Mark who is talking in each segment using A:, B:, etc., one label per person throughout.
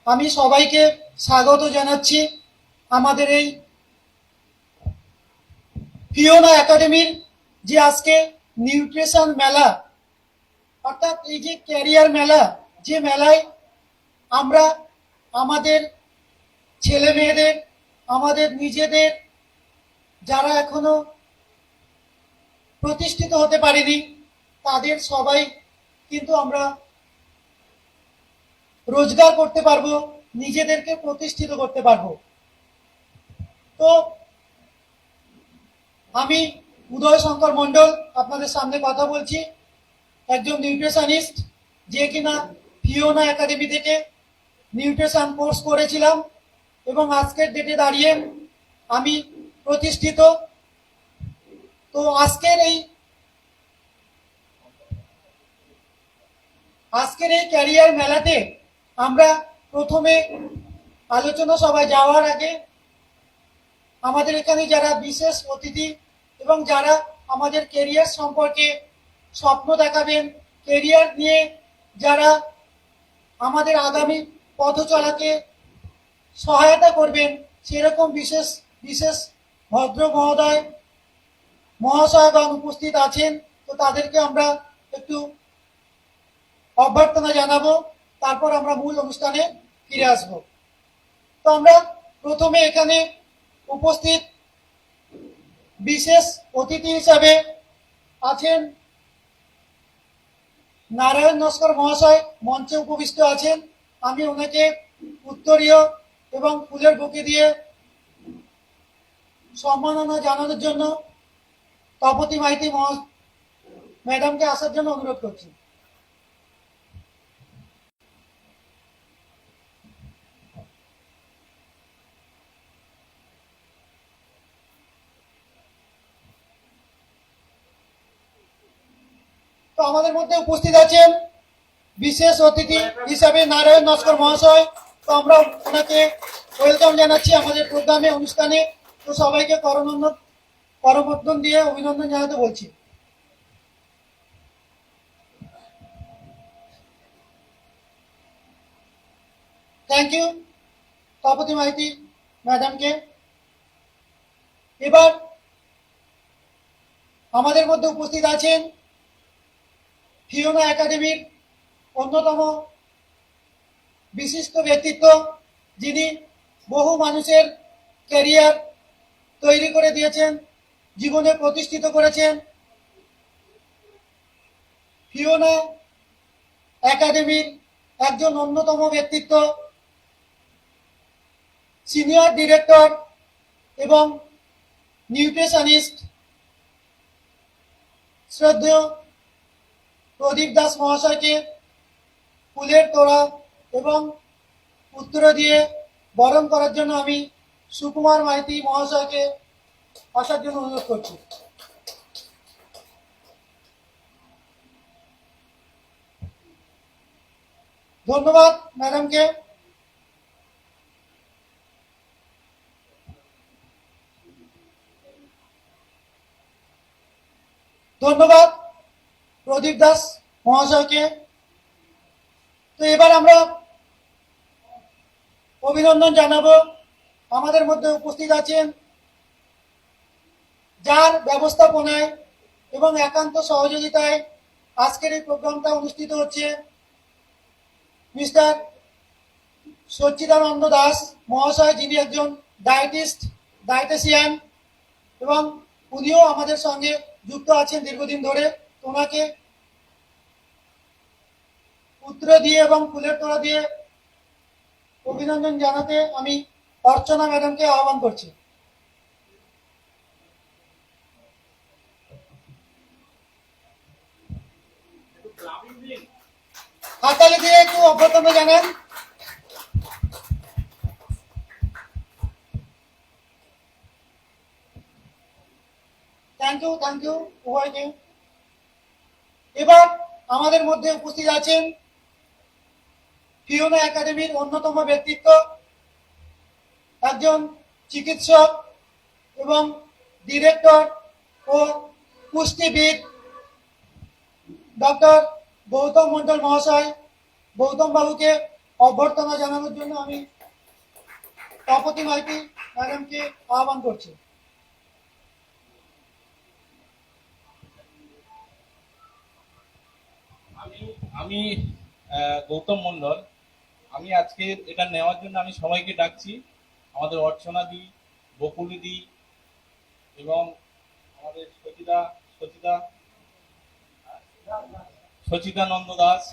A: আমি সবাইকে স্বাগত জানাচ্ছি আমাদের এই ফিওনা একাডেমির যে আজকে নিউট্রিশন মেলা, অর্থাৎ এই যে ক্যারিয়ার মেলা, যে মেলায় আমরা আমাদের ছেলে মেয়েদের, আমাদের নিজেদের যারা এখনো প্রতিষ্ঠিত হতে পারেনি তাদের সবাই কিন্তু আমরা রোজগার করতে পারবো, নিজেদেরকে প্রতিষ্ঠিত করতে পারবো। তো আমি উদয় শঙ্কর মণ্ডল আপনাদের সামনে কথা বলছি, একজন নিউট্রিশনিস্ট, যে কিনা ফিওনা একাডেমি থেকে নিউট্রিশন কোর্স করেছিলাম এবং আজকের ডেটে দাঁড়িয়ে আমি প্রতিষ্ঠিত। তো আজকের এই ক্যারিয়ার মেলাতে আমরা প্রথমে আলোচনা সভায় যাওয়ার আগে আমাদের এখানে যারা বিশেষ অতিথি এবং যারা আমাদের কেরিয়ার সম্পর্কে স্বপ্ন দেখাবেন, কেরিয়ার নিয়ে যারা আমাদের আগামী পথ চলাকে সহায়তা করবেন, সেরকম বিশেষ বিশেষ ভদ্র মহোদয় মহাশয়গণ উপস্থিত আছেন। তো তাদেরকে আমরা একটু অভ্যর্থনা জানাবো, তারপর আমরা মূল অনুষ্ঠানে ফিরে আসব। তো আমরা প্রথমে এখানে উপস্থিত বিশেষ অতিথি হিসাবে আছেন নারায়ণ নস্কর মহাশয়, মঞ্চে উপবিষ্ট আছেন। আমি ওনাকে উত্তরীয় এবং ফুলের বুকে দিয়ে সম্মাননা জানানোর জন্য তপতী মাইতি ম্যাডামকে আসার জন্য অনুরোধ করছি। তো আমাদের মধ্যে উপস্থিত আছেন বিশেষ অতিথি হিসাবে নারায়ণ নস্কর মহাশয়। তো আমরা ওনাকে ওয়েলকাম জানাচ্ছি আমাদের প্রোগ্রামে, অনুষ্ঠানে। তো সবাইকে করমর্দন দিয়ে অভিনন্দন জানাতে বলছি। থ্যাংক ইউ তপতী মাইতি ম্যাডামকে। এবার আমাদের মধ্যে উপস্থিত আছেন ফিওনা একাডেমির অন্যতম বিশিষ্ট ব্যক্তিত্ব, যিনি বহু মানুষের ক্যারিয়ার তৈরি করে দিয়েছেন, জীবনে প্রতিষ্ঠিত করেছেন। ফিওনা একাডেমির একজন অন্যতম ব্যক্তিত্ব, সিনিয়র ডিরেক্টর এবং নিউট্রিশনিস্ট শ্রদ্ধেয় প্রদীপ দাস মহাশয়কে ফুলের তোড়া এবং উত্তর দিয়ে বরণ করার জন্য আমি সুকুমার মাইতি মহাশয়কে আসার জন্য অনুরোধ করছি। ধন্যবাদ ম্যাডামকে। ধন্যবাদ প্রদীপ দাস মহাশয়কে। তো এবার আমরা অভিনন্দন জানাবো। আমাদের মধ্যে উপস্থিত আছেন যার ব্যবস্থাপনায় এবং একান্ত সহযোগিতায় আজকের এই প্রোগ্রামটা অনুষ্ঠিত হচ্ছে, মিস্টার সচ্চিদানন্দ দাস মহাশয়, যিনি একজন ডায়েটিশিয়ান এবং উনিও আমাদের সঙ্গে যুক্ত আছেন দীর্ঘদিন ধরে। ওনাকে পুত্র দিয়ে এবং ফুলের তোড়া দিয়ে অভিনন্দন জানাতে আমি অর্চনা ম্যাডামকে আহ্বান করছি। হাততালি দিয়ে একটু অভ্যর্থনা জানান। থ্যাংক ইউ উভয়কে। এবার আমাদের মধ্যে উপস্থিত আছেন ফিওনা একাডেমির অন্যতম ব্যক্তিত্ব, একজন চিকিৎসক এবং ডিরেক্টর ও পুষ্টিবিদ ডক্টর গৌতম মণ্ডল মহাশয়। গৌতম বাবুকে অভ্যর্থনা জানানোর জন্য আমি তপতী মাইতি ম্যাডামকে আহ্বান করছি।
B: আমি আমি গৌতম মন্ডল। আমি আজকে এটা নেওয়ার জন্য আমি সবাইকে ডাকছি, আমাদের অর্চনা দি, বকুলি দি এবং আমাদের সচিতা সচিদানন্দ দাস,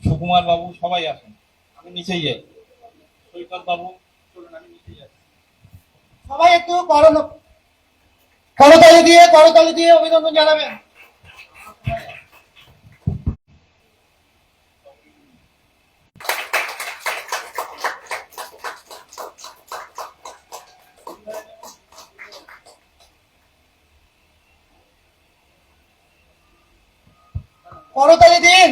B: সুকুমার বাবু, সবাই আসুন। আমি নিচেই যাই। সৈকত বাবু, চলুন আমি নিচেই যাচ্ছি।
A: সবাই একটু করতালি দিয়ে অভিনন্দন জানাবেন। করতালি দিন।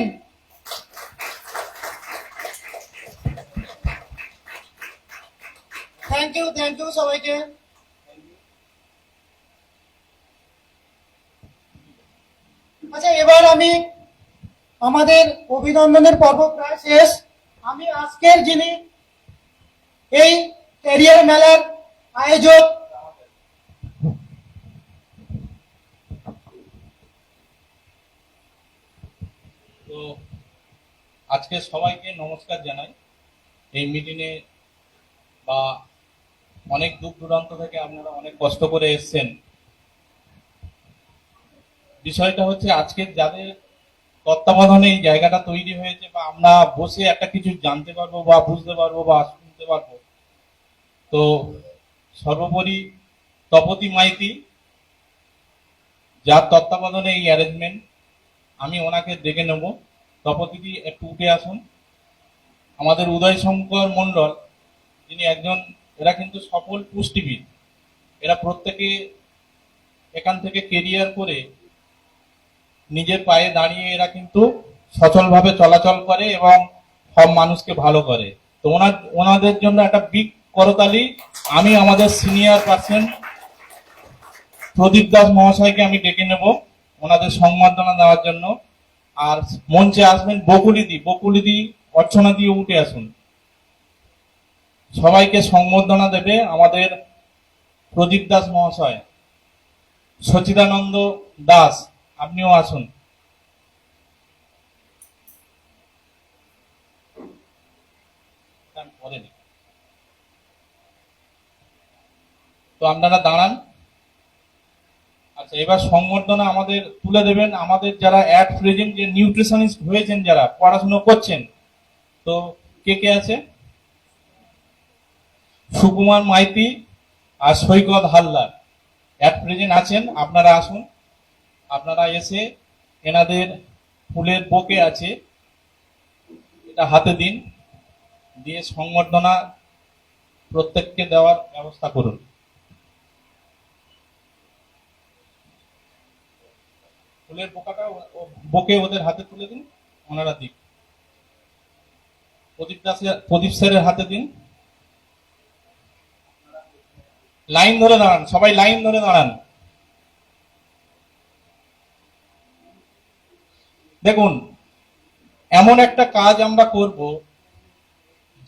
A: থ্যাংক ইউ সবাইকে। আচ্ছা, এবার আমি আমাদের অভিনন্দনের পর্ব প্রায় শেষ। আমি আজকের যিনি এই ক্যারিয়ার মেলার আয়োজক,
B: তো আজকে সবাইকে নমস্কার জানাই। এই মিটিংয়ে বা অনেক দূর দূরান্ত থেকে আপনারা অনেক কষ্ট করে এসেছেন। বিষয়টা হচ্ছে আজকে যাদের তত্ত্বাবধানে এই জায়গাটা তৈরি হয়েছে বা আমরা বসে একটা কিছু জানতে পারবো বা বুঝতে পারবো বা শুনতে পারবো, তো সর্বোপরি তপতী মাইতি, যার তত্ত্বাবধানে এই অ্যারেঞ্জমেন্ট, আমি ওনাকে ডেকে নেব। তপতিদি একটু উঠে আসুন। আমাদের উদয় শঙ্কর মন্ডল, যিনি একজন, এরা কিন্তু সফল পুষ্টিবিদ। এরা প্রত্যেকে এখান থেকে কেরিয়ার করে নিজের পায়ে দাঁড়িয়ে এরা কিন্তু সচলভাবে চলাচল করে এবং সব মানুষকে ভালো করে। তো ওনাদের জন্য একটা বিগ করতালি। আমি আমাদের সিনিয়র পার্সন প্রদীপ দাস মহাশয়কে আমি ডেকে নেব ওনাদের সংবর্ধনা দেওয়ার জন্য। আর মঞ্চে আসবেন বকুলিদি, অর্চনা দিয়ে উঠে আসুন। সবাইকে সংবর্ধনা দেবে আমাদের প্রদীপ দাস মহাশয়। সচিদানন্দ দাস, আপনিও আসুন। তো আপনারা দাঁড়ান। আচ্ছা, এবার সংবর্ধনা আমাদের তুলে দেবেন আমাদের যারা অ্যাট প্রেজেন্ট যে নিউট্রিশনিস্ট হয়েছেন, যারা পড়াশোনা করছেন। তো কে কে আছে? সুকুমার মাইতি আর সৈকত হালদার অ্যাট প্রেজেন্ট আছেন। আপনারা আসুন। আপনারা এসে এনাদের ফুলের বোকে আছে, এটা হাতে দিন, দিয়ে সংবর্ধনা প্রত্যেককে দেওয়ার ব্যবস্থা করুন। ফুলের বোকে ওদের হাতে তুলে দিন, ওনারা দিন। প্রদীপ স্যারের হাতে দিন। লাইন ধরে দাঁড়ান, সবাই লাইন ধরে দাঁড়ান। দেখুন, এমন একটা কাজ আমরা করব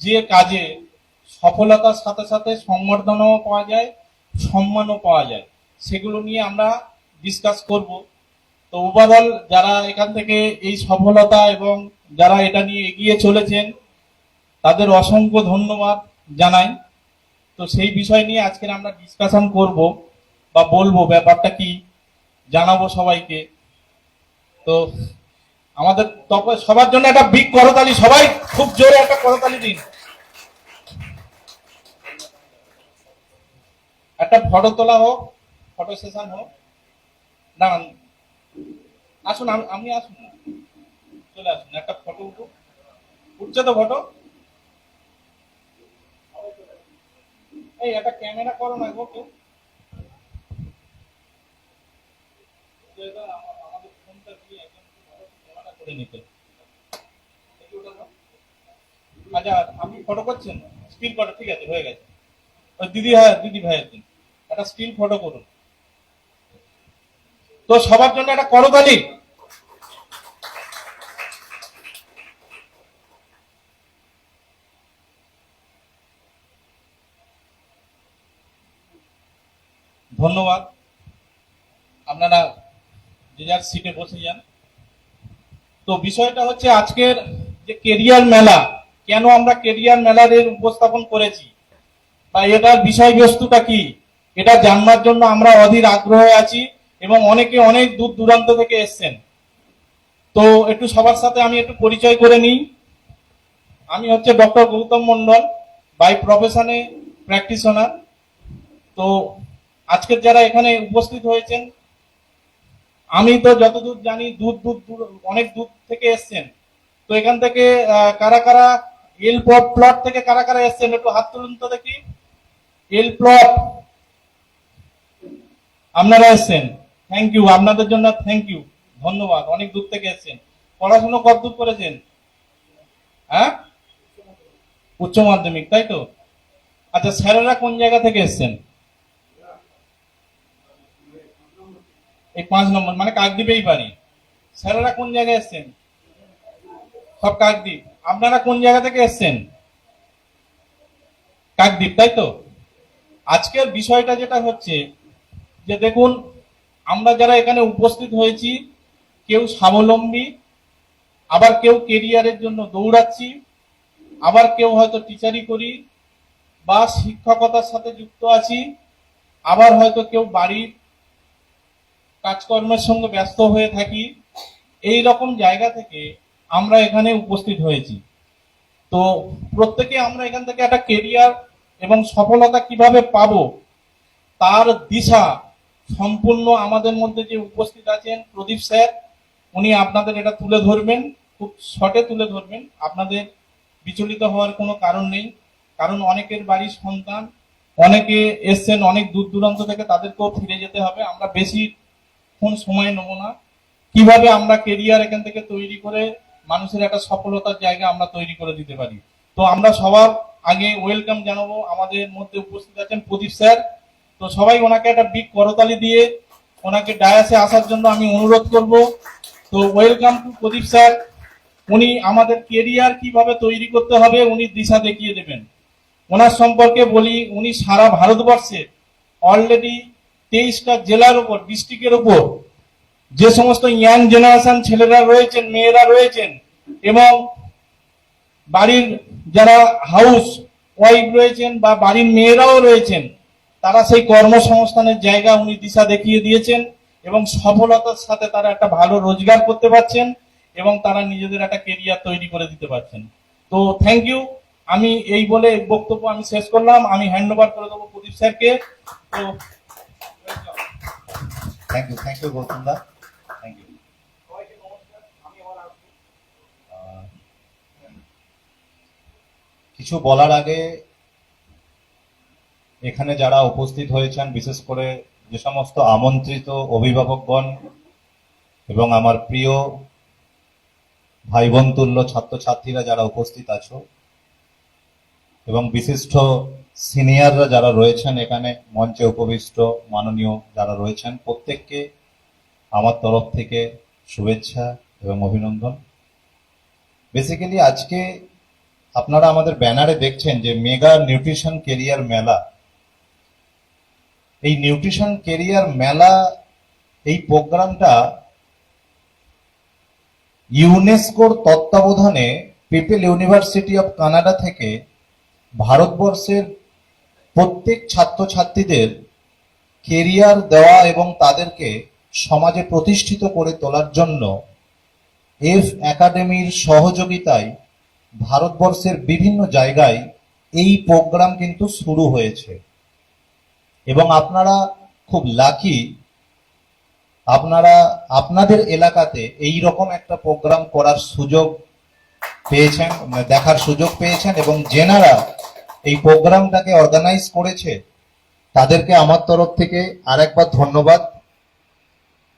B: যে কাজে সফলতার সাথে সাথে সম্বর্ধনাও পাওয়া যায়, সম্মানও পাওয়া যায়। সেগুলো নিয়ে আমরা ডিসকাস করব। তো ওভারঅল যারা এখান থেকে এই সফলতা এবং যারা এটা নিয়ে এগিয়ে চলেছেন, তাদের অসংখ্য ধন্যবাদ জানাই। তো সেই বিষয় নিয়ে আজকের আমরা ডিসকাশন করব বা বলবো, ব্যাপারটা কি জানাবো সবাইকে। তো আমাদের সবার জন্য একটা বিগ করতালি, সবাই খুব জোরে একটা করতালি দিন। একটা ফটো তোলা হোক, ফটো সেশন হোক। দাঁড়ান, আসুন, আমি আসুন না, চলে আসুন, একটা ফটো উঠুক। উঠছে তো ফটো? এই একটা ক্যামেরা করো না গো কেউ। আমাদের ফোনটা দিয়ে একদম ক্যামেরা করে নিতে। আচ্ছা, আপনি ফটো করছেন? স্টিল ফটো, ঠিক আছে, হয়ে গেছে। দিদি, হ্যাঁ দিদি ভাইয়ের দিন একটা স্টিল ফটো করুন। তো সবার জন্য একটা করতালি। ধন্যবাদ। আপনারা যে যার সিটে বসে যান। তো বিষয়টা হচ্ছে আজকের যে কেরিয়ার মেলা, কেন আমরা কেরিয়ার মেলার এর উপস্থাপন করেছি বা এটার বিষয়বস্তুটা কি, এটা জানবার জন্য আমরা অধীর আগ্রহে আছি এবং অনেকে অনেক দূর দূরান্ত থেকে এসছেন। তো একটু সবার সাথে আমি একটু পরিচয় করে নিই। আমি হচ্ছে ডক্টর গৌতম মন্ডল, বাই প্রফেশনে প্র্যাকটিশনার। তো আজকের যারা এখানে উপস্থিত হয়েছেন, আমি তো যতদূর জানি দূর দূর দূর অনেক দূর থেকে এসছেন। তো এখান থেকে কারা কারা এল প্লট থেকে কারা কারা এসছেন একটু হাত তুলুন তো দেখি। এল প্লট আপনারা এসছেন, থ্যাংক ইউ, আপনাদের জন্য থ্যাংক ইউ, ধন্যবাদ, অনেক দূর থেকে এসছেন। পড়াশোনা কত দূর করেছেন? হ্যাঁ, উচ্চ মাধ্যমিক, তাই তো? আচ্ছা, স্যারেরা কোন জায়গা থেকে এসছেন? এই 5 নম্বর মানে কাকদ্বীপেই বাড়ি। স্যারেরা কোন জায়গায় এসছেন? সব কাকদ্বীপ। আপনারা কোন জায়গা থেকে এসছেন? কাকদ্বীপ, তাই তো? আজকের বিষয়টা যেটা হচ্ছে যে দেখুন, আমরা যারা এখানে উপস্থিত হয়েছি, কেউ স্বাবলম্বী, আবার কেউ কেরিয়ারের জন্য দৌড়াচ্ছি, আবার কেউ হয়তো টিচারি করি বা শিক্ষকতার সাথে যুক্ত আছি, আবার হয়তো কেউ বাড়ির কাজকর্মের সঙ্গে ব্যস্ত হয়ে থাকি। এই রকম জায়গা থেকে আমরা এখানে উপস্থিত হয়েছি। তো প্রত্যেকে আমরা এখান থেকে একটা কেরিয়ার এবং সফলতা কিভাবে পাবো তার দিশা সম্পূর্ণ আমাদের মধ্যে যে উপস্থিত আছেন প্রদীপ স্যার, উনি আপনাদের এটা তুলে ধরবেন, খুব শর্টে তুলে ধরবেন। আপনাদের বিচলিত হওয়ার কোনো কারণ নেই, কারণ অনেকের বাড়ির সন্তান, অনেকে এসছেন অনেক দূর দূরান্ত থেকে, তাদেরকেও ফিরে যেতে হবে। আমরা বেশি সময় নেবো না। কিভাবে আমরা কেরিয়ার এখান থেকে তৈরি করে মানুষের একটা সফলতার জায়গা আমরা তৈরি করে দিতে পারি। তো আমরা সবার আগে ওয়েলকাম জানাবো, আমাদের মধ্যে উপস্থিত আছেন প্রদীপ স্যার। তো সবাই ওনাকে একটা বিগ করতালি দিয়ে ওনাকে ডায়াসে আসার জন্য আমি অনুরোধ করব। তো ওয়েলকাম টু প্রদীপ স্যার। উনি আমাদের কেরিয়ার কিভাবে তৈরি করতে হবে উনি দিশা দেখিয়ে দেবেন। ওনার সম্পর্কে বলি, উনি সারা ভারতবর্ষে অলরেডি 23টা জেলার উপর, ডিস্ট্রিক্টের উপর যে সমস্ত ইয়াং জেনারেশন ছেলেরা রয়েছেন, মেয়েরা রয়েছেন এবং বাড়ির যারা হাউস ওয়াইফ রয়েছেন বা বাড়ির মেয়েরাও রয়েছেন, তারা সেই কর্মসংস্থানের জায়গা উনি দিশা দেখিয়ে দিয়েছেন এবং সফলতার সাথে তারা একটা ভালো রোজগার করতে পারছেন এবং তারা নিজেদের একটা কেরিয়ার তৈরি করে দিতে পারছেন। তো থ্যাংক ইউ। আমি এই বলে বক্তব্য আমি শেষ করলাম। আমি হ্যান্ড ওভার করে দেবো প্রদীপ স্যারকে। তো
C: থ্যাংক ইউ গৌতম দা, থ্যাংক ইউ। কিছু বলার আগে এখানে যারা উপস্থিত হয়েছেন, বিশেষ করে যে সমস্ত আমন্ত্রিত অভিভাবকগণ এবং আমার প্রিয় ভাই বোন তুল্য ছাত্রছাত্রীরা যারা উপস্থিত আছো এবং বিশিষ্ট সিনিয়ররা যারা রয়েছেন এখানে মঞ্চে উপবিষ্ট মাননীয় যারা রয়েছেন, প্রত্যেককে আমার তরফ থেকে শুভেচ্ছা এবং অভিনন্দন। বেসিক্যালি আজকে আপনারা আমাদের ব্যানারে দেখছেন যে মেগা নিউট্রিশন কেরিয়ার মেলা। এই নিউট্রিশন কেরিয়ার মেলা, এই প্রোগ্রামটা ইউনেস্কোর তত্ত্বাবধানে পিপল ইউনিভার্সিটি অফ কানাডা থেকে ভারতবর্ষের প্রত্যেক ছাত্রছাত্রীদের কেরিয়ার দেওয়া এবং তাদেরকে সমাজে প্রতিষ্ঠিত করে তোলার জন্য এফ একাডেমির সহযোগিতায় ভারতবর্ষের বিভিন্ন জায়গায় এই প্রোগ্রাম কিন্তু শুরু হয়েছে এবং আপনারা খুব লাকি, আপনারা আপনাদের এলাকাতে এই রকম একটা প্রোগ্রাম করার সুযোগ পেয়েছেন, দেখার সুযোগ পেয়েছেন এবং যেনারা এই প্রোগ্রামটাকে অর্গানাইজ করেছে তাদেরকে আমার তরফ থেকে আরেকবার ধন্যবাদ।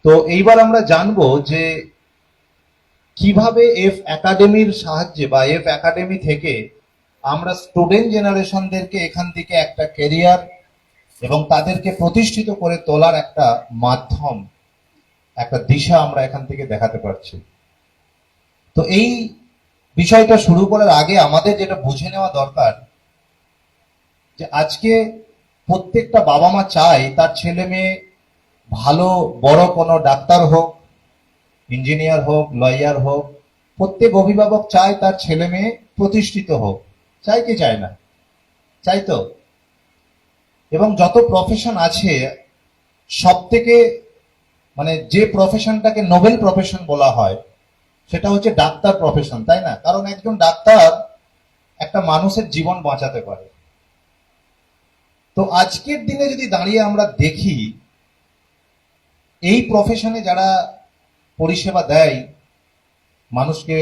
C: তো এইবার আমরা জানবো যে কিভাবে এফ একাডেমির সাহায্যে বা এফ একাডেমি থেকে আমরা স্টুডেন্ট জেনারেশনদেরকে এখান থেকে একটা ক্যারিয়ার এবং তাদেরকে প্রতিষ্ঠিত করে তোলার একটা মাধ্যম, একটা দিশা আমরা এখান থেকে দেখাতে পারছি। তো এই বিষয়টা শুরু করার আগে আমাদের যেটা বুঝে নেওয়া দরকার যে আজকে প্রত্যেকটা বাবা মা চায় তার ছেলে মেয়ে ভালো বড় কোনো ডাক্তার হোক, ইঞ্জিনিয়ার হোক, লয়ার হোক। প্রত্যেক অভিভাবক চায় তার ছেলে মেয়ে প্রতিষ্ঠিত হোক, চাই কি চায় না? চাই তো। এবং যত প্রফেশন আছে সব থেকে মানে যে প্রফেশনটাকে নোবেল প্রফেশন বলা হয় সেটা হচ্ছে ডাক্তার প্রফেশন, তাই না? কারণ একজন ডাক্তার একটা মানুষের জীবন বাঁচাতে পারে। তো আজকের দিনে যদি দাঁড়িয়ে আমরা দেখি এই প্রফেশনে যারা পরিষেবা দেয়, মানুষকে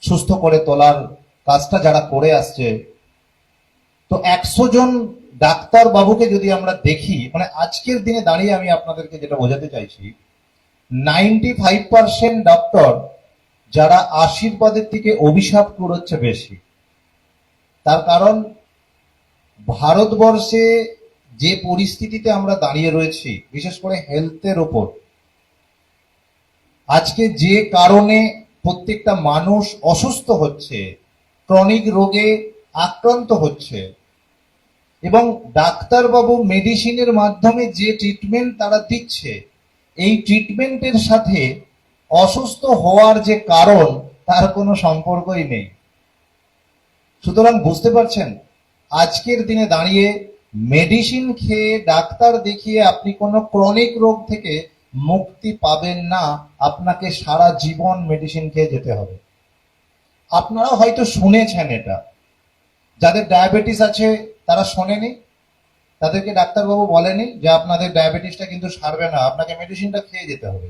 C: সুস্থ করে তোলার কাজটা যারা করে আসছে, তো 100 জন ডাক্তার বাবুকে যদি আমরা দেখি, মানে আজকের দিনে দাঁড়িয়ে আমি আপনাদেরকে যেটা বোঝাতে চাইছি, 95% ডক্টর যারা আশীর্বাদের থেকে অভিশাপ কুড়োচ্ছে বেশি। তার কারণ ভারতবর্ষে যে পরিস্থিতিতে আমরা দাঁড়িয়ে রয়েছি, বিশেষ করে হেলথের ওপর, আজকে যে কারণে প্রত্যেকটা মানুষ অসুস্থ হচ্ছে, ক্রনিক রোগে আক্রান্ত হচ্ছে, এবং ডাক্তারবাবু মেডিসিনের মাধ্যমে যে ট্রিটমেন্ট তারা দিচ্ছে, এই ট্রিটমেন্টের সাথে অসুস্থ হওয়ার যে কারণ তার কোনো সম্পর্কই নেই। সুতরাং বুঝতে পারছেন, আজকের দিনে দাঁড়িয়ে মেডিসিন খেয়ে ডাক্তার দেখিয়ে আপনি কোনো ক্রনিক রোগ থেকে মুক্তি পাবেন না, আপনাকে সারা জীবন মেডিসিন খেয়ে যেতে হবে। আপনারা হয়তো শুনেছেন এটা, যাদের ডায়াবেটিস আছে তারা শোনেনি, তাদেরকে ডাক্তারবাবু বলেনি যে আপনাদের ডায়াবেটিসটা কিন্তু সারবে না, আপনাকে মেডিসিনটা খেয়ে যেতে হবে।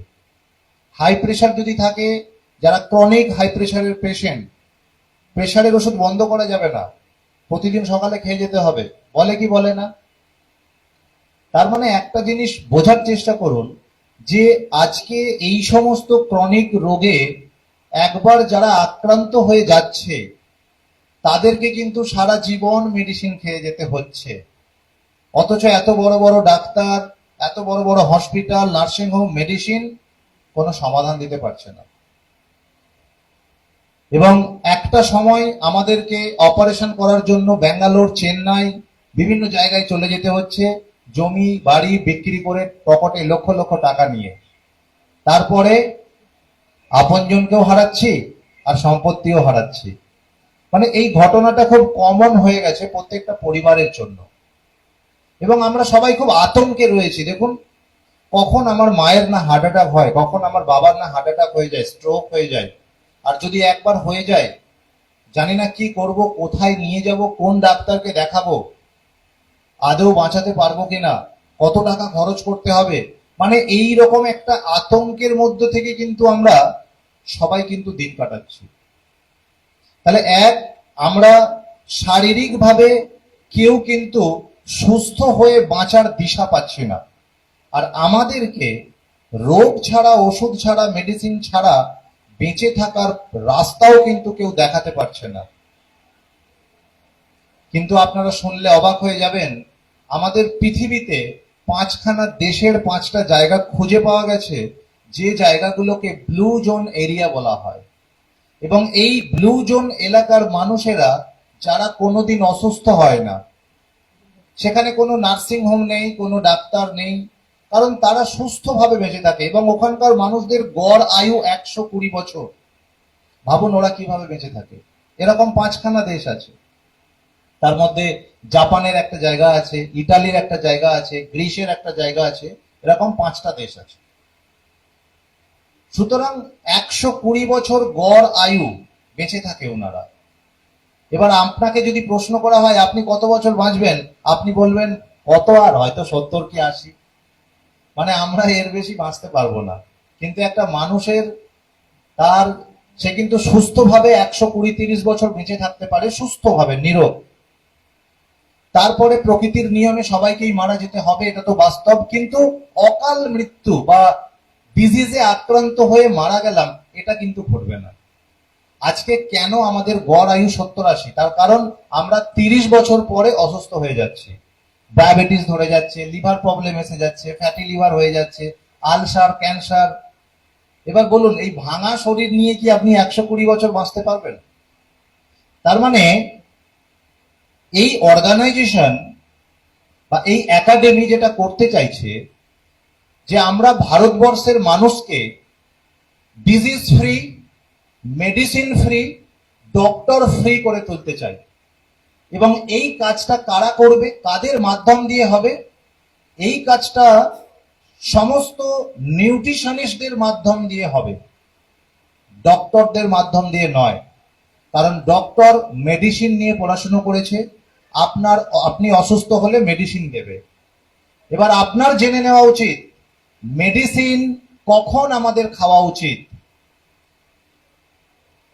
C: হাই প্রেশার যদি থাকে, যারা ক্রনিক হাই প্রেশারের পেশেন্ট, প্রেশারের ওষুধ বন্ধ করা যাবে না, প্রতিদিন সকালে খেয়ে যেতে হবে, বলে কি বলে না? তার মানে একটা জিনিস বোঝার চেষ্টা করুন যে আজকে এই সমস্ত ক্রনিক রোগে একবার যারা আক্রান্ত হয়ে যাচ্ছে তাদেরকে কিন্তু সারা জীবন মেডিসিন খেয়ে যেতে হচ্ছে। অথচ এত বড় বড় ডাক্তার, এত বড় বড় হসপিটাল, নার্সিং হোম মেডিসিন কোনো সমাধান দিতে পারছে না। এবং একটা সময় আমাদেরকে অপারেশন করার জন্য ব্যাঙ্গালোর, চেন্নাই বিভিন্ন জায়গায় চলে যেতে হচ্ছে, জমি বাড়ি বিক্রি করে পকেটে লক্ষ লক্ষ টাকা নিয়ে। তারপরে আপনজনকেও হারাচ্ছি আর সম্পত্তিও হারাচ্ছি। মানে এই ঘটনাটা খুব কমন হয়ে গেছে প্রত্যেকটা পরিবারের জন্য, এবং আমরা সবাই খুব আতঙ্কে রয়েছি। দেখুন, কখন আমার মায়ের না হার্ট অ্যাটাক হয়, কখন আমার বাবার না হার্ট অ্যাটাক হয়ে যায়, স্ট্রোক হয়ে যায়, আর যদি একবার হয়ে যায় জানি না কি করব, কোথায় নিয়ে যাব, কোন ডাক্তারকে দেখাবো, আদৌ বাঁচাতে পারবো কিনা, কত টাকা খরচ করতে হবে। মানে এই রকম একটা আতঙ্কের মধ্যে থেকে কিন্তু আমরা সবাই কিন্তু দিন কাটাচ্ছি। তাহলে আমরা শারীরিকভাবে কেউ কিন্তু সুস্থ হয়ে বাঁচার দিশা পাচ্ছি না, আর আমাদেরকে রোগ ছাড়া, ওষুধ ছাড়া, মেডিসিন ছাড়া বেঁচে থাকার রাস্তাও কিন্তু কেউ দেখাতে পারছে না। কিন্তু আপনারা শুনলে অবাক হয়ে যাবেন, আমাদের পৃথিবীতে 5খানা দেশের 5টা জায়গা খুঁজে পাওয়া গেছে যে জায়গাগুলোকে ব্লু জোন এরিয়া বলা হয়। এবং এই ব্লু জোন এলাকার মানুষেরা যারা কোনোদিন অসুস্থ হয় না, সেখানে কোনো নার্সিং হোম নেই, কোনো ডাক্তার নেই, কারণ তারা সুস্থভাবে বেঁচে থাকে, এবং ওখানকার মানুষদের গড় আয়ু 120 বছর। ভাবুন ওরা কিভাবে বেঁচে থাকে। এরকম 5খানা দেশ আছে, তার মধ্যে জাপানের একটা জায়গা আছে, ইটালির একটা জায়গা আছে, গ্রিসের একটা জায়গা আছে, এরকম 5টা দেশ আছে। সুতরাং 120 বছর গড় আয়ু বেঁচে থাকে ওনারা। এবার আপনাকে যদি প্রশ্ন করা হয় আপনি কত বছর বাঁচবেন, আপনি বলবেন কত, আর হয়তো 70 কি 80, মানে আমরা এর বেশি বাঁচতে পারবো না। কিন্তু একটা মানুষের সে কিন্তু সুস্থভাবে 120-30 বছর বেঁচে থাকতে পারে, সুস্থভাবে, নীরোগ। তারপরে প্রকৃতির নিয়মে সবাইকেই মারা যেতে হবে, এটা তো বাস্তব। কিন্তু অকাল মৃত্যু বা ডিজিজে আক্রান্ত হয়ে মারা গেলাম, এটা কিন্তু ঘটবে না। আজকে কেন আমাদের গড় আয়ু 70-80? তার কারণ আমরা 30 বছর পরে অসুস্থ হয়ে যাচ্ছি, ডায়াবেটিস ধরে যাচ্ছে, লিভার প্রবলেম এসে যাচ্ছে, ফ্যাটি লিভার হয়ে যাচ্ছে, আলসার, ক্যান্সার। এবার বলুন, এই ভাঙা শরীর নিয়ে কি আপনি 120 বছর বাঁচতে পারবেন? তার মানে এই অর্গানাইজেশন বা এই একাডেমি যেটা করতে চাইছে, যে আমরা ভারতবর্ষের মানুষকে disease free, medicine free, doctor free করে তুলতে চাই। এবং এই কাজটা কারা করবে, কাদের মাধ্যম দিয়ে হবে? এই কাজটা সমস্ত নিউট্রিশনিস্টদের মাধ্যম দিয়ে হবে, ডক্টরদের মাধ্যম দিয়ে নয়। কারণ ডক্টর মেডিসিন নিয়ে পড়াশুনো করেছে, আপনি অসুস্থ হলে মেডিসিন দেবে। এবার আপনার জেনে নেওয়া উচিত মেডিসিন কখন আমাদের খাওয়া উচিত।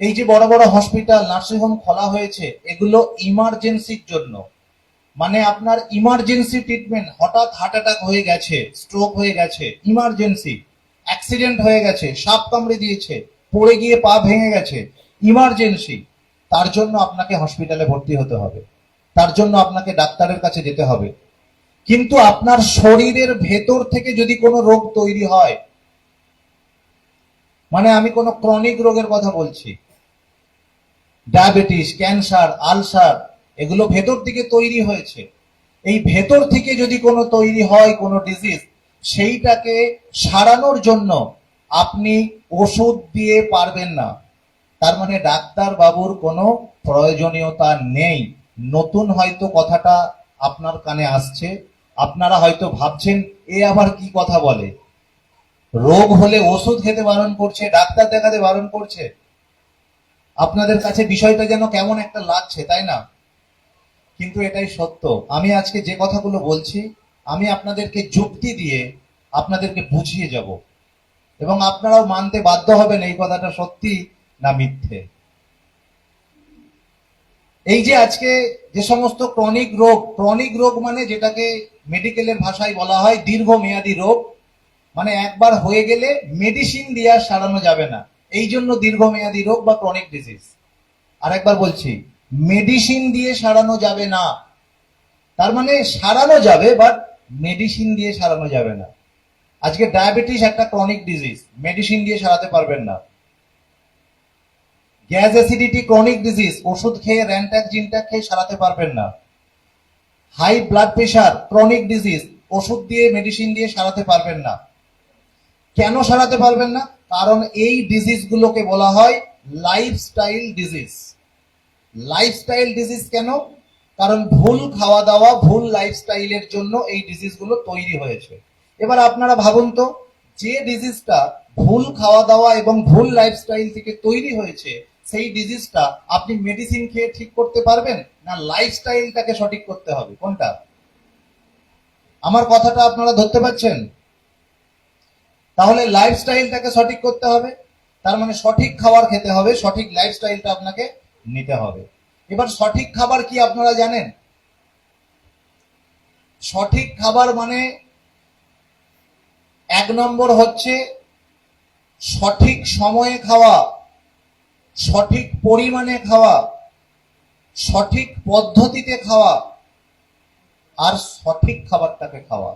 C: এই যে বড় বড় হসপিটাল, নার্সিংহোম খোলা হয়েছে, এগুলো ইমার্জেন্সির জন্য। মানে আপনার ইমার্জেন্সি ট্রিটমেন্ট, হঠাৎ হার্ট অ্যাটাক হয়ে গেছে, স্ট্রোক হয়ে গেছে, ইমার্জেন্সি, অ্যাক্সিডেন্ট হয়ে গেছে, সাপ কামড়ে দিয়েছে, পড়ে গিয়ে পা ভেঙে গেছে, ইমার্জেন্সি, তার জন্য আপনাকে হসপিটালে ভর্তি হতে হবে, তার জন্য আপনাকে ডাক্তারের কাছে যেতে হবে। কিন্তু আপনার শরীরের ভেতর থেকে যদি কোনো রোগ তৈরি হয়, মানে আমি কোনো ক্রনিক রোগের কথা বলছি, ডায়াবেটিস, ক্যান্সার, আলসার, এগুলো ভেতর থেকে তৈরি হয়েছে। এই ভেতর থেকে যদি কোনো তৈরি হয় কোনো ডিজিজ, সেইটাকে সারানোর জন্য আপনি ওষুধ দিয়ে পারবেন না। তার মানে ডাক্তার বাবুর কোনো প্রয়োজনীয়তা নেই। নতুন হয়তো কথাটা আপনার কানে আসছে, আপনারা হয়তো ভাবছেন এ আবার কি কথা বলে, রোগ হলে ওষুধ খেতে বারণ করছে, ডাক্তার দেখাতে বারণ করছে। আপনাদের কাছে বিষয়টা যেন কেমন একটা লাগছে, তাই না? কিন্তু এটাই সত্য। আমি আজকে যে কথাগুলো বলছি, আমি আপনাদেরকে যুক্তি দিয়ে আপনাদেরকে বুঝিয়ে যাব, এবং আপনারাও মানতে বাধ্য হবেন এই কথাটা সত্যি না মিথ্যে। এই যে আজকে যে সমস্ত ক্রনিক রোগ মানে যেটাকে মেডিকেলের ভাষায় বলা হয় দীর্ঘমেয়াদী রোগ, মানে একবার হয়ে গেলে মেডিসিন দিয়ে আর সারানো যাবে না, এই জন্য দীর্ঘমেয়াদী রোগ বা ক্রনিক ডিজিজ। আরেকবার বলছি, মেডিসিন দিয়ে সারানো যাবে না। তার মানে সারানো যাবে, বাট মেডিসিন দিয়ে সারানো যাবে না। আজকে ডায়াবেটিস একটা ক্রনিক ডিজিজ, মেডিসিন দিয়ে সারাতে পারবেন না। গ্যাস অ্যাসিডিটি ক্রনিক ডিজিজ, ওষুধ খেয়ে র্যানট্যাক জিনট্যাক খেয়ে সারাতে পারবেন না। High blood pressure chronic disease, ওষুধ দিয়ে মেডিসিন দিয়ে সারাতে পারবেন না। কেন সারাতে পারবেন না? কারণ এই ডিজিজগুলোকে বলা হয় লাইফস্টাইল ডিজিজ। লাইফস্টাইল ডিজিজ কেন? কারণ ভুল খাওয়া দাওয়া, ভুল লাইফস্টাইলের জন্য এই ডিজিজগুলো তৈরি হয়েছে। এবার আপনারা ভাবুন তো, যে ডিজিজটা ভুল খাওয়া দাওয়া এবং ভুল লাইফস্টাইল থেকে তৈরি হয়েছে, সেই ডিজিজটা আপনি মেডিসিন খেয়ে ঠিক করতে পারবেন না লাইফস্টাইলটাকে সঠিক করতে হবে? কোনটা? আমার কথাটা আপনারা ধরতে পারছেন? তাহলে লাইফস্টাইলটাকে সঠিক করতে হবে, তার মানে সঠিক খাবার খেতে হবে, সঠিক লাইফস্টাইলটা আপনাকে নিতে হবে। এবার সঠিক খাবার কি আপনারা জানেন? সঠিক খাবার মানে 1 নম্বর হচ্ছে সঠিক সময়ে খাওয়া, সঠিক পরিমাণে খাওয়া, সঠিক পদ্ধতিতে খাওয়া, আর সঠিক খাবারটাকে খাওয়া।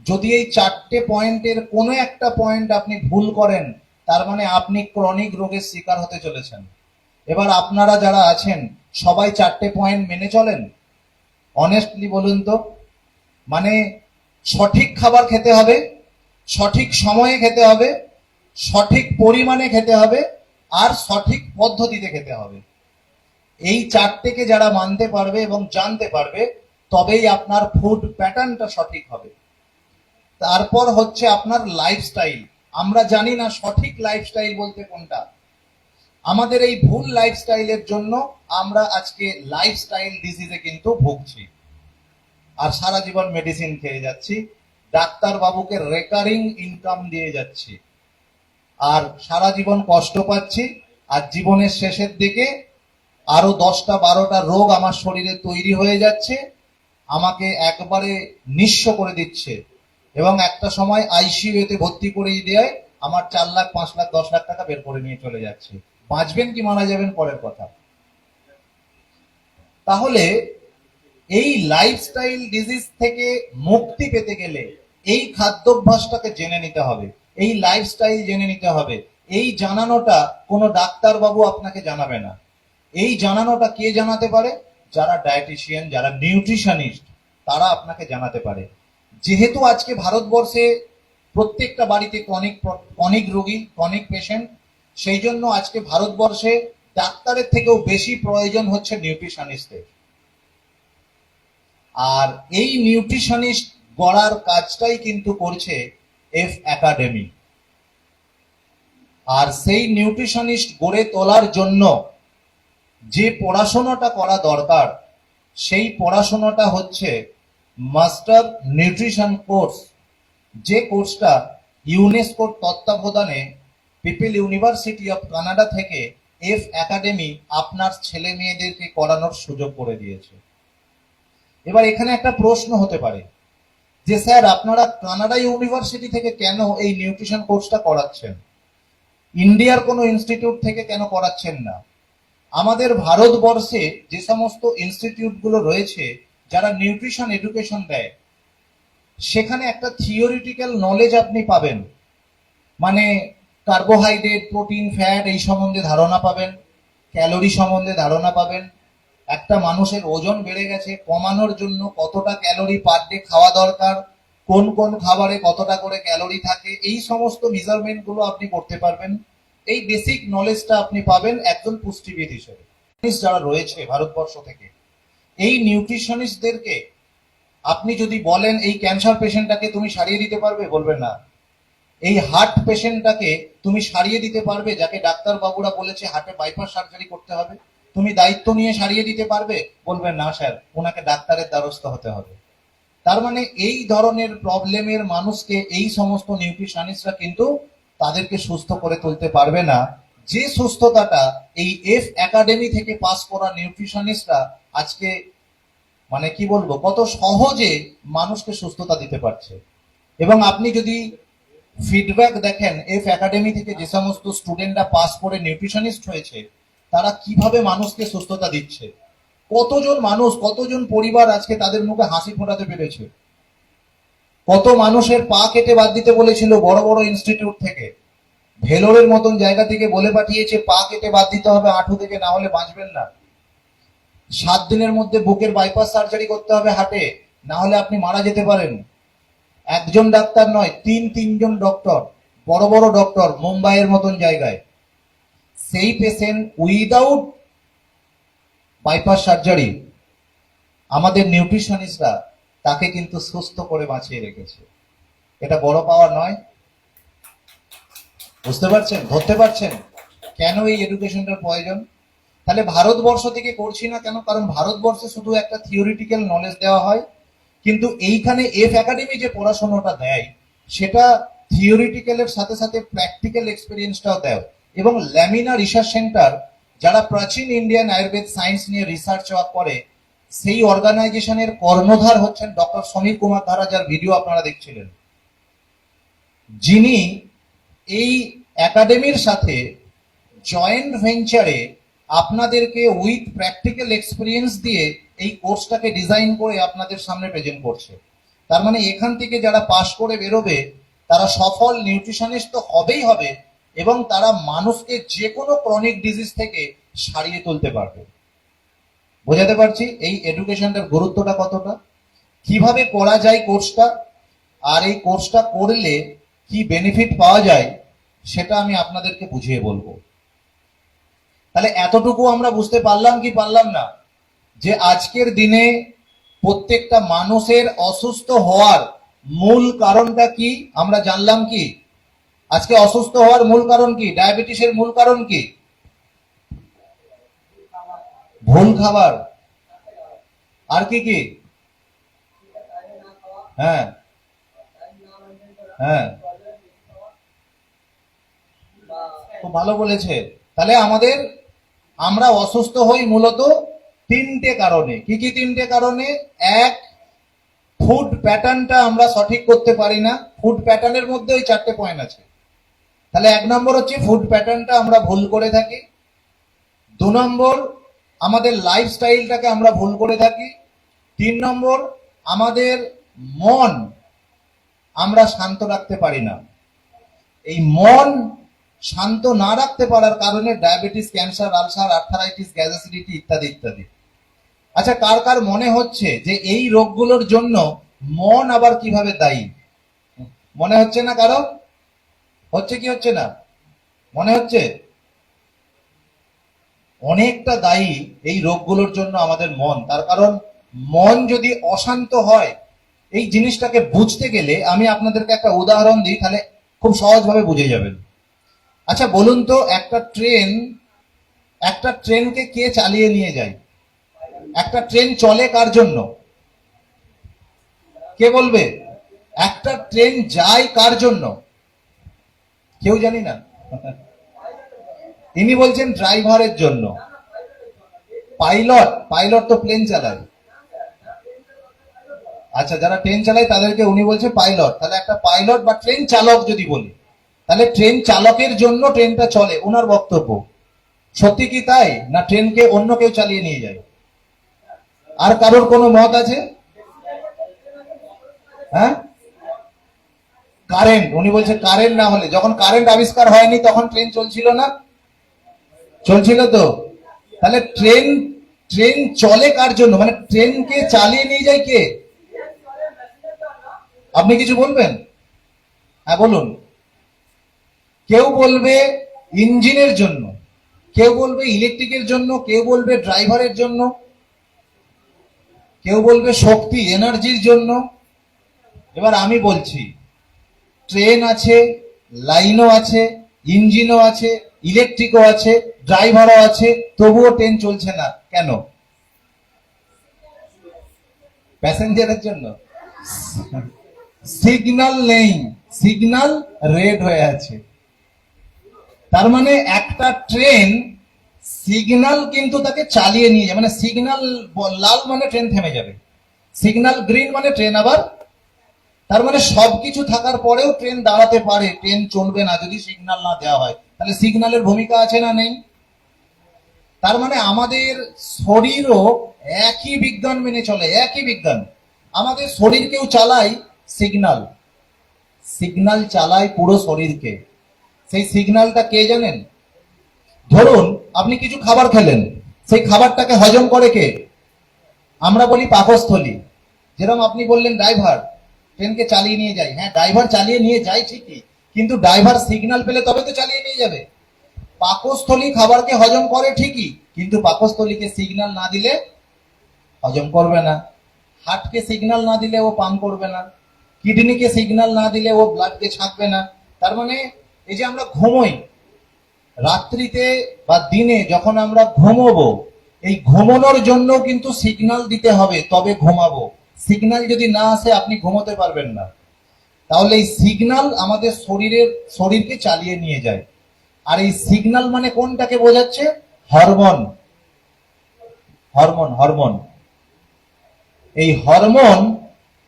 C: যদি এই 4টে পয়েন্টের কোনো একটা পয়েন্ট আপনি ভুল করেন, তার মানে আপনি ক্রনিক রোগের শিকার হতে চলেছেন। এবার আপনারা যারা আছেন সবাই 4টে পয়েন্ট মেনে চলেন? অনেস্টলি বলুন তো। মানে সঠিক খাবার খেতে হবে, সঠিক সময়ে খেতে হবে, সঠিক পরিমাণে খেতে হবে, আর সঠিক পদ্ধতিতে খেতে হবে। এই 4টেকে যারা মানতে পারবে এবং জানতে পারবে, তবেই আপনার ফুড প্যাটার্নটা সঠিক হবে। তারপর হচ্ছে আপনার লাইফস্টাইল। আমরা জানি না সঠিক লাইফস্টাইল বলতে কোনটা। আমাদের এই ভুল লাইফস্টাইলের জন্য আমরা আজকে লাইফস্টাইল ডিজিজে কিন্তু ভুগছি, আর সারা জীবন মেডিসিন খেয়ে যাচ্ছি, ডাক্তার বাবুকে রেকারিং ইনকাম দিয়ে যাচ্ছি, আর সারা জীবন কষ্ট পাচ্ছি। আর জীবনের শেষের দিকে আরো 10টা 12টা রোগ আমার শরীরে তৈরি হয়ে যাচ্ছে, আমাকে একবারে নিঃস্ব করে দিচ্ছে, এবং একটা সময় আইসিইউতে ভর্তি করে দেয়, আমার 4 লাখ 5 লাখ 10 লাখ টাকা বের করে নিয়ে চলে যাচ্ছে। বাঁচবেন কি মারা যাবেন পরের কথা। তাহলে এই লাইফস্টাইল ডিজিজ থেকে মুক্তি পেতে গেলে এই খাদ্যাভ্যাসটাকে জেনে নিতে হবে, এই লাইফস্টাইল জেনে নিতে হবে। এই জানানোটা কোনো ডাক্তার বাবু আপনাকে জানাবে না। এই জানানোটা কে জানাতে পারে? যারা ডায়েটিশিয়ান, যারা নিউট্রিশনিস্ট, তারা আপনাকে জানাতে পারে। যেহেতু আজকে ভারতবর্ষে প্রত্যেকটা বাড়িতে ক্রনিক রোগী, ক্রনিক পেশেন্ট, সেই জন্য আজকে ভারতবর্ষে ডাক্তারের থেকেও বেশি প্রয়োজন হচ্ছে নিউট্রিশনিস্টের। আর এই নিউট্রিশনিস্ট গড়ার কাজটাই কিন্তু করছে এফ একাডেমি। আর সেই নিউট্রিশনিস্ট গড়ে তোলার জন্য যে পড়াশোনাটা করা দরকার, সেই পড়াশোনাটা হচ্ছে মাস্টার নিউট্রিশন কোর্স, যে কোর্সটা ইউনেস্কোর তত্ত্বাবধানে পিপল ইউনিভার্সিটি অফ কানাডা থেকে এফ একাডেমি আপনার ছেলে মেয়েদেরকে করানোর সুযোগ করে দিয়েছে। এবার এখানে একটা প্রশ্ন হতে পারে যে স্যার আপনারা কানাডা ইউনিভার্সিটি থেকে কেন এই নিউট্রিশন কোর্সটা করাচ্ছেন, ইন্ডিয়ার কোনো ইনস্টিটিউট থেকে কেন করাচ্ছেন না? আমাদের ভারতবর্ষে যে সমস্ত ইনস্টিটিউটগুলো রয়েছে যারা নিউট্রিশন এডুকেশন দেয়, সেখানে একটা থিওরিটিক্যাল নলেজ আপনি পাবেন, মানে কার্বোহাইড্রেট, প্রোটিন, ফ্যাট এই সম্বন্ধে ধারণা পাবেন, ক্যালোরি সম্বন্ধে ধারণা পাবেন, একটা মানুষের ওজন বেড়ে গেছে কমানোর জন্য কতটা ক্যালোরি পার ডে খাওয়া দরকার, কোন কোন খাবারে কতটা করে ক্যালোরি থাকে, এই সমস্ত মেজারমেন্ট গুলো আপনি করতে পারবেন। এই বেসিক নলেজটা আপনি পাবেন একজন পুষ্টিবিদ হিসেবে। যারা রয়েছে ভারতবর্ষ থেকে, এই নিউট্রিশনিস্টদেরকে আপনি যদি বলেন এই ক্যান্সার পেশেন্টটাকে তুমি সারিয়ে দিতে পারবে, বলবেন না। এই হার্ট পেশেন্টটাকে তুমি সারিয়ে দিতে পারবে, যাকে ডাক্তার বাবুরা বলেছে হার্টে বাইপাস সার্জারি করতে হবে, তুমি দায়িত্ব নিয়ে সারিয়ে দিতে পারবে, বলবেন না স্যার, ওনাকে ডাক্তারের দ্বারস্থ হতে হবে। তার মানে এই ধরনের প্রবলেমের মানুষকে এই সমস্ত নিউট্রিশনিস্টরা কিন্তু তাদেরকে সুস্থ করে তুলতে পারবে না, যে সুস্থতাটা এই এফ একাডেমি থেকে পাস করা নিউট্রিশনিস্টরা আজকে মানে কি বলবো কত সহজে মানুষকে সুস্থতা দিতে পারছে। এবং আপনি যদি ফিডব্যাক দেখেন এফ একাডেমি থেকে যে সমস্ত স্টুডেন্টরা পাস করে নিউট্রিশনিস্ট হয়েছে, তারা কিভাবে মানুষকে সুস্থতা দিচ্ছে, কতজন মানুষ, কতজন পরিবার আজকে তাদের মুখে হাসি ফোটাতে পেরেছে। কত মানুষের পা কেটে বাদ দিতে বলেছিল বড় বড় ইনস্টিটিউট থেকে, ভেলোরের মতন জায়গা থেকে বলে পাঠিয়েছে পা কেটে বাদ দিতে হবে হাঁটু থেকে, না হলে বাঁচবেন না। 7 দিনের মধ্যে বুকের বাইপাস সার্জারি করতে হবে হার্টে, না হলে আপনি মারা যেতে পারেন। একজন ডাক্তার নয়, তিনজন ডক্টর, বড় বড় ডক্টর, মুম্বাইয়ের মতন জায়গায়। সেই পেশেন্ট উইদাউট বাইপাস সার্জারি আমাদের নিউট্রিশনিস্টরা তাকে কিন্তু সুস্থ করে বাঁচিয়ে রেখেছে। এটা বড় পাওয়া নয়? বুঝতে পারছেন, ধরতে পারছেন কেন এই এডুকেশনটার প্রয়োজন? তাহলে ভারতবর্ষ থেকে করছি না কেন? কারণ ভারতবর্ষে শুধু একটা থিওরিটিক্যাল নলেজ দেওয়া হয়, কিন্তু এইখানে এফ একাডেমি যে পড়াশোনাটা দেয় সেটা থিওরিটিক্যালের সাথে সাথে প্র্যাকটিক্যাল এক্সপিরিয়েন্সটাও দেয়। এবং ল্যামিনা রিসার্চ সেন্টার, যারা প্রাচীন ইন্ডিয়ান আয়ুর্বেদ সায়েন্স নিয়ে রিসার্চ করে, সেই অর্গানাইজেশনের কর্ণধার হচ্ছেন ডক্টর সমীর কুমার ধারা, যার ভিডিও আপনারা দেখছিলেন, যিনি এই একাডেমির সাথে জয়েন্ট ভেঞ্চারে আপনাদেরকে উইথ প্র্যাকটিক্যাল এক্সপিরিয়েন্স দিয়ে এই কোর্সটাকে ডিজাইন করে আপনাদের সামনে প্রেজেন্ট করছে। তার মানে এখান থেকে যারা পাশ করে বেরোবে তারা সফল নিউট্রিশনিস্ট তো হবেই হবে, এবং তারা মানুষকে যে কোনো ক্রনিক ডিজিজ থেকে সারিয়ে তুলতে পারবে। বোঝাতে পারছি এই এডুকেশনটার গুরুত্বটা কতটা, কিভাবে করা যায় কোর্সটা, আর এই কোর্সটা করলে কি বেনিফিট পাওয়া যায় সেটা আমি আপনাদেরকে বুঝিয়ে বলবো। তাহলে এতটুকু আমরা বুঝতে পারলাম কি পারলাম না, যে আজকের দিনে প্রত্যেকটা মানুষের অসুস্থ হওয়ার মূল কারণটা কি আমরা জানলাম। কি আজকে অসুস্থ হওয়ার মূল কারণ কি? ডায়াবেটিসের মূল কারণ কি? ভুল খাবার। আর কি কি? হ্যাঁ হ্যাঁ, খুব ভালো বলেছে। তাহলে আমরা অসুস্থ হই মূলত 3টে কারণে। কি কি 3টে কারণে? এক, ফুড প্যাটার্নটা আমরা সঠিক করতে পারি না। ফুড প্যাটার্নের মধ্যে ওই 4টে পয়েন্ট আছে। তাহলে 1 নম্বর হচ্ছে ফুড প্যাটার্নটা আমরা ভুল করে থাকি। 2 নম্বর, আমাদের লাইফস্টাইলটাকে আমরা ভুল করে থাকি। 3 নম্বর, আমাদের মন আমরা শান্ত রাখতে পারি না। এই মন শান্ত না রাখতে পারার কারণে diabetes, cancer, ulcer, arthritis, gas acidity ইত্যাদি ইত্যাদি। আচ্ছা, কার কার মনে হচ্ছে যে এই রোগগুলোর জন্য মন আবার কিভাবে দায়ী? মনে হচ্ছে না কারো? হচ্ছে কি হচ্ছে না? মনে হচ্ছে অনেকটা দায়ী এই রোগগুলোর জন্য আমাদের মন। তার কারণ মন যদি অশান্ত হয়, এই জিনিসটাকে বুঝতে গেলে আমি আপনাদেরকে একটা উদাহরণ দিই, তাহলে খুব সহজভাবে বুঝে যাবেন। আচ্ছা বলুন তো, একটা ট্রেনকে কে চালিয়ে নিয়ে যায়? একটা ট্রেন চলে কার জন্য? কে বলবে? একটা ট্রেন যায় কার জন্য? কেউ জানি না। তিনি বলছেন ড্রাইভারের জন্য। পাইলট তো প্লেন চালায়। আচ্ছা, যারা ট্রেন চালায় তাদেরকে উনি বলছে পাইলট। তাহলে একটা পাইলট বা ট্রেন চালক যদি বলি, তাহলে ট্রেন চালকের জন্য ট্রেনটা চলে, ওনার বক্তব্য। সত্যি কি তাই, না ট্রেনকে অন্য কেউ চালিয়ে নিয়ে যায়? আর কারোর কোনো মত আছে? হ্যাঁ, কারেন্ট। উনি বলছে কারেন্ট না হলে, যখন কারেন্ট আবিষ্কার হয়নি তখন ট্রেন চলছিল না? চলছিল তো। তাহলে ট্রেন ট্রেন চলে কার জন্য? মানে ট্রেনকে চালিয়ে নিয়ে যায় কে? আপনি কিছু বলবেন? হ্যাঁ বলুন। কেউ বলবে ইঞ্জিনের জন্য, কেউ বলবে ইলেকট্রিকের জন্য, কেউ বলবে ড্রাইভারের জন্য, কেউ বলবে শক্তি এনার্জির জন্য। এবার আমি বলছি, ট্রেন আছে, লাইনও আছে, ইঞ্জিনও আছে, ইলেকট্রিকও আছে, ড্রাইভারও আছে, তবুও ট্রেন চলছে না কেন? প্যাসেঞ্জারের জন্য। সিগন্যাল নেই, সিগন্যাল রেড হয়ে আছে। তার মানে একটা ট্রেন সিগন্যাল কিন্তু তাকে চালিয়ে নিয়ে যায়। মানে সিগন্যাল লাল মানে ট্রেন থেমে যাবে, সিগন্যাল গ্রিন মানে ট্রেন আবার। তার মানে সবকিছু থাকার পরেও ট্রেন দাঁড়াতে পারে, ট্রেন চলবে না যদি সিগন্যাল না দেওয়া হয়। তাহলে সিগন্যালের ভূমিকা আছে না নেই? তার মানে আমাদের শরীরও একই বিজ্ঞান মেনে চলে, একই বিজ্ঞান। আমাদের শরীরকেও চালায় সিগন্যাল, সিগন্যাল চালায় পুরো শরীরকে। সেই সিগন্যালটা কে জানেন? ধরুন আপনি কিছু খাবার খেলেন, সেই খাবারটাকে হজম করে কে? আমরা বলি পাকস্থলী। যেরকম আপনি বললেন ড্রাইভার ট্রেনকে চালিয়ে নিয়ে যায়, হ্যাঁ ড্রাইভার চালিয়ে নিয়ে যায় ঠিকই, কিন্তু ড্রাইভার সিগন্যাল পেলে তবে তো চালিয়ে নিয়ে যাবে। পাকস্থলী খাবারকে হজম করে ঠিকই, কিন্তু পাকস্থলীকে সিগন্যাল না দিলে হজম করবে না। হার্টকে সিগন্যাল না দিলে ও পাম্প করবে না, কিডনিকে সিগন্যাল না দিলে ও ব্লাডকে ছাঁকবে না। তার মানে এই যে আমরা ঘুমোই রাত্রিতে বা দিনে, যখন আমরা ঘুমোবো, এই ঘুমানোর জন্য কিন্তু সিগন্যাল দিতে হবে, তবে ঘুমাবো। সিগন্যাল যদি না আসে আপনি ঘুমোতে পারবেন না। তাহলে এই সিগন্যাল আমাদের শরীরকে চালিয়ে নিয়ে যায়। আর এই সিগন্যাল মানে কোনটাকে বোঝাচ্ছে? Hormone, hormone, hormone. এই হরমোন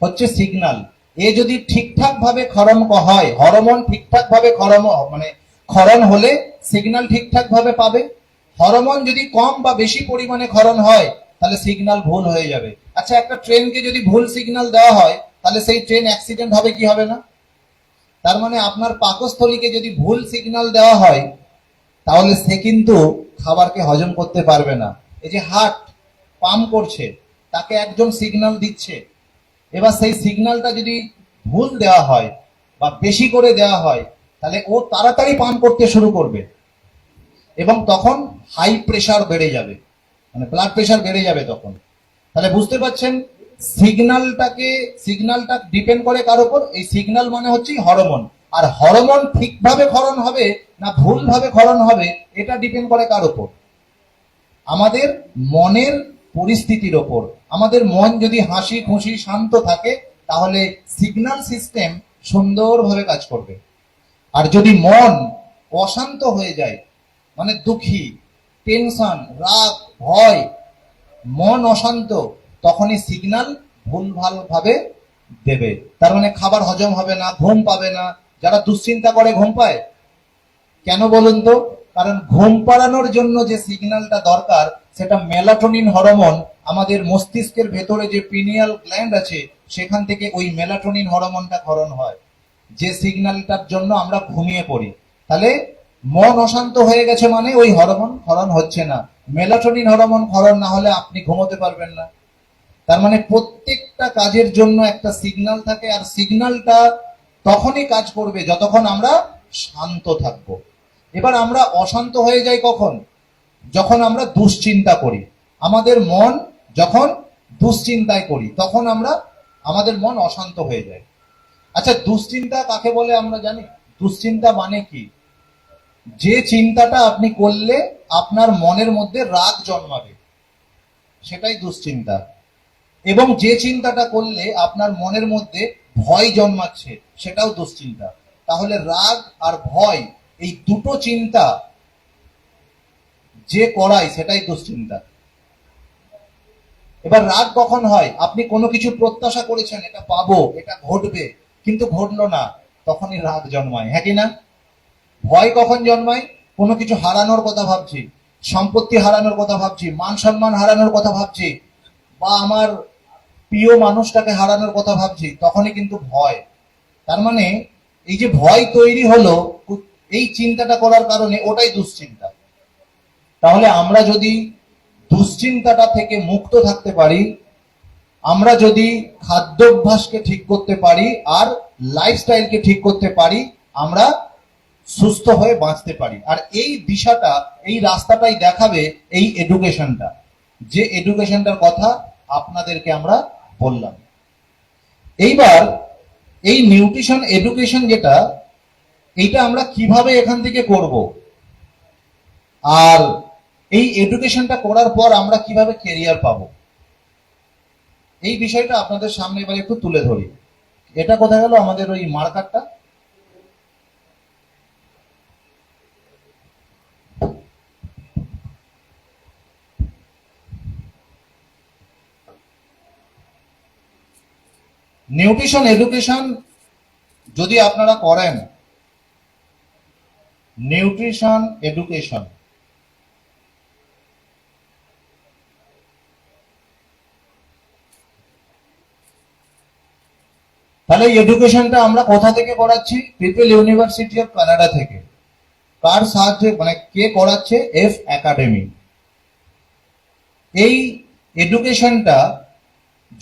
C: হচ্ছে সিগন্যাল। এ যদি ঠিকঠাক ভাবে ক্ষরণ হয়, হরমোন ঠিকঠাক ভাবে ক্ষরণ হলে সিগন্যাল ঠিকঠাক ভাবে পাবে। হরমোন যদি কম বা বেশি পরিমাণে ক্ষরণ হয়, তাহলে সিগন্যাল ভুল হয়ে যাবে। আচ্ছা, একটা ট্রেনকে যদি ভুল সিগন্যাল দেওয়া হয়, তাহলে সেই ট্রেন অ্যাক্সিডেন্ট হবে কি হবে না? তার মানে আপনার পাকস্থলীকে যদি ভুল সিগন্যাল দেওয়া হয়, তাহলে সে কিন্তু খাবারকে হজম করতে পারবে না। এই যে হার্ট পাম্প করছে, তাকে একজন সিগন্যাল দিচ্ছে, এবার সেই সিগন্যালটা যদি ভুল দেওয়া হয় বা বেশি করে দেওয়া হয়, তাহলে ও তাড়াতাড়ি পাম্প করতে শুরু করবে এবং তখন হাই প্রেসার বেড়ে যাবে, মানে ব্লাড প্রেসার বেড়ে যাবে তখন। তাহলে বুঝতে পারছেন, সিগন্যালটা ডিপেন্ড করে কার উপর? এই সিগন্যাল মানে হচ্ছে হরমোন। আর হরমোন ঠিকভাবে ক্ষরণ হবে না ভুলভাবে ক্ষরণ হবে, এটা ডিপেন্ড করে কার উপর? আমাদের মনের পরিস্থিতির ওপর। আমাদের মন যদি হাসি খুশি শান্ত থাকে, তাহলে সিগন্যাল সিস্টেম সুন্দরভাবে কাজ করবে। আর যদি মন অশান্ত হয়ে যায়, মানে দুঃখী, টেনশন, রাগ, ভয়, মন অশান্ত, তখনই সিগন্যাল ভুলভাল ভাবে দেবে। তার মানে খাবার হজম হবে না, ঘুম পাবে না। যারা দুশ্চিন্তা করে ঘুম পায় কেন বলুন তো? কারণ ঘুম পাড়ানোর জন্য যে সিগন্যালটা দরকার, সেটা মেলাটোনিন হরমোন আমাদের মস্তিষ্কের ভেতরে যে পিনিয়াল গ্ল্যান্ড আছে, সেখান থেকে ওই মেলাটোনিন হরমোনটা ক্ষরণ হয়, যে সিগন্যালটার জন্য আমরা ঘুমিয়ে পড়ি। তাহলে মন অশান্ত হয়ে গেছে মানে ওই হরমোন ক্ষরণ হচ্ছে না। মেলাটোনিন হরমোন ক্ষরণ না হলে আপনি ঘুমোতে পারবেন না। তার মানে প্রত্যেকটা কাজের জন্য একটা সিগন্যাল থাকে, আর সিগন্যালটা তখনই কাজ করবে যতক্ষণ আমরা শান্ত থাকব। এবার আমরা অশান্ত হয়ে যাই কখন? যখন আমরা দুশ্চিন্তা করি। আমাদের মন যখন দুশ্চিন্তায় করি তখন আমাদের মন অশান্ত হয়ে যায়। আচ্ছা, দুশ্চিন্তা কাকে বলে আমরা জানি? দুশ্চিন্তা মানে কি? যে চিন্তাটা আপনি করলে আপনার মনের মধ্যে রাগ জন্মাবে, সেটাই দুশ্চিন্তা। এবং যে চিন্তাটা করলে আপনার মনের মধ্যে ভয় জন্মাচ্ছে, সেটাও দুশ্চিন্তা। তাহলে রাগ আর ভয়, এই দুটো চিন্তা যে করায় সেটাই দুশ্চিন্তা। এবার রাগ কখন হয়? আপনি কোনো কিছু প্রত্যাশা করেছেন, এটা পাবো, এটা ঘটবে, কিন্তু ঘটলো না, তখনই রাগ জন্মায়, হ্যাঁ কি না? ভয় কখন জন্মায়? কোনো কিছু হারানোর কথা ভাবছি, সম্পত্তি হারানোর কথা ভাবছি, মান সম্মান হারানোর কথা ভাবছি, বা আমার প্রিয় মানুষটাকে হারানোর কথা ভাবছি, তখনই কিন্তু ভয়। তার মানে এই যে ভয় তৈরি হলো এই চিন্তাটা করার কারণে, ওটাই দুশ্চিন্তা। তাহলে আমরা যদি দুশ্চিন্তাটা থেকে মুক্ত থাকতে পারি, আমরা যদি খাদ্যাভ্যাসকে ঠিক করতে পারি আর লাইফস্টাইলকে ঠিক করতে পারি, আমরা সুস্থ হয়ে বাঁচতে পারি। আর এই দিশাটা, এই রাস্তাটাই দেখাবে এই এডুকেশনটা, যে এডুকেশনটার কথা আপনাদেরকে আমরা বললাম। এইবার এই নিউট্রিশন এডুকেশন যেটা, এইটা আমরা কিভাবে এখান থেকে করব, আর এই এডুকেশনটা করার পর আমরা কিভাবে কেরিয়ার পাবো, এই বিষয়টা আপনাদের সামনে এবার একটু তুলে ধরি। এটা কোথায় গেল আমাদের ওই মার্কারটা? নিউট্রিশন এডুকেশন যদি আপনারা করেন, নিউট্রিশন এডুকেশন, তাহলে এই এডুকেশনটা আমরা কোথা থেকে করাচ্ছি? পিপল ইউনিভার্সিটি অফ কানাডা থেকে। কার সাহায্যে, মানে কে করাচ্ছে? F academy. এই এডুকেশনটা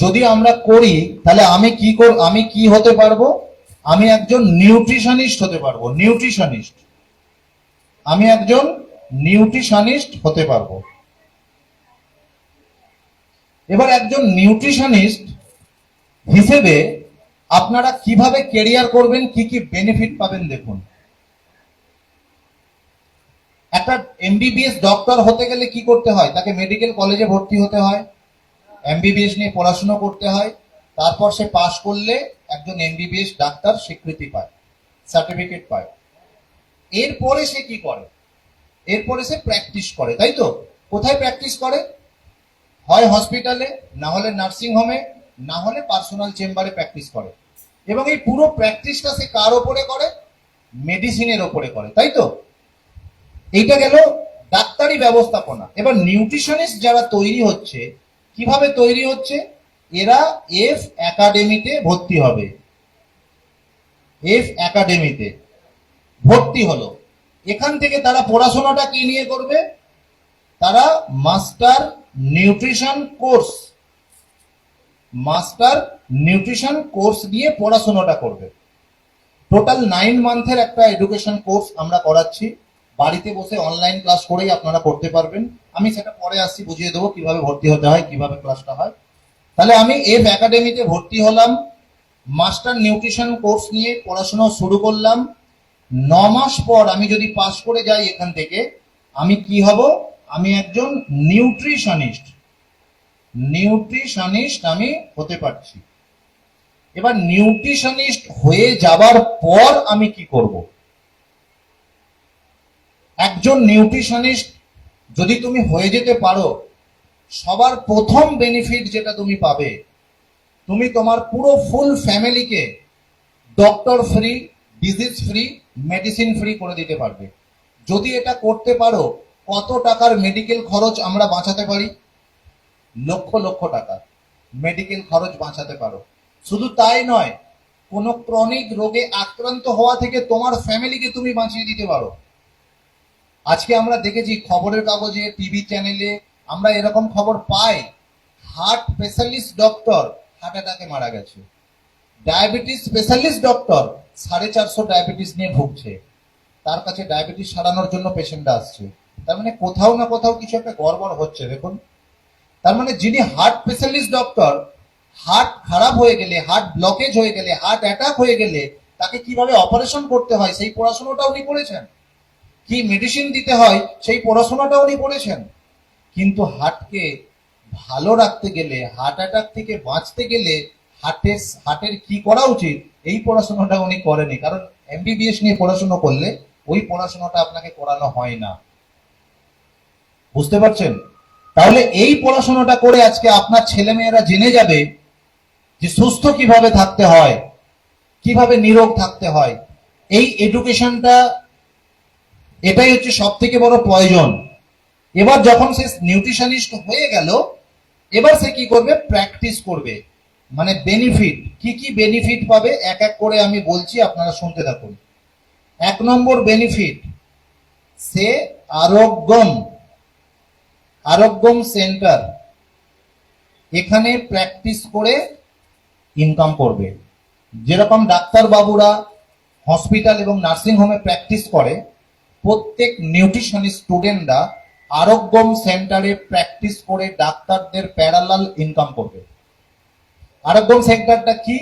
C: যদি আমরা করি, তাহলে আমি কি হতে পারবো? আমি একজন নিউট্রিশনিস্ট হতে পারবো। নিউট্রিশনিস্ট, আমি একজন নিউট্রিশনিস্ট হতে পারবো। এবার একজন নিউট্রিশনিস্ট হিসেবে আপনারা কিভাবে কেরিয়ার করবেন, কি কি বেনিফিট পাবেন দেখুন। একটা এমবিবিএস ডক্টর হতে গেলে কি করতে হয়? তাকে মেডিকেল কলেজে ভর্তি হতে হয়, এমবিবিএস নিয়ে পড়াশোনা করতে হয়, তারপর সে পাশ করলে একজন এমবিবিএস ডাক্তার স্বীকৃতি পায়, সার্টিফিকেট পায়। এরপরে সে কি করে? এরপরে সে প্র্যাকটিস করে, তাই তো? কোথায় প্র্যাকটিস করে? হয় হসপিটালে, না হলে নার্সিং হোমে, না হলে পার্সোনাল চেম্বারে প্র্যাকটিস করে। এবং এই পুরো প্র্যাকটিসটা সে কার ওপরে করে? মেডিসিনের ওপরে করে, তাই তো? এইটা গেল ডাক্তারি ব্যবস্থাপনা। এবার নিউট্রিশনিস্ট যারা তৈরি হচ্ছে, কিভাবে তৈরি হচ্ছে? এরা এফ একাডেমিতে ভর্তি হবে। এফ একাডেমিতে ভর্তি হলো, এখান থেকে তারা পড়াশোনাটা কি নিয়ে করবে? তারা master nutrition course, master nutrition course নিয়ে পড়াশোনাটা করবে। টোটাল 9 মান্থের একটা এডুকেশন কোর্স আমরা করাচ্ছি। বাড়িতে বসে অনলাইন ক্লাস করেই আপনারা করতে পারবেন। আমি সেটা পরে আসছি, বুঝিয়ে দেবো কিভাবে ভর্তি হতে হয়, কিভাবে ক্লাসটা হয়। তাহলে আমি এফ একাডেমিতে ভর্তি হলাম, মাস্টার নিউট্রিশন কোর্স নিয়ে পড়াশোনা শুরু করলাম। 9 মাস পর আমি যদি পাস করে যাই এখান থেকে, আমি কি হব? আমি একজন নিউট্রিশনিস্ট। নিউট্রিশনিস্ট আমি হতে পারছি। এবার নিউট্রিশনিস্ট হয়ে যাবার পর আমি কি করব? একজন নিউট্রিশনিস্ট যদি তুমি হয়ে যেতে পারো, সবার প্রথম বেনিফিট যেটা তুমি পাবে, তুমি তোমার পুরো ফুল ফ্যামিলিকে doctor free, disease free, medicine free করে দিতে পারবে। যদি এটা করতে পারো, কত টাকার মেডিকেল খরচ আমরা বাঁচাতে পারি? লক্ষ লক্ষ টাকা মেডিকেল খরচ বাঁচাতে পারো। শুধু তাই নয়, কোনো ক্রনিক রোগে আক্রান্ত হওয়া থেকে তোমার ফ্যামিলিকে তুমি বাঁচিয়ে দিতে পারো। আজকে আমরা দেখেছি খবরের কাগজে, টিভি চ্যানেলে আমরা এরকম খবর পাই, হার্ট স্পেশালিস্ট ডক্টর হার্ট অ্যাটাকে মারা গেছে, ডায়াবেটিস স্পেশালিস্ট ডক্টর 450 ডায়াবেটিস নিয়ে ভুগছে, তার কাছে ডায়াবেটিস সারানোর জন্য পেশেন্ট আসছে। তার মানে কোথাও না কোথাও কিছু একটা গড়বড় হচ্ছে। দেখুন, তার মানে যিনি হার্ট স্পেশালিস্ট ডক্টর, হার্ট খারাপ হয়ে গেলে, হার্ট ব্লকেজ হয়ে গেলে, হার্ট অ্যাটাক হয়ে গেলে তাকে কিভাবে অপারেশন করতে হয় সেই পড়াশোনাটা উনি করেছেন, কি মেডিসিন দিতে হয় সেই পড়াশোনাটা উনি করেছেন। কিন্তু হার্টকে ভালো রাখতে গেলে, হার্ট অ্যাটাক থেকে বাঁচতে গেলে হার্টের কি করা উচিত এই পড়াশোনাটা উনি করেনি। কারণ এমবিবিএস নিয়ে পড়াশোনা করলে ওই পড়াশোনাটা আপনাকে করানো হয় না। বুঝতে পারছেন? তাহলে এই পড়াশোনাটা করে আজকে আপনার ছেলেমেয়েরা জেনে যাবে যে সুস্থ কিভাবে থাকতে হয়, কিভাবে নিরোগ থাকতে হয়। এই এডুকেশনটা, এটাই হচ্ছে সব থেকে বড় প্রয়োজন। এবার যখন সে নিউট্রিশনিস্ট হয়ে গেল, এবার সে কি করবে? প্র্যাকটিস করবে। মানে বেনিফিট, কি কি বেনিফিট পাবে এক এক করে আমি বলছি, আপনারা শুনতে থাকুন। 1 নম্বর বেনিফিট, সে আরোগ্যম সেন্টার, এখানে প্র্যাকটিস করে ইনকাম করবে। যেরকম ডাক্তার বাবুরা হসপিটাল এবং নার্সিং হোমে প্র্যাকটিস করে, প্রত্যেক নিউট্রিশনিস্ট স্টুডেন্টরা আরোগ্যম সেন্টারে প্র্যাকটিস করে ডাক্তারদের প্যারালাল ইনকাম করবে। আরোগ্যম সেন্টারটা কি?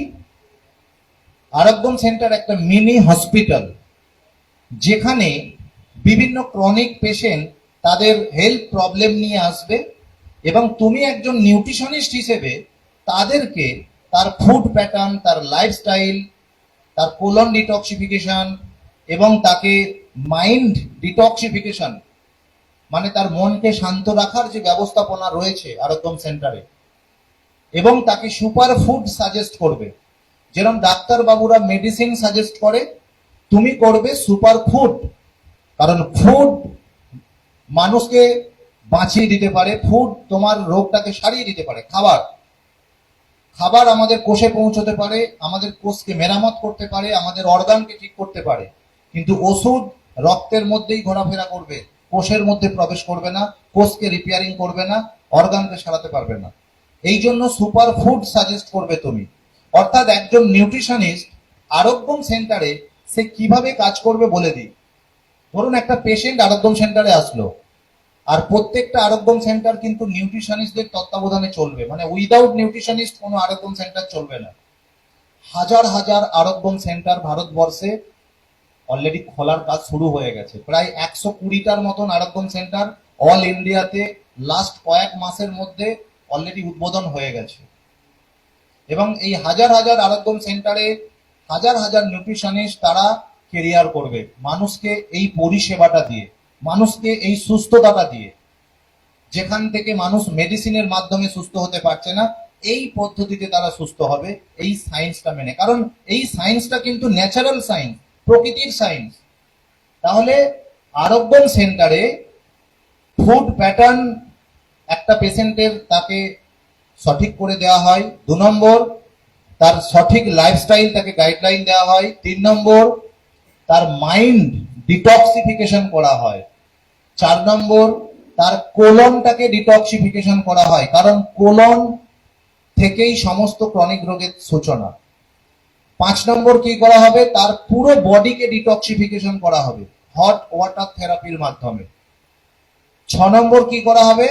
C: আরোগ্যম সেন্টার একটা মিনি হসপিটাল, যেখানে বিভিন্ন ক্রনিক পেশেন্ট তাদের হেলথ প্রবলেম নিয়ে আসবে এবং তুমি একজন নিউট্রিশনিস্ট হিসেবে তাদেরকে তার ফুড প্যাটার্ন, তার লাইফস্টাইল, তার কোলন ডিটক্সিফিকেশন এবং তাকে মাইন্ড ডিটক্সিফিকেশন, মানে তার মনকে শান্ত রাখার যে ব্যবস্থাপনা রয়েছে আরোগ্যম সেন্টারে, এবং তাকে সুপার ফুড সাজেস্ট করবে। যেরকম ডাক্তার বাবুরা মেডিসিন সাজেস্ট করে, তুমি করবে সুপার ফুড। কারণ ফুড মানুষকে বাঁচিয়ে দিতে পারে, ফুড তোমার রোগটাকে সারিয়ে দিতে পারে। খাবার আমাদের কোষে পৌঁছতে পারে, আমাদের কোষকে মেরামত করতে পারে, আমাদের অর্গানকে ঠিক করতে পারে। কিন্তু ওষুধ রক্তের মধ্যেই ঘোরাফেরা করবে, কোষের মধ্যে প্রবেশ করবে না, কোষকে রিপেয়ারিং করবে না, অর্গানকে সারাতে পারবে না। এই জন্য সুপার ফুড সাজেস্ট করবে তুমি। অর্থাৎ একজন নিউট্রিশনিস্ট আরোগ্যম সেন্টারে সে কিভাবে কাজ করবে বলে দিই। ধরুন একটা পেশেন্ট আরোগ্যম সেন্টারে আসলো, আর প্রত্যেকটা আরোগ্যম সেন্টার কিন্তু নিউট্রিশনিস্টদের তত্ত্বাবধানে চলবে। মানে উইদাউট নিউট্রিশনিস্ট কোনো আরোগ্যম সেন্টার চলবে না। হাজার হাজার আরোগ্যম সেন্টার ভারতবর্ষে অলরেডি খোলার কাজ শুরু হয়ে গেছে। প্রায় 120টার মতন আরোগ্যম সেন্টার অল ইন্ডিয়াতে লাস্ট কয়েক মাসের মধ্যে অলরেডি উদ্বোধন হয়ে গেছে। এবং এই হাজার হাজার আরোগ্যম সেন্টারে হাজার হাজার নিউট্রিশনিস্ট তারা কেরিয়ার করবে মানুষকে এই পরিষেবাটা দিয়ে, মানুষকে এই সুস্থতাটা দিয়ে। যেখান থেকে মানুষ মেডিসিনের মাধ্যমে সুস্থ হতে পারছে না, এই পদ্ধতিতে তারা সুস্থ হবে, এই সায়েন্সটা মেনে। কারণ এই সায়েন্সটা কিন্তু ন্যাচারাল সায়েন্স, প্রকৃতির সায়েন্স। তাহলে আরোগ্যম সেন্টারে ফুড প্যাটার্ন একটা পেশেন্টের তাকে সঠিক করে দেওয়া হয়। 2 নম্বর, তার সঠিক লাইফস্টাইল তাকে গাইডলাইন দেওয়া হয়। 3 নম্বর, তার মাইন্ড ডিটক্সিফিকেশন করা হয়। 4 নম্বর, তার কোলনটাকে ডিটক্সিফিকেশন করা হয়, কারণ কোলন থেকেই সমস্ত ক্রনিক রোগের সূচনা। 5 নম্বর কি করা হবে? তার পুরো বডিকে ডিটক্সিফিকেশন করা হবে হট ওয়াটার থেরাপির মাধ্যমে। 6 নম্বর কি করা হবে?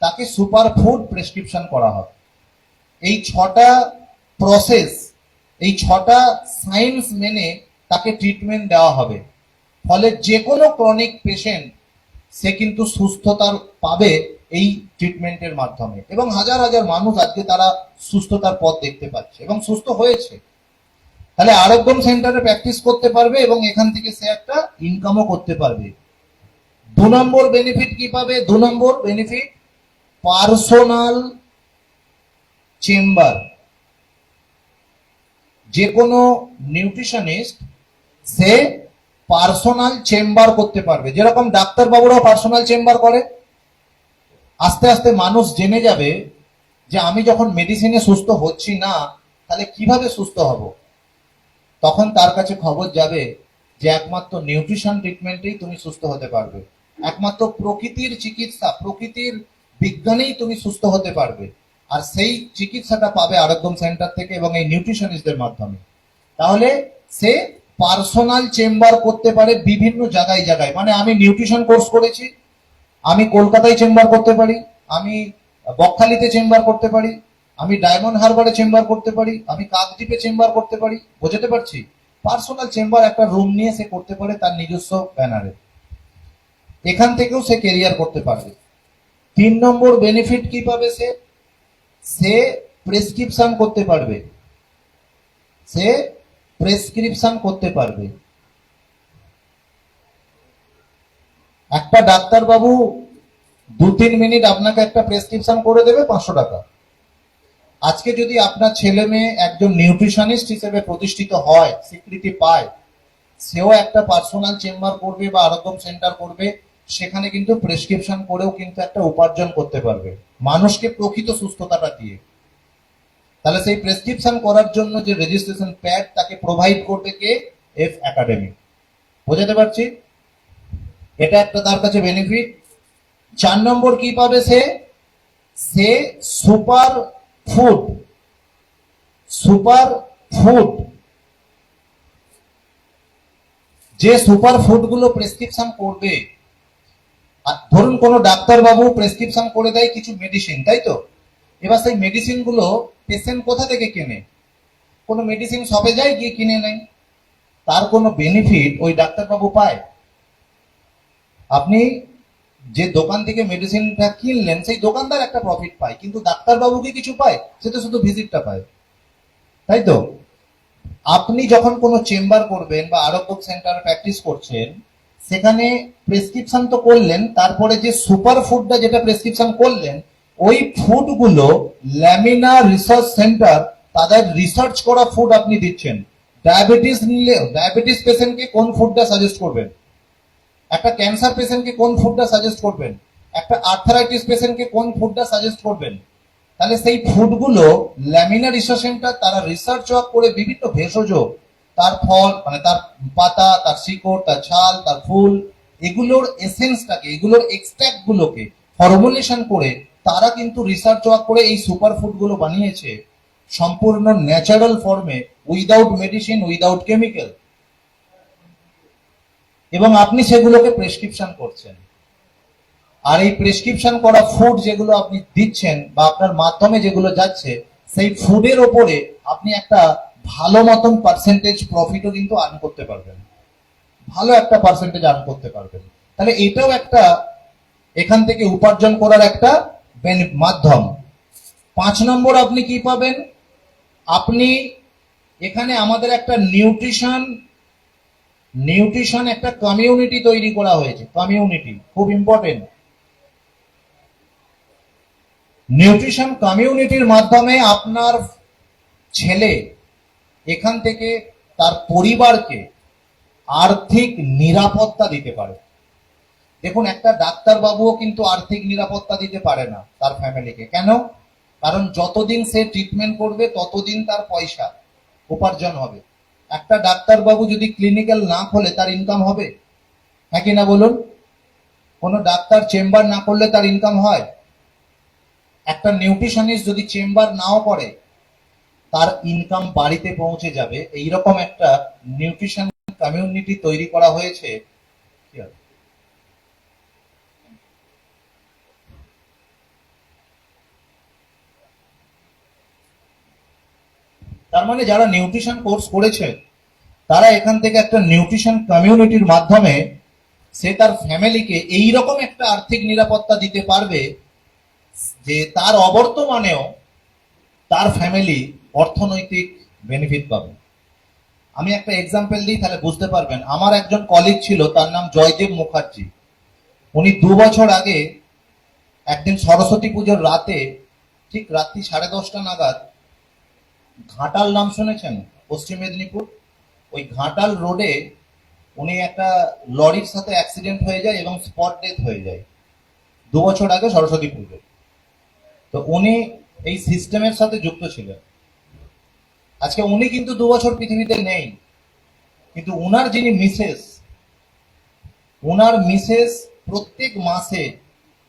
C: তাকে সুপার ফুড প্রেসক্রিপশন করা হবে। এই 6টা প্রসেস, এই 6টা সায়েন্স মেনে তাকে ট্রিটমেন্ট দেওয়া হবে। ফলে যে কোনো ক্রনিক পেশেন্ট সে কিন্তু সুস্থতার পাবে এই ট্রিটমেন্টের মাধ্যমে। এবং হাজার হাজার মানুষ আজকে তারা সুস্থতার পথ দেখতে পাচ্ছে এবং সুস্থ হয়েছে। তাহলে আরোগ্যম সেন্টারে প্র্যাকটিস করতে পারবে এবং এখান থেকে সে একটা ইনকামও করতে পারবে। 2 নম্বর বেনিফিট কি পাবে? 2 নম্বর বেনিফিট, পার্সোনাল চেম্বার। যে কোনো নিউট্রিশনিস্ট সে পার্সোনাল চেম্বার করতে পারবে। যেরকম ডাক্তার বাবুরাও পার্সোনাল চেম্বার করে। আস্তে আস্তে মানুষ জেনে যাবে যে আমি যখন মেডিসিনে সুস্থ হচ্ছি না, তাহলে কিভাবে সুস্থ হব। তখন তার কাছে খবর যাবে যে একমাত্র নিউট্রিশন ট্রিটমেন্টেই তুমি সুস্থ হতে পারবে। একমাত্র প্রকৃতির চিকিৎসা, প্রকৃতির বিজ্ঞানেই তুমি সুস্থ হতে পারবে। আর সেই চিকিৎসাটা পাবে আরোগ্যম সেন্টার থেকে এবং এই নিউট্রিশনিস্টদের মাধ্যমে। তাহলে সে পার্সোনাল চেম্বার করতে পারে বিভিন্ন জায়গায় জায়গায়। মানে আমি নিউট্রিশন কোর্স করেছি, আমি কলকাতায় চেম্বার করতে পারি, আমি বকখালিতে চেম্বার করতে পারি, আমি ডায়মন্ড হারবারে চেম্বার করতে পারি, আমি কাকদ্বীপে চেম্বার করতে পারি। বোঝাতে পারছি? পার্সোনাল চেম্বার একটা রুম নিয়ে সে করতে পারে তার নিজস্ব ব্যানারে। এখান থেকেও সে কেরিয়ার করতে পারবে। 3 নম্বর বেনিফিট কি পাবে সে? সে প্রেসক্রিপশন করতে পারবে। সে প্রেসক্রিপশন করতে পারবে। একটা ডাক্তার বাবু 2-3 মিনিট আপনাকে একটা প্রেসক্রিপশন করে দেবে 500 টাকা। আজকে যদি আপনার ছেলে মেয়ে একজন নিউট্রিশনিস্ট হিসেবে প্রতিষ্ঠিত হয়, স্বীকৃতি পায়, সেও একটা পার্সোনাল চেম্বার করবে বা আরোগ্যম সেন্টার করবে, সেখানে কিন্তু প্রেসক্রিপশন করেও কিন্তু একটা উপার্জন করতে পারবে মানুষকে প্রকৃত সুস্থতাটা দিয়ে। তাহলে সেই প্রেসক্রিপশন করার জন্য যে রেজিস্ট্রেশন প্যাড তাকে প্রোভাইড করবে কে? F academy. বোঝাতে পারছি? এটা একটা তার কাছে বেনিফিট। 4 নম্বর কি পাবে সে? সে সুপার ফুড, সুপার ফুড, যে সুপার ফুড গুলো প্রেসক্রিপশন করবে। আর ধরুন কোনো ডাক্তার বাবু প্রেসক্রিপশন করে দেয় কিছু মেডিসিন, তাই তো? এবার সেই মেডিসিন গুলো পেশেন্ট কোথা থেকে কেনে? কোনো মেডিসিন শপে যায়, গিয়ে কিনে নেয়। তার কোনো বেনিফিট ওই ডাক্তার বাবু পায়? আপনি যে দোকান থেকে মেডিসিনটা কিনলেন সেই দোকানদার একটা প্রফিট পায়, কিন্তু ডাক্তার বাবু কি কিছু পায়? সে তো শুধু ভিজিটটা পায়, তাই তো? আপনি যখন কোনো চেম্বার করবেন বা আরোগ্য সেন্টারে প্র্যাকটিস করছেন, সেখানে প্রেসক্রিপশন তো করলেন, তারপরে যে সুপার ফুডটা যেটা প্রেসক্রিপশন করলেন, ওই ফুডগুলো ল্যামিনা রিসার্চ সেন্টার তাদের রিসার্চ করা ফুড আপনি দিচ্ছেন। ডায়াবেটিস নিলে ডায়াবেটিস পেশেন্টকে কোন ফুডটা সাজেস্ট করবেন? একটা ক্যান্সার পেশেন্টকে কোন ফুডটা সাজেস্ট করবেন? একটা আর্থারাইটিস পেশেন্টকে কোন ফুডটা সাজেস্ট করবেন? তাহলে সেই ফুডগুলো ল্যামিনা রিসার্চ সেন্টার তারা রিসার্চ করে বিভিন্ন ভেষজ, তার ফল মানে তার পাতা, তার শিকড়, তার ছাল, তার ফুল, এগুলোর এসেন্সটাকে, এগুলোর এক্সট্রাক্ট গুলোকে ফর্মুলেশন করে তারা কিন্তু রিসার্চ করে এই সুপার ফুড গুলো বানিয়েছে সম্পূর্ণ ন্যাচারাল ফর্মে, উইদাউট মেডিসিন, উইদাউট কেমিক্যাল। এবং আপনি সেগুলোকে প্রেসক্রিপশন করছেন। আর এই প্রেসক্রিপশন করা ফুড যেগুলো আপনি দিচ্ছেন বা আপনার মাধ্যমে যেগুলো যাচ্ছে, সেই ফুডের ওপরে আপনি একটা ভালো মতন পার্সেন্টেজ প্রফিটও কিন্তু আর্ন করতে পারবেন, ভালো একটা পার্সেন্টেজ আর্ন করতে পারবেন। তাহলে এটাও একটা এখান থেকে উপার্জন করার একটা মাধ্যম। 5 নম্বর আপনি কি পাবেন? আপনি এখানে আমাদের একটা নিউট্রিশন একটা কমিউনিটি তৈরি করা হয়েছে। কমিউনিটি খুব ইম্পর্টেন্ট। নিউট্রিশন কমিউনিটির মাধ্যমে আপনার ছেলে এখান থেকে তার পরিবারকে আর্থিক নিরাপত্তা দিতে পারে। দেখুন, একটা ডাক্তার বাবুও কিন্তু আর্থিক নিরাপত্তা দিতে পারে না তার ফ্যামিলিকে। কেন? কারণ যতদিন সে ট্রিটমেন্ট করবে ততদিন তার পয়সা উপার্জন হবে। একটা ডাক্তার বাবু যদি ক্লিনিক্যাল না খোলে তার ইনকাম হবে? হ্যাঁ কি না বলুন? কোনো ডাক্তার চেম্বার না করলে তার ইনকাম হয়? একটা নিউট্রিশনিস্ট যদি চেম্বার নাও করে তার ইনকাম বাড়িতে পৌঁছে যাবে। এইরকম একটা নিউট্রিশন কমিউনিটি তৈরি করা হয়েছে। তার মানে যারা নিউট্রিশন কোর্স করেছে তারা এখান থেকে একটা নিউট্রিশন কমিউনিটির মাধ্যমে সে তার ফ্যামিলিকে এইরকম একটা আর্থিক নিরাপত্তা দিতে পারবে যে তার অবর্তমানেও তার ফ্যামিলি অর্থনৈতিক বেনিফিট পাবে। আমি একটা এক্সাম্পল দিই, তাহলে বুঝতে পারবেন। আমার একজন কলিগ ছিল, তার নাম জয়দেব মুখার্জি। উনি 2 বছর আগে একদিন সরস্বতী পুজোর রাতে, ঠিক রাত্রি 10:30 নাগাদ, ঘাটাল নাম শুনেছেন? পশ্চিম মেদিনীপুর, ওই ঘাটাল রোডে উনি একটা লরির সাথে অ্যাক্সিডেন্ট হয়ে যায় এবং স্পট ডেথ হয়ে যায় 2 বছর আগে সরস্বতী পুজো। তো উনি এই সিস্টেমের সাথে যুক্ত ছিলেন। আজকে উনি কিন্তু 2 বছর পৃথিবীতে নেই, কিন্তু উনার যিনি মিসেস প্রত্যেক মাসে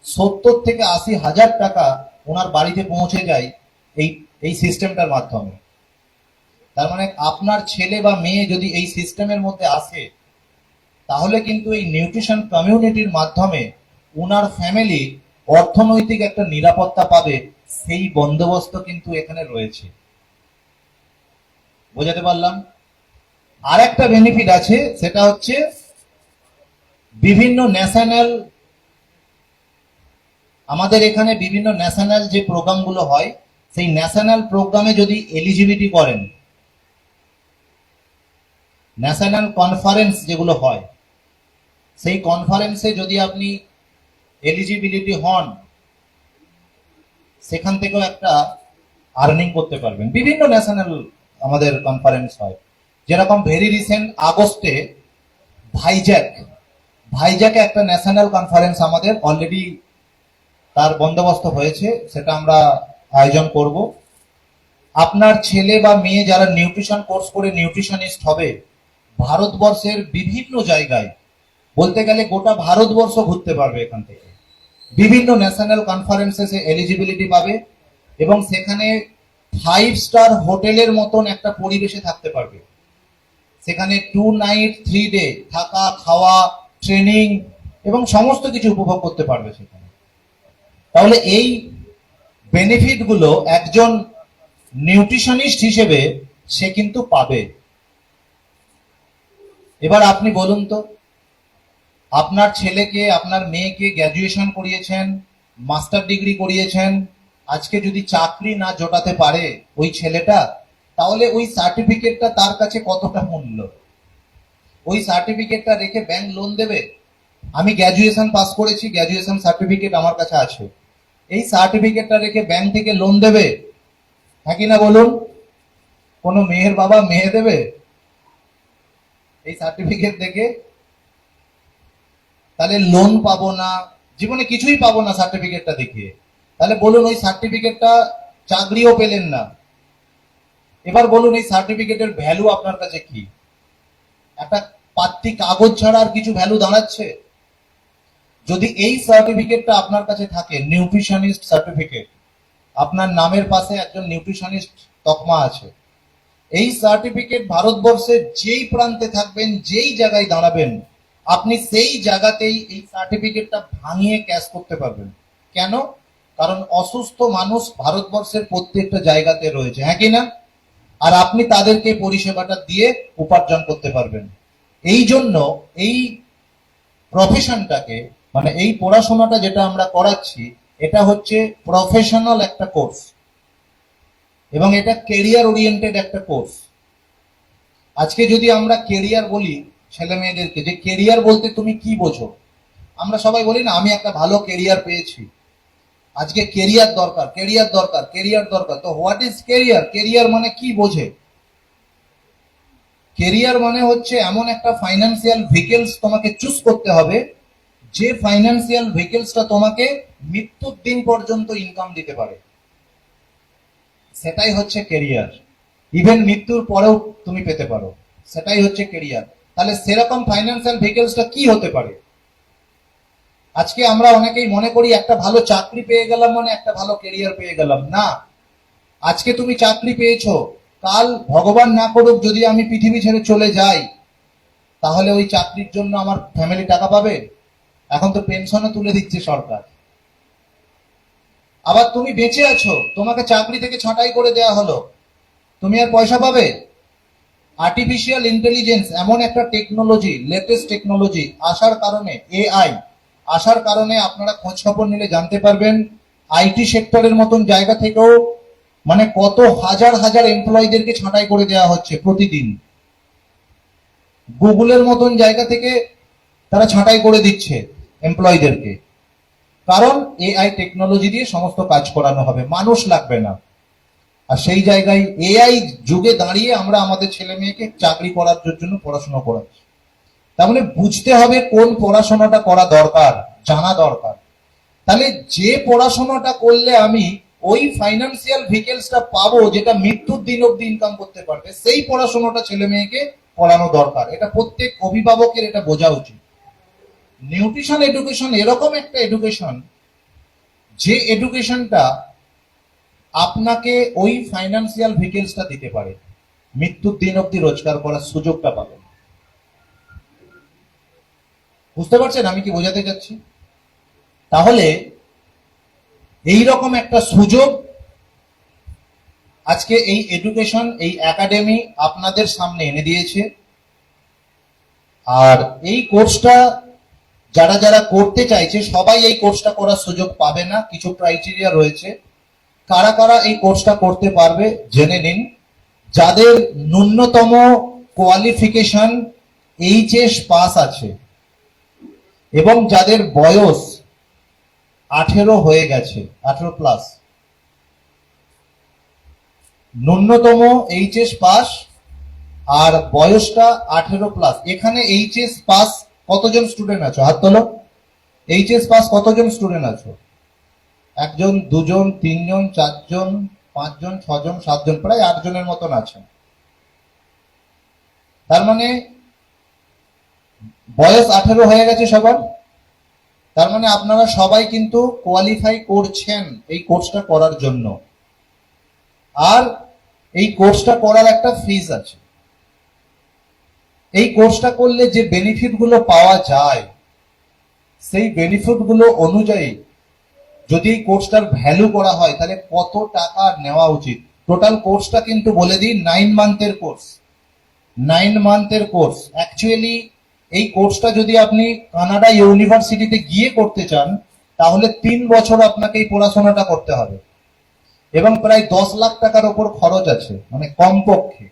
C: 70 থেকে 80 হাজার টাকা ওনার বাড়িতে পৌঁছে যায় এই এই সিস্টেমটার মাধ্যমে। তার মানে আপনার ছেলে বা মেয়ে যদি এই সিস্টেমের মধ্যে আসে, তাহলে কিন্তু এই নিউট্রিশন কমিউনিটির মাধ্যমে ওনার ফ্যামিলি অর্থনৈতিক একটা নিরাপত্তা পাবে, সেই বন্দোবস্ত কিন্তু এখানে রয়েছে। বোঝাতে পারলাম? আর একটা বেনিফিট আছে, সেটা হচ্ছে বিভিন্ন ন্যাশনাল, আমাদের এখানে বিভিন্ন ন্যাশনাল যে প্রোগ্রামগুলো হয়, সেই ন্যাশনাল প্রোগ্রামে যদি এলিজিবিলিটি করেন, ন্যাশনাল কনফারেন্স যেগুলো হয়, সেই কনফারেন্সে যদি আপনি এলিজিবিলিটি হন, সেখান থেকেও একটা আর্নিং করতে পারবেন। বিভিন্ন ন্যাশনাল আমাদের কনফারেন্স হয়, যেরকম ভেরি রিসেন্ট আগস্টে ভাইজ্যাকে একটা ন্যাশনাল কনফারেন্স আমাদের অলরেডি তার বন্দোবস্ত হয়েছে, সেটা আমরা আয়োজন করব। আপনার ছেলে বা মেয়ে যারা নিউট্রিশন কোর্স করে নিউট্রিশনিস্ট হবে, ভারতবর্ষের বিভিন্ন জায়গায়, বলতে গেলে গোটা ভারতবর্ষ ঘুরতে পারবে এখান থেকে। বিভিন্ন ন্যাশনাল কনফারেন্সে সে এলিজিবিলিটি পাবে এবং সেখানে 5 স্টার হোটেলের মতন একটা পরিবেশে থাকতে পারবে। সেখানে 2 নাইট 3 ডে থাকা, খাওয়া, ট্রেনিং এবং সমস্ত কিছু উপভোগ করতে পারবে সেখানে। তাহলে এই বেনিফিট গুলো একজন নিউট্রিশনিস্ট হিসেবে সে কিন্তু পাবে। এবার আপনি বলুন তো, আপনার ছেলেকে, আপনার মেয়েকে গ্র্যাজুয়েশন করিয়েছেন, মাস্টার ডিগ্রি করিয়েছেন, আজকে যদি চাকরি না জোটাতে পারে ওই ছেলেটা, তাহলে ওই সার্টিফিকেটটা তার কাছে কতটা মূল্য? ওই সার্টিফিকেটটা রেখে ব্যাংক লোন দেবে? আমি গ্র্যাজুয়েশন পাস করেছি, গ্র্যাজুয়েশন সার্টিফিকেট আমার কাছে আছে, এই সার্টিফিকেটটা রেখে ব্যাংক থেকে লোন দেবে? হ্যাঁ কি না বলুন? কোনো মেয়ের বাবা মেয়ে দেবে এই সার্টিফিকেট দেখে? তাহলে লোন পাবো না, জীবনে কিছুই পাবো না সার্টিফিকেটটা দেখিয়ে। তাহলে বলুন, ওই সার্টিফিকেটটা চাকরিও পেলেন না। এবার বলুন, এই সার্টিফিকেটের ভ্যালু আপনার কাছে কি? একটা পাত্তি কাগজ ছাড়া আর কিছু ভ্যালু দাঁড়াচ্ছে? যদি এই সার্টিফিকেটটা আপনার কাছে থাকে, নিউট্রিশনিস্ট সার্টিফিকেট, আপনার নামের পাশে একজন নিউট্রিশনিস্ট তকমা আছে, এই সার্টিফিকেট ভারতবর্ষের যেই প্রান্তে থাকবেন, যেই জায়গায় দাঁড়াবেন, আপনি সেই জায়গাতেই এই সার্টিফিকেটটা ভাঙিয়ে ক্যাশ করতে পারবেন। কেন? কারণ অসুস্থ মানুষ ভারতবর্ষের প্রত্যেকটা জায়গাতে রয়েছে, হ্যাঁ কি না? আর আপনি তাদেরকে পরিষেবাটা দিয়ে উপার্জন করতে পারবেন। এই জন্য এই প্রফেশনটাকে, মানে এই পড়াশোনাটা যেটা আমরা করাচ্ছি, এটা হচ্ছে প্রফেশনাল একটা কোর্স এবং এটা কেরিয়ার ওরিয়েন্টেড একটা কোর্স। আজকে যদি আমরা কেরিয়ার বলি ছেলে মেয়েদেরকে, যে কেরিয়ার বলতে তুমি কি বোঝো, আমরা সবাই বলি না আমি একটা ভালো কেরিয়ার পেয়েছি, আজকে কেরিয়ার দরকার, কেরিয়ার দরকার, কেরিয়ার দরকার। তো হোয়াট ইজ কেরিয়ার? কেরিয়ার মানে কি বোঝে? কেরিয়ার মানে হচ্ছে এমন একটা ফাইন্যান্সিয়াল ভেহিকলস তোমাকে চুজ করতে হবে, যে ফাইন্যান্সিয়াল ভেহিকলসটা তোমাকে মৃত্যুর দিন পর্যন্ত ইনকাম দিতে পারে, সেটাই হচ্ছে কেরিয়ার। ইভেন মৃত্যুর পরেও তুমি পেতে পারো, সেটাই হচ্ছে কেরিয়ার। তাহলে সেরকম ফাইন্যান্সিয়াল ভেহিকলসটা কি হতে পারে? আজকে আমরা অনেকেই মনে করি একটা ভালো চাকরি পেয়ে গেলাম মানে একটা ভালো কেরিয়ার পেয়ে গেলাম। না, আজকে তুমি চাকরি পেয়েছো, কাল ভগবান না করুক যদি আমি পৃথিবী ছেড়ে চলে যাই, তাহলে ওই চাকরির জন্য আমার ফ্যামিলি টাকা পাবে? এখন তো পেনশনও তুলে দিচ্ছে সরকার। আবার তুমি বেঁচে আছো, তোমাকে চাকরি থেকে ছাঁটাই করে দেওয়া হলো, তুমি আর পয়সা পাবে? আর্টিফিশিয়াল ইন্টেলিজেন্স এমন একটা টেকনোলজি, লেটেস্ট টেকনোলজি আসার কারণে, এআই আসার কারণে আপনারা খোঁজ খবর নিলে জানতে পারবেন, আইটি সেক্টরের মতন জায়গা থেকেও মানে কত হাজার হাজার এমপ্লয়ীদেরকে ছাঁটাই করে দেওয়া হচ্ছে প্রতিদিন। গুগলের মতন জায়গা থেকে তারা ছাঁটাই করে দিচ্ছে এমপ্লয়ীদেরকে, কারণ এআই টেকনোলজি দিয়ে সমস্ত কাজ করানো হবে, মানুষ লাগবে না। আর সেই জায়গায় এআই যুগে দাঁড়িয়ে আমরা আমাদের ছেলে মেয়েকে চাকরি করার জন্য পড়াশোনা করাচ্ছি। তার মানে বুঝতে হবে কোন পড়াশোনাটা করা দরকার, জানা দরকার। তাহলে যে পড়াশোনাটা করলে আমি ওই ফাইন্যান্সিয়াল ভেহিকলসটা পাবো যেটা মৃত্যুর দিন অব্দি ইনকাম করতে পারবে, সেই পড়াশোনাটা ছেলে মেয়েকে পড়ানো দরকার। এটা প্রত্যেক অভিভাবকের এটা বোঝা উচিত। নিউট্রিশন এডুকেশন এরকম একটা এডুকেশন, যে এডুকেশনটা আপনাকে ওই ফাইন্যান্সিয়াল ডিটেলসটা দিতে পারে, মৃত্যুর দিন অব্দি রোজগার করার সুযোগটা পাবেন। বুঝতে পারছেন আমি কি বোঝাতে চাচ্ছি? তাহলে এই রকম একটা সুযোগ আজকে এই এডুকেশন, এই একাডেমি আপনাদের সামনে এনে দিয়েছে। আর এই কোর্সটা যারা যারা করতে চাইছে সবাই এই কোর্সটা করার সুযোগ পাবে না, কিছু ক্রাইটেরিয়া রয়েছে। কারা কারা এই কোর্সটা করতে পারবে জেনে নিন। যাদের ন্যূনতম কোয়ালিফিকেশন এইচএস পাস আছে এবং যাদের বয়স 18 হয়ে গেছে, 18 প্লাস, ন্যূনতম এইচএস পাস আর বয়সটা 18 প্লাস। এখানে এইচএস পাস কতজন স্টুডেন্ট আছো? হাত তোলো। এইচএস পাস কতজন স্টুডেন্ট আছো? একজন, দুজন, তিনজন, চারজন, পাঁচজন, ছজন, সাতজন, প্রায় 8 জনের মতন আছেন। তার মানে বয়স 18 হয়ে গেছে সবার। তার মানে আপনারা সবাই কিন্তু কোয়ালিফাই করছেন এই কোর্সটা করার জন্য। আর এই কোর্সটা করার একটা ফিস আছে। এই কোর্সটা করলে যে বেনিফিট গুলো পাওয়া যায়, সেই বেনিফিট গুলো অনুযায়ী যদি এই কোর্সটার ভ্যালু করা হয় তাহলে কত টাকা নেওয়া উচিত। টোটাল কোর্সটা কিন্তু বলে দিই 9 মান্থের কোর্স। 9 মান্থের কোর্স। অ্যাকচুয়ালি এই কোর্সটা যদি আপনি কানাডা ইউনিভার্সিটিতে গিয়ে করতে চান তাহলে 3 বছর আপনাকে এই পড়াশোনাটা করতে হবে এবং প্রায় 10 লাখ টাকার ওপর খরচ আছে, মানে কমপক্ষে।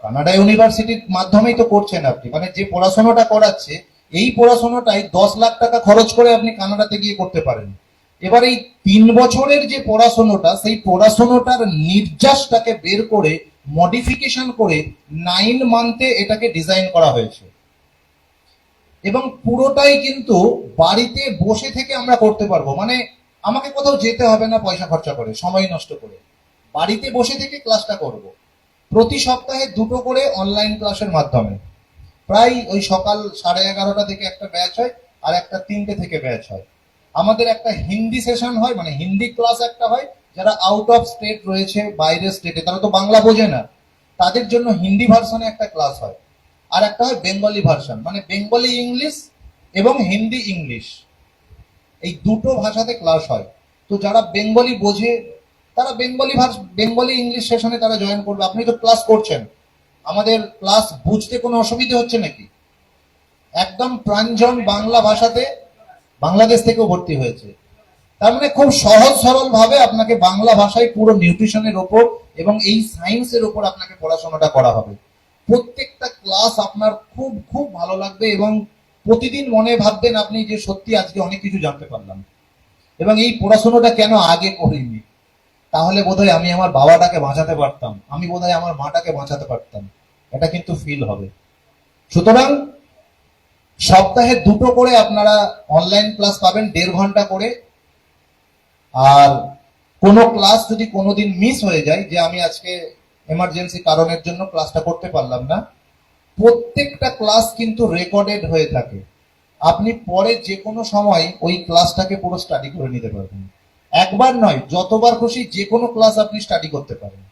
C: কানাডা ইউনিভার্সিটির মাধ্যমেই তো করছেন আপনি, মানে যে পড়াশোনাটা করাচ্ছে এই পড়াশোনাটাই 10 লাখ টাকা খরচ করে আপনি কানাডাতে গিয়ে করতে পারেন। এবার এই 3 বছরের যে পড়াশোনাটা, সেই পড়াশোনাটার নির্যাসটাকে বের করে মডিফিকেশন করে 9 মান্থে এটাকে ডিজাইন করা হয়েছে এবং পুরোটাই কিন্তু বাড়িতে বসে থেকে আমরা করতে পারবো। মানে আমাকে কোথাও যেতে হবে না পয়সা খরচা করে, সময় নষ্ট করে, বাড়িতে বসে থেকে ক্লাসটা করব। প্রতি সপ্তাহে 2টো করে অনলাইন ক্লাসের মাধ্যমে, প্রায় ওই সকাল 11:30 থেকে একটা ব্যাচ হয় আর একটা 3টে থেকে ব্যাচ হয়। আমাদের একটা হিন্দি সেশন হয়, মানে হিন্দি ক্লাস একটা হয়। যারা আউট অফ স্টেট রয়েছে, বাইরের স্টেটে, তারা তো বাংলা বোঝে না, তাদের জন্য হিন্দি ভার্সনে একটা ক্লাস হয়। আর একটা হয় বেঙ্গলি ভার্সন, মানে বেঙ্গলি ইংলিশ এবং হিন্দি ইংলিশ, এই দুটো ভাষাতে ক্লাস হয়। তো যারা বেঙ্গলি বোঝে তারা বেঙ্গলি ইংলিশ সেশনে তারা জয়েন করবে। আপনি তো ক্লাস করছেন, আমাদের ক্লাস বুঝতে কোনো অসুবিধা হচ্ছে নাকি? একদম প্রাঞ্জল বাংলা ভাষাতে, বাংলাদেশ থেকেও ভর্তি হয়েছে। তার মানে খুব সহজ সরল ভাবে আপনাকে বাংলা ভাষায় পুরো নিউট্রিশনের ওপর এবং এই সায়েন্সের ওপর আপনাকে পড়াশোনাটা করা হবে। প্রত্যেকটা ক্লাস আপনার খুব খুব ভালো লাগবে এবং প্রতিদিন মনে ভাববেন আপনি যে সত্যি আজকে অনেক কিছু জানতে পারলাম এবং এই পড়াশোনাটা কেন আগে করিনি, তাহলে বোধহয় আমি আমার বাবাটাকে বাঁচাতে পারতাম, আমি বোধহয় আমার মাটাকে বাঁচাতে পারতাম, এটা কিন্তু ফিল হবে। সুতরাং সপ্তাহে 2টো করে আপনারা অনলাইন ক্লাস পাবেন, 1.5 ঘন্টা করে। আর কোনো ক্লাস যদি কোনোদিন মিস হয়ে যায়, যে আমি আজকে এমার্জেন্সি কারণের জন্য ক্লাসটা করতে পারলাম না, প্রত্যেকটা ক্লাস কিন্তু রেকর্ডেড হয়ে থাকে। আপনি পরে যে কোনো সময় ওই ক্লাসটাকে পুরো স্টাডি করে নিতে পারবেন। একবার নয়, যতবার খুশি যে কোনো ক্লাস আপনি স্টাডি করতে পারেন।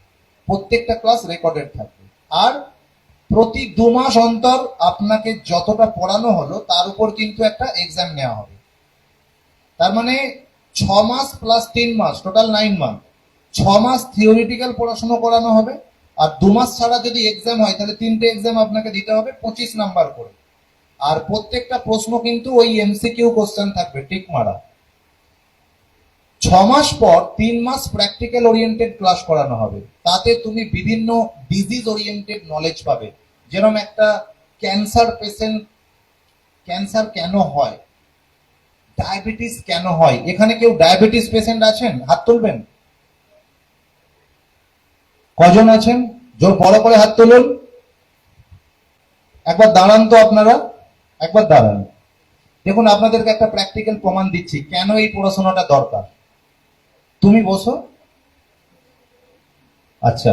C: প্রত্যেকটা ক্লাস রেকর্ডেড থাকবে। আর প্রতি 2 মাস অন্তর আপনাকে যতটা পড়ানো হলো তার উপর কিন্তু একটা এক্সাম নেওয়া হবে। তার মানে 6 মাস প্লাস 3 মাস, টোটাল 9 মান্থ। 6 মাস থিওরিটিক্যাল পড়াশোনা করানো হবে আর 2 মাস ছাড়া যদি এক্সাম হয় তাহলে 3টে এক্সাম আপনাকে দিতে হবে 25 নাম্বার করে। আর প্রত্যেকটা প্রশ্ন কিন্তু ওই এমসিকিউ কোশ্চেন থাকবে, টিক মারা। 6 মাস পর 3 মাস প্র্যাকটিক্যাল ওরিয়েন্টেড ক্লাস করানো হবে। তাতে তুমি বিভিন্ন ডিজিজ ওরিয়েন্টেড নলেজ পাবে। যেরকম একটা ক্যান্সার পেশেন্ট, ক্যান্সার কেন হয়, ডায়াবেটিস কেন হয়। এখানে কেউ ডায়াবেটিস পেশেন্ট আছেন? হাত তুলবেন। কজন আছেন? জোর বড় করে হাত তুলুন। একবার দাঁড়ান তো আপনারা, একবার দাঁড়ান। দেখুন আপনাদেরকে একটা প্র্যাকটিক্যাল প্রমাণ দিচ্ছি কেন এই পড়াশোনাটা দরকার। তুমি বসো। আচ্ছা,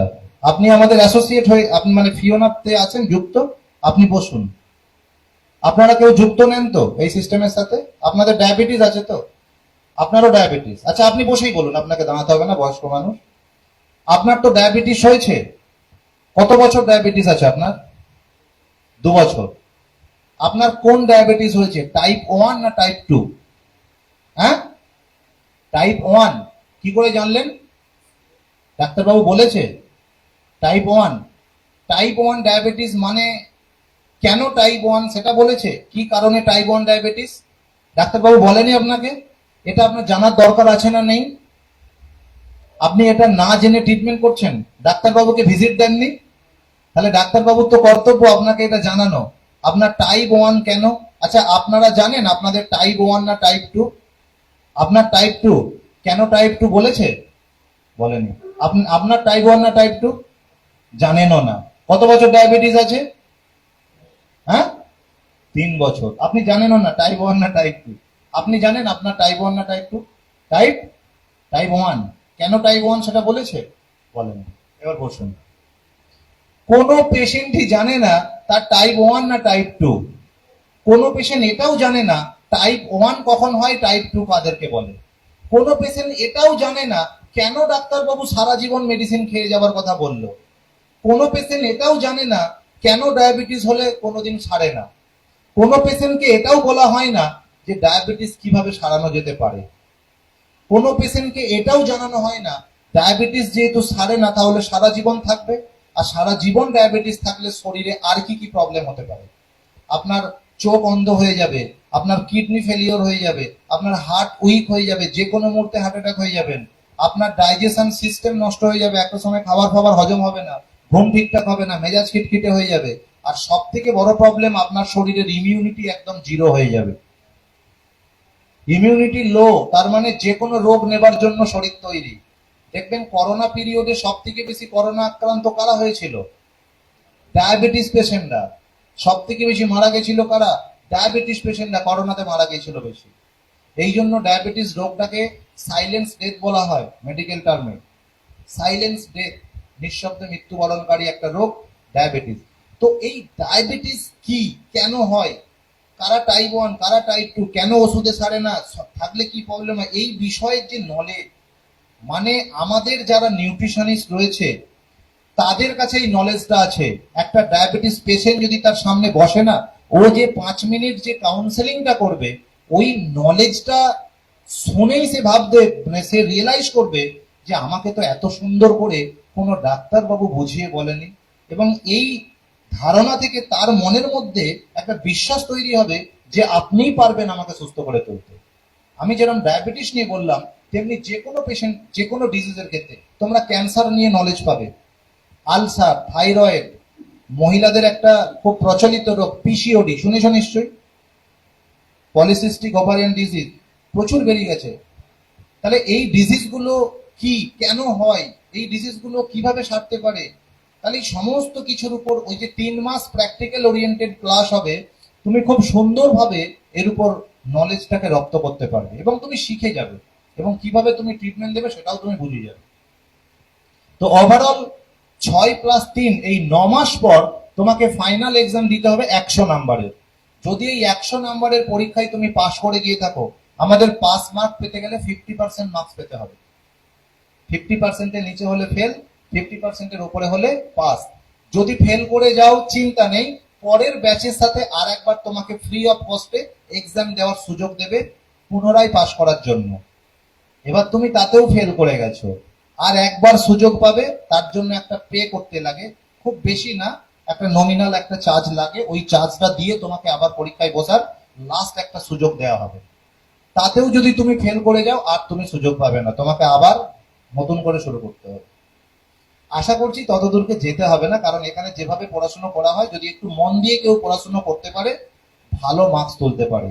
C: আপনি আমাদের অ্যাসোসিয়েট হয়ে, আপনি মানে ফিওনাতে আছেন যুক্ত, আপনি বসুন। আপনারা কেউ যুক্ত নেন তো এই সিস্টেমের সাথে? আপনাদের ডায়াবেটিস আছে তো? আপনারও ডায়াবেটিস, আচ্ছা আপনি বসেই বলুন, আপনাকে দাঁড়াতে হবে না, বয়স্ক মানুষ। আপনার তো ডায়াবেটিস হয়েছে, কত বছর ডায়াবেটিস আছে আপনার? 2 বছর। আপনার কোন ডায়াবেটিস হয়েছে, টাইপ 1 না টাইপ 2? হ্যাঁ, টাইপ 1। কি করে জানলেন? ডাক্তারবাবু বলেছে টাইপ 1। টাইপ 1 ডায়াবেটিস মানে কেন টাইপ 1 সেটা বলেছে? কি কারণে টাইপ 1 ডায়াবেটিস ডাক্তারবাবু বলেনি আপনাকে? এটা আপনার জানার দরকার আছে না নেই? আপনি এটা না জেনে ট্রিটমেন্ট করছেন, ডাক্তারবাবুকে ভিজিট দেননি। তাহলে ডাক্তারবাবুর তো কর্তব্য আপনাকে এটা জানানো আপনার টাইপ 1 কেন। আচ্ছা আপনারা জানেন আপনাদের টাইপ 1 না টাইপ 2? আপনার টাইপ 2 কেন টাইপ 2 বলেছে? বলেনি। আপনার টাইপ 1 না টাইপ 2 জানেনও না। কত বছর ডায়াবেটিস আছে? হ্যাঁ, 3 বছর। আপনি জানেনও না টাইপ 1 না টাইপ 2। আপনি জানেন আপনার টাইপ 1 না টাইপ 2? Type type 1। কেন টাইপ 1 সেটা বলেছে? বলেনি। এবার বসুন। কোনো পেশেন্টই জানে না তার টাইপ 1 না টাইপ 2। কোনো পেশেন্ট এটাও জানে না টাইপ 1 কখন হয়, টাইপ 2 কাদেরকে বলে। কোনো পেশেন্ট এটাও জানে না কেন ডাক্তারবাবু সারা জীবন মেডিসিন খেয়ে যাবার কথা বলল। কোনো পেশেন্ট এটাও জানে না কেন ডায়াবেটিস হলে কোনোদিন সারে না। কোনো পেশেন্টকে এটাও বলা হয় না যে ডায়াবেটিস কিভাবে সারানো যেতে পারে। কোনো পেশেন্টকে এটাও জানানো হয় না ডায়াবেটিস যেহেতু সারে না তাহলে সারা জীবন থাকবে, আর সারা জীবন ডায়াবেটিস থাকলে শরীরে আর কি কি প্রবলেম হতে পারে। আপনার চোখ অন্ধ হয়ে যাবে, আপনার কিডনি ফেলিওর হয়ে যাবে, আপনার হার্ট উইক হয়ে যাবে, যে কোনো মুহূর্তে হার্ট অ্যাটাক হয়ে যাবেন, আপনার ডাইজেশন সিস্টেম নষ্ট হয়ে যাবে, একটা সময় খাবার খাবার হজম হবে না, ঘুম ঠিকঠাক হবে না, মেজাজ খিটখিটে হয়ে যাবে, আর সব থেকে বড় প্রবলেম আপনার শরীরের ইমিউনিটি একদম জিরো হয়ে যাবে। ইমিউনিটি লো তার মানে যে কোনো রোগ নেবার জন্য শরীর তৈরি। দেখবেন করোনা পিরিয়ডে সব থেকে বেশি করোনা আক্রান্ত কারা হয়েছিল? ডায়াবেটিস পেশেন্টরা। সব থেকে বেশি মারা গেছিল কারা? ডায়াবেটিস পেশেন্টরা করোনাতে মারা গেছিল বেশি। এই জন্য ডায়াবেটিস রোগটাকে সাইলেন্স ডেথ বলা হয় মেডিকেল টার্মে। সাইলেন্স ডেথ, নিঃশব্দে মৃত্যুবরণকারী একটা রোগ ডায়াবেটিস। তো এই ডায়াবেটিস কি, কেন হয়, কারা টাইপ 1 কারা টাইপ 2, কেন ওষুধে সারে না, থাকলে কি প্রবলেম হয়, এই বিষয়ের যে নলেজ, মানে আমাদের যারা নিউট্রিশনিস্ট রয়েছে তাদের কাছে এই নলেজটা আছে। একটা ডায়াবেটিস পেশেন্ট যদি তার সামনে বসে না, ও যে 5 মিনিট যে কাউন্সেলিংটা করবে, ওই নলেজটা শুনেই সে ভাববে, মানে সে রিয়েলাইজ করবে যে আমাকে তো এত সুন্দর করে কোনো ডাক্তারবাবু বুঝিয়ে বলেনি। এবং এই ধারণা থেকে তার মনের মধ্যে একটা বিশ্বাস তৈরি হবে যে আপনিই পারবেন আমাকে সুস্থ করে তুলতে। আমি যেরকম ডায়াবেটিস নিয়ে বললাম, তেমনি যে কোনো পেশেন্ট, যে কোনো ডিজিজের ক্ষেত্রে তোমরা ক্যান্সার নিয়ে নলেজ পাবে, আলসার, থাইরয়েড, মহিলাদের একটা খুব প্রচলিত রোগ পিসিওডি, শুনেছো নিশ্চয়ই, পলিসিস্টিক ওভারিয়ান ডিজিজ, প্রচুর বেরিয়ে গেছে। তাহলে এই ডিজিজগুলো কি, কেন হয়, এই ডিজিজগুলো কিভাবে সারতে পারে, তাহলে এই সমস্ত কিছুর উপর ওই যে 3 মাস প্র্যাকটিক্যাল ওরিয়েন্টেড ক্লাস হবে, তুমি খুব সুন্দরভাবে এর উপর নলেজটাকে রপ্ত করতে পারবে এবং তুমি শিখে যাবে, এবং কিভাবে তুমি ট্রিটমেন্ট দেবে সেটাও তুমি বুঝে যাবে। তো ওভারঅল 6+3 এই 9 মাস পর তোমাকে ফাইনাল এক্সাম দিতে হবে 100 নাম্বারের। যদি এই 100 নাম্বারের পরীক্ষায় তুমি পাস করে গিয়ে থাকো, আমাদের পাস মার্ক পেতে গেলে 50% মার্কস পেতে হবে। 50%-এর নিচে হলে ফেল, 50%-এর উপরে হলে পাস। যদি ফেল করে যাও চিন্তা নেই, পরের ব্যাচের সাথে আর একবার তোমাকে ফ্রি অফ কস্টে এক্সাম দেওয়ার সুযোগ দেবে পুনরায় পাস করার জন্য। এবার তুমি তাতেও ফেল করে গেছো, আর একবার সুযোগ পাবে, তার জন্য একটা পে করতে লাগে, খুব বেশি না, একটা নমিনাল একটা চার্জ লাগে, ওই চার্জটা দিয়ে তোমাকে আবার পরীক্ষায় বসার লাস্ট একটা সুযোগ দেওয়া হবে। তাতেও যদি তুমি ফেল করে যাও আর তুমি সুযোগ পাবে না, তোমাকে আবার নতুন করে শুরু করতে হবে। আশা করছি ততদূরকে যেতে হবে না, কারণ এখানে যেভাবে পড়াশোনা করা হয়, যদি একটু মন দিয়ে কেউ পড়াশোনা করতে পারে ভালো মার্কস তুলতে পারে।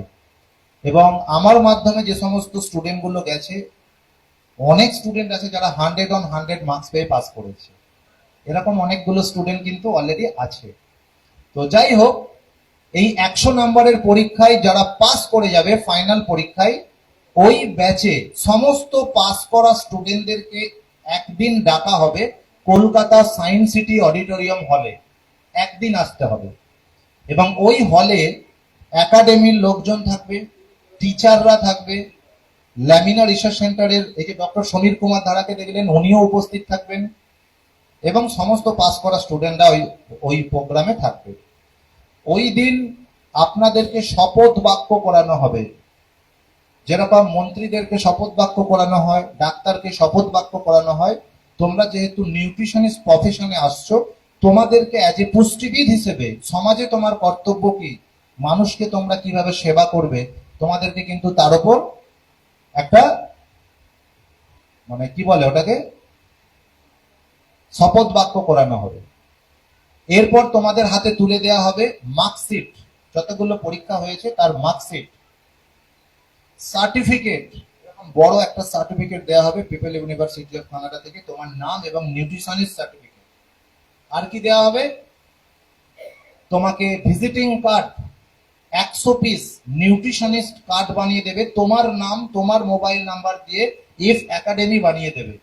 C: এবং আমার মাধ্যমে যে সমস্ত স্টুডেন্ট গুলো গেছে, অনেক স্টুডেন্ট আছে যারা 100 মার্কস পেয়ে পাস করেছে, এরকম অনেকগুলো স্টুডেন্ট কিন্তু অলরেডি আছে। তো যাই হোক, এই 100 নাম্বারের পরীক্ষায় যারা পাস করে যাবে ফাইনাল পরীক্ষায়, ওই ব্যাচে সমস্ত পাস করা স্টুডেন্টদেরকে একদিন ডাকা হবে কলকাতা সায়েন্স সিটি অডিটোরিয়াম হলে, একদিন আসতে হবে। এবং ওই হলে একাডেমির লোকজন থাকবে, টিচাররা থাকবে, ল্যামিনা রিসার্চ সেন্টারের এই যে ডক্টর সমীর কুমার ধারাকে দেখলেন উনিও উপস্থিত থাকবেন, এবং সমস্ত পাস করা স্টুডেন্টরা ওই প্রোগ্রামে থাকবে। ওই দিন আপনাদেরকে শপথ বাক্য করানো হবে, যেরকম মন্ত্রীদেরকে শপথ বাক্য করানো হয়, ডাক্তারকে শপথ বাক্য করানো হয়। তোমরা যেহেতু নিউট্রিশনিস্ট প্রফেশনে আসছো, তোমাদেরকে অ্যাজ এ পুষ্টিবিদ হিসেবে সমাজে তোমার কর্তব্য কি, মানুষকে তোমরা কিভাবে সেবা করবে, তোমাদেরকে কিন্তু তার উপর একটা মানে কি বলে ওটাকে শপথ বাক্য করানো হবে। এরপর তোমাদের হাতে তুলে দেওয়া হবে মার্কশিট, যতগুলো পরীক্ষা হয়েছে তার মার্কশিট, সার্টিফিকেট, এরকম বড় একটা সার্টিফিকেট দেওয়া হবে পিপল ইউনিভার্সিটি অফ কানাডা থেকে, তোমার নাম এবং নিউট্রিশনিস্ট সার্টিফিকেট। আর কি দেওয়া হবে, তোমাকে visiting card 100 piece nutritionist card বানিয়ে দেবে, তোমার নাম তোমার মোবাইল নাম্বার দিয়ে ইফ একাডেমি বানিয়ে দেবে।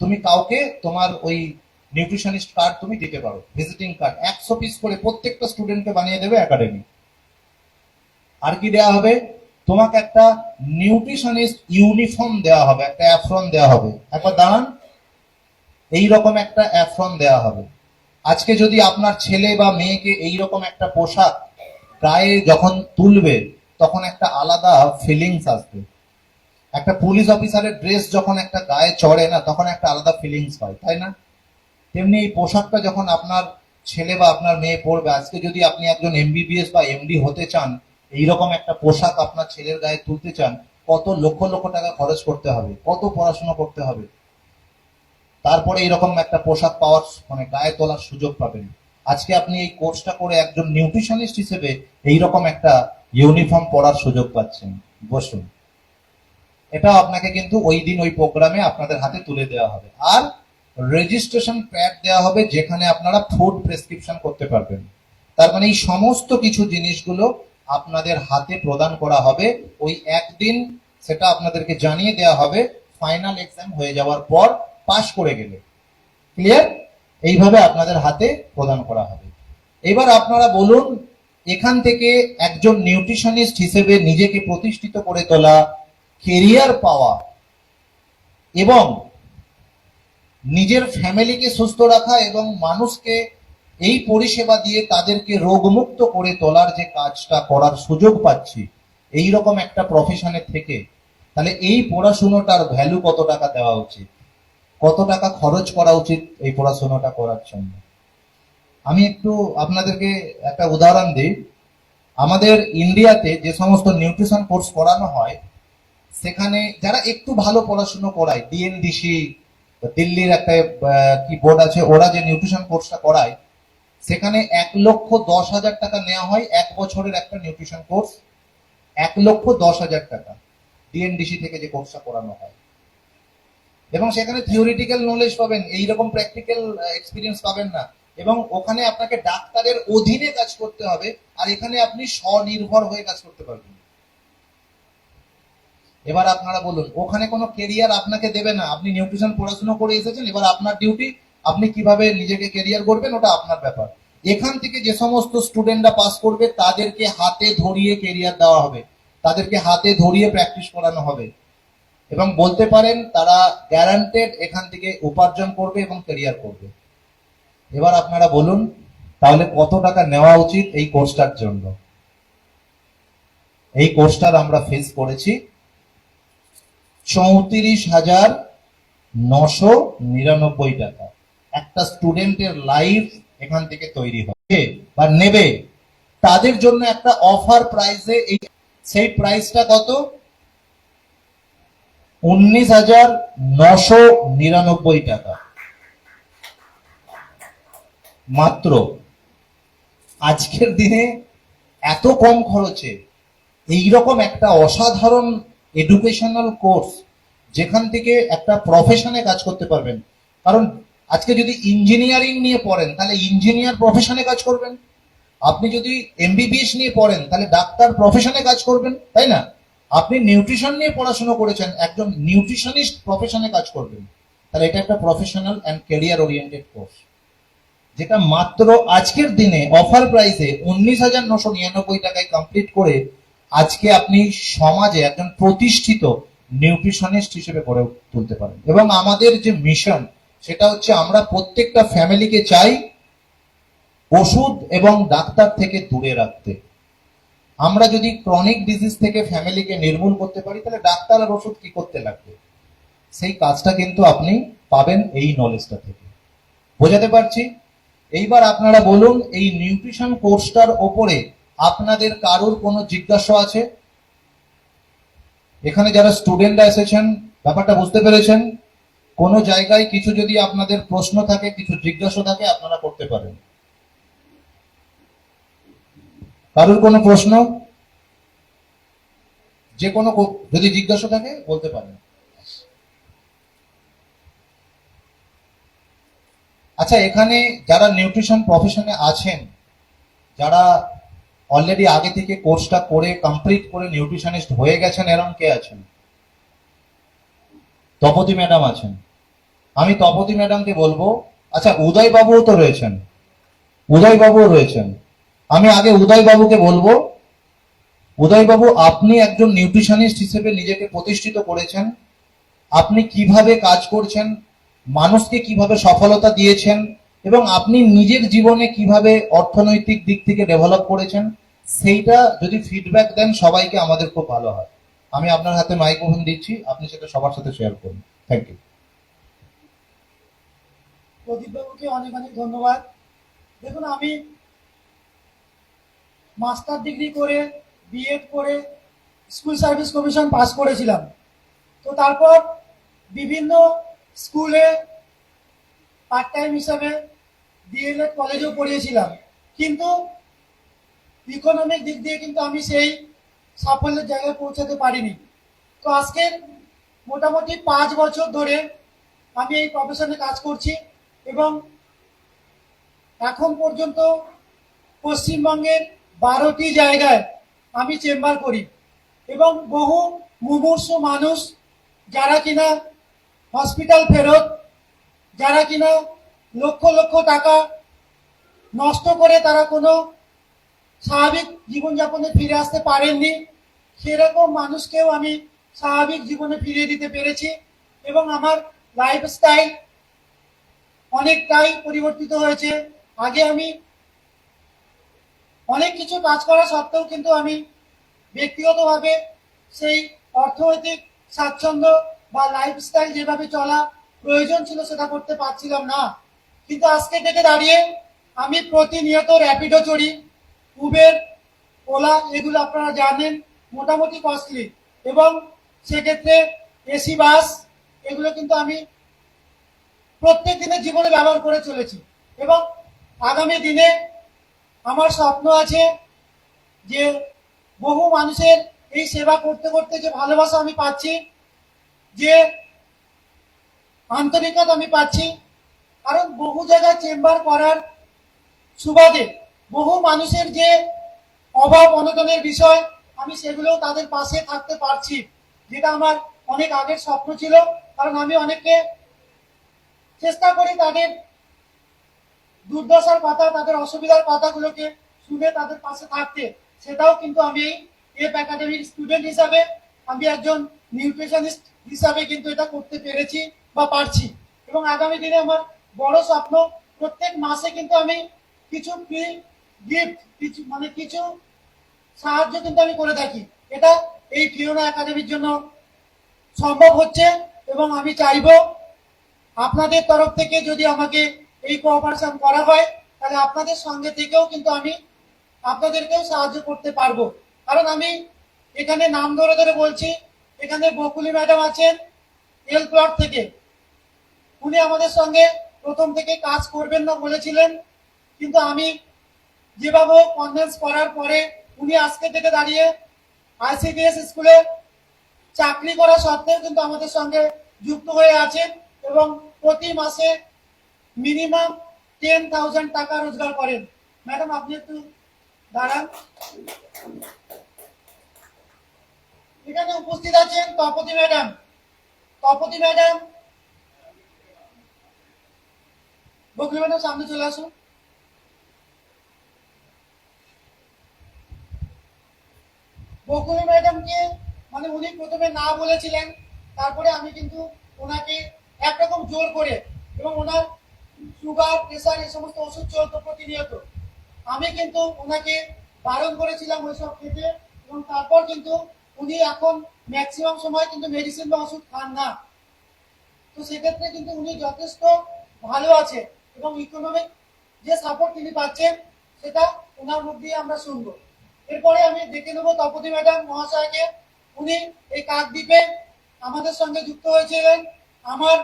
C: তুমি কাউকে তোমার ওই নিউট্রিশনিস্ট কার্ড তুমি দিতে পারো, ভিজিটিং কার্ড 100 পিস করে প্রত্যেকটা স্টুডেন্টকে বানিয়ে দেবে একাডেমি। আর কি দেওয়া হবে, তোমাকে একটা নিউট্রিশনিস্ট ইউনিফর্ম দেওয়া হবে, একটা অ্যাফ্রন দেওয়া হবে। একবার দাঁড়ান, এইরকম একটা অ্যাফ্রন দেওয়া হবে। আজকে যদি আপনার ছেলে বা মেয়েকে এইরকম একটা পোশাক গায়ে যখন তুলবে, তখন একটা আলাদা ফিলিংস আসবে। একটা পুলিশ অফিসারের ড্রেস যখন একটা গায়ে চড়ে না, তখন একটা আলাদা ফিলিংস হয়, তাই না? তেমনি এই পোশাকটা যখন আপনার ছেলে বা আপনার মেয়ে পরবে, আজকে যদি আপনি একজন এমবিবিএস বা এমডি হতে চান, এইরকম একটা পোশাক আপনার ছেলের গায়ে তুলতে চান, কত লক্ষ লক্ষ টাকা খরচ করতে হবে, কত পড়াশোনা করতে হবে, তারপরে এইরকম একটা পোশাক পাওয়ার মানে গায়ে তোলার সুযোগ পাবেন। আজকে আপনি এই কোর্সটা করে একজন নিউট্রিশনিস্ট হিসেবে এইরকম একটা ইউনিফর্ম পরার সুযোগ পাচ্ছেন। বসুন, এটা আপনাকে কিন্তু ওই দিন ওই প্রোগ্রামে আপনাদের হাতে তুলে দেওয়া হবে। আর রেজিস্ট্রেশন প্যাড দেওয়া হবে, যেখানে আপনারা ফুড প্রেসক্রিপশন করতে পারবেন। তার মানে এই সমস্ত কিছু জিনিসগুলো আপনাদের হাতে প্রদান করা হবে ওই একদিন। সেটা আপনাদেরকে জানিয়ে দেওয়া হবে ফাইনাল এক্সাম হয়ে যাওয়ার পর, পাশ করে গেলে। ক্লিয়ার? এইভাবে আপনাদের হাতে প্রদান করা হবে। এবার আপনারা বলুন, এখান থেকে একজন নিউট্রিশনিস্ট হিসেবে নিজেকে প্রতিষ্ঠিত করে তোলা, কেরিয়ার পাওয়া এবং নিজের ফ্যামিলিকে সুস্থ রাখা এবং মানুষকে এই পরিষেবা দিয়ে তাদেরকে রোগমুক্ত করে তোলার যে কাজটা করার সুযোগ পাচ্ছি এই রকম একটা প্রফেশনে থেকে, তাহলে এই পড়াশুনোটার ভ্যালু কত টাকা দেওয়া উচিত, কত টাকা খরচ করা উচিত এই পড়াশোনাটা করার জন্য। আমি একটু আপনাদেরকে একটা উদাহরণ দিই। আমাদের ইন্ডিয়াতে যে সমস্ত নিউট্রিশন কোর্স করানো হয়, সেখানে যারা একটু ভালো পড়াশুনো করায়, ডিএনডিসি দিল্লির একটা কি বোর্ড আছে, ওরা যে নিউট্রিশন কোর্সটা করায়, সেখানে 1,10,000 টাকা নেওয়া হয় এক বছরের একটা নিউট্রিশন কোর্স। 1,10,000 টাকা ডিএনডিসি থেকে যে কোর্সটা করানো হয়, এবং সেখানে থিওরিটিক্যাল নলেজ পাবেন, এইরকম প্র্যাকটিক্যাল এক্সপিরিয়েন্স পাবেন না। এবং ওখানে আপনাকে ডাক্তারের অধীনে কাজ করতে হবে, আর এখানে আপনি স্বনির্ভর হয়ে কাজ করতে পারবেন। এবার আপনারা বলুন, ওখানে কোনো কেরিয়ার আপনাকে দেবে না। আপনি নিউট্রিশন পড়াশোনা করে এসেছেন, এবার আপনার ডিউটি আপনি কিভাবে নিজেকে কেরিয়ার করবেন, ওটা আপনার ব্যাপার। এখান থেকে যে সমস্ত স্টুডেন্টরা পাস করবে তাদেরকে হাতে ধরিয়ে কেরিয়ার দেওয়া হবে, তাদেরকে হাতে ধরিয়ে প্র্যাকটিস করানো হবে, এবং বলতে পারেন তারা গ্যারান্টেড এখান থেকে উপার্জন করবে এবং কেরিয়ার করবে। এবার আপনারা বলুন, তাহলে কত টাকা নেওয়া উচিত এই কোর্সটার জন্য। এই কোর্সটার আমরা ফিস করেছি 34,999 টাকা। একটা স্টুডেন্টের লাইফ এখান থেকে তৈরি হবে বা নেবে, তাদের জন্য একটা অফার প্রাইসে সেই প্রাইসটা কত, 19,999 টাকা মাত্র। আজকের দিনে এত কম খরচে এইরকম একটা অসাধারণ এডুকেশনাল কোর্স, যেখান থেকে একটা প্রফেশনে কাজ করতে পারবেন। কারণ আজকে যদি ইঞ্জিনিয়ারিং নিয়ে পড়েন, তাহলে ইঞ্জিনিয়ার প্রফেশনে কাজ করবেন। আপনি যদি এমবিবিএস নিয়ে পড়েন, তাহলে ডাক্তার প্রফেশনে কাজ করবেন, তাই না? আপনি নিউট্রিশন নিয়ে পড়াশোনা করেছেন, একজন নিউট্রিশনিস্ট প্রফেশনে কাজ করবেন। তাহলে এটা একটা professional and career oriented course, যেটা মাত্র আজকের দিনে অফার প্রাইসে 19,999 টাকায় কমপ্লিট করে আজকে আপনি সমাজে একজন প্রতিষ্ঠিত নিউট্রিশনিস্ট হিসেবে গড়ে তুলতে পারেন। এবং আমাদের যে মিশন সেটা হচ্ছে আমরা প্রত্যেকটা ফ্যামিলিকে চাই ওষুধ এবং ডাক্তার থেকে দূরে রাখতে। আমরা যদি ক্রনিক ডিজিজ থেকে ফ্যামিলিকে নির্মূল করতে পারি তাহলে ডাক্তার আর ওষুধ কি করতে লাগবে, সেই কাজটা কিন্তু আপনি পাবেন এই নলেজটা থেকে। বোঝাতে পারছি? এইবার আপনারা বলুন, এই নিউট্রিশন কোর্সটার ওপরে আপনাদের কারোর কোনো জিজ্ঞাসা আছে? এখানে যারা স্টুডেন্টরা এসেছেন ব্যাপারটা বুঝতে পেরেছেন? কোনো জায়গায় কিছু যদি আপনাদের প্রশ্ন থাকে, কিছু জিজ্ঞাসা থাকে, আপনারা করতে পারেন। কারোর কোনো প্রশ্ন, যে কোনো যদি জিজ্ঞাসা থাকে বলতে পারেন। আচ্ছা, এখানে যারা নিউট্রিশন প্রফেশনে আছেন, যারা অলরেডি আগে থেকে কোর্সটা করে কমপ্লিট করে নিউট্রিশনিস্ট হয়ে গেছেন, এরকম কে আছেন? তপতি ম্যাডাম আছেন। আমি তপতি ম্যাডামকে বলবো, আচ্ছা উদয় বাবুও তো রয়েছেন, উদয় বাবুও রয়েছেন। আমি আগে উদয় বাবুকে বলবো, উদয় বাবু আপনি একজন নিউট্রিশনিস্ট হিসেবে নিজেকে প্রতিষ্ঠিত করেছেন, আপনি কিভাবে কাজ করছেন, মানুষকে কিভাবে সফলতা দিয়েছেন, এবং আপনি নিজের জীবনে কিভাবে অর্থনৈতিক দিক থেকে ডেভেলপ করেছেন, সেইটা যদি ফিডব্যাক দেন সবাইকে, আমাদের খুব ভালো হয়। আমি আপনার হাতে মাইক্রোফোন দিচ্ছি, আপনি সেটা সবার সাথে শেয়ার করুন। Thank you.
A: প্রদীপ বাবুকে অনেক অনেক ধন্যবাদ। দেখুন, আমি মাস্টার ডিগ্রি করে বিএড করে স্কুল সার্ভিস কমিশন পাস করেছিলাম। তো তারপর বিভিন্ন স্কুলে পার্ট টাইম হিসাবে ডিএলএড কলেজেও পড়িয়েছিলাম, কিন্তু ইকোনমিক দিক দিয়ে কিন্তু আমি সেই সাফল্যের জায়গায় পৌঁছাতে পারিনি। তো আজকের মোটামুটি 5 বছর ধরে আমি এই প্রফেশনে কাজ করছি এবং এখন পর্যন্ত পশ্চিমবঙ্গের 12টি জায়গায় আমি চেম্বার করি এবং বহু মুমূর্ষু মানুষ যারা কিনা হসপিটাল ফেরত, যারা কিনা লক্ষ লক্ষ টাকা নষ্ট করে তারা কোনো স্বাভাবিক জীবনযাপনে ফিরে আসতে পারেননি, সেরকম মানুষকেও আমি স্বাভাবিক জীবনে ফিরিয়ে দিতে পেরেছি এবং আমার লাইফস্টাইল অনেকটাই পরিবর্তিত হয়েছে। আগে আমি অনেক কিছু কাজ করা সত্ত্বেও কিন্তু আমি ব্যক্তিগতভাবে সেই অর্থনৈতিক স্বাচ্ছন্দ্য বা লাইফস্টাইল যেভাবে চলা প্রয়োজন ছিল সেটা করতে পারছিলাম না। কিন্তু আজকে থেকে দাঁড়িয়ে আমি প্রতিনিয়ত র্যাপিডো চড়ি, উবের, ওলা, এগুলো আপনারা জানেন মোটামুটি কস্টলি, এবং সেক্ষেত্রে এসি বাস, এগুলো কিন্তু আমি প্রত্যেক দিনের জীবনে ব্যবহার করে চলেছি। এবং আগামী দিনে আমার স্বপ্ন আছে যে বহু মানুষের এই সেবা করতে করতে যে ভালোবাসা আমি পাচ্ছি, যে আন্তরিকতা আমি পাচ্ছি, কারণ বহু জায়গায় চেম্বার করার সুবাদে বহু মানুষের যে অভাব অনটনের বিষয়, আমি সেগুলো তাদের পাশে থাকতে পারছি, যেটা আমার অনেক আগের স্বপ্ন ছিল। কারণ আমি অনেককে চেষ্টা করি তাদের দুর্দশার কথা, তাদের অসুবিধার কথাগুলোকে শুনে তাদের পাশে থাকতে। সেটাও কিন্তু আমি এফ একাডেমির স্টুডেন্ট হিসাবে, আমি একজন নিউট্রিশনিস্ট হিসাবে কিন্তু এটা করতে পেরেছি বা পারছি। এবং আগামী দিনে আমার বড় স্বপ্ন, প্রত্যেক মাসে কিন্তু আমি কিছু ফ্রি গিফট, কিছু সাহায্য কিন্তু আমি করে থাকি। এটা এই ফিওনা একাডেমির জন্য সম্ভব হচ্ছে এবং আমি চাইবো আপনাদের তরফ থেকে যদি আমাকে এই কোঅপারেশন করা হয় তাহলে আপনাদের সঙ্গে থেকেও কিন্তু আমি আপনাদেরকেও সাহায্য করতে পারবো। কারণ আমি এখানে নাম ধরে ধরে বলছি, এখানে বকুলি ম্যাডাম আছেন এল প্লট থেকে, উনি আমাদের সঙ্গে প্রথম থেকে কাজ করবেন না বলেছিলেন, কিন্তু আমি যেভাবে কনভিন্স করার পরে উনি আজকে থেকে দাঁড়িয়ে আইসিডিএস স্কুলে চাকরি করা সত্ত্বেও কিন্তু আমাদের সঙ্গে যুক্ত হয়ে আছেন এবং প্রতি মাসে মিনিমাম 10,000 টাকা রোজগার করেন। ম্যাডাম আপনি একটু দাঁড়ান। এখানে উপস্থিত আছেন Tapati madam. Tapati madam, Bakuli madam সামনে চলে আসুন। বকুলি ম্যাডামকে মানে উনি প্রথমে না বলেছিলেন, তারপরে আমি কিন্তু ওনাকে একরকম জোর করে, এবং ওনার সুগার প্রেসার এই সমস্ত ওষুধ চলতো প্রতিনিয়ত, আমি কিন্তু ওনাকে বারণ করেছিলাম ওইসব খেতে, এবং তারপর কিন্তু উনি এখন ম্যাক্সিমাম সময় কিন্তু মেডিসিন বা ওষুধ খান না। তো সেক্ষেত্রে কিন্তু উনি যথেষ্ট ভালো আছে, এবং ইকোনমিক যে সাপোর্ট তিনি পাচ্ছেন সেটা ওনার মুখ দিয়ে আমরা শুনবো। এরপরে আমি দেখে নেবো তপতি ম্যাডাম মহাশয়কে। উনি এই কাকদ্বীপে আমাদের সঙ্গে যুক্ত হয়েছিলেন আমার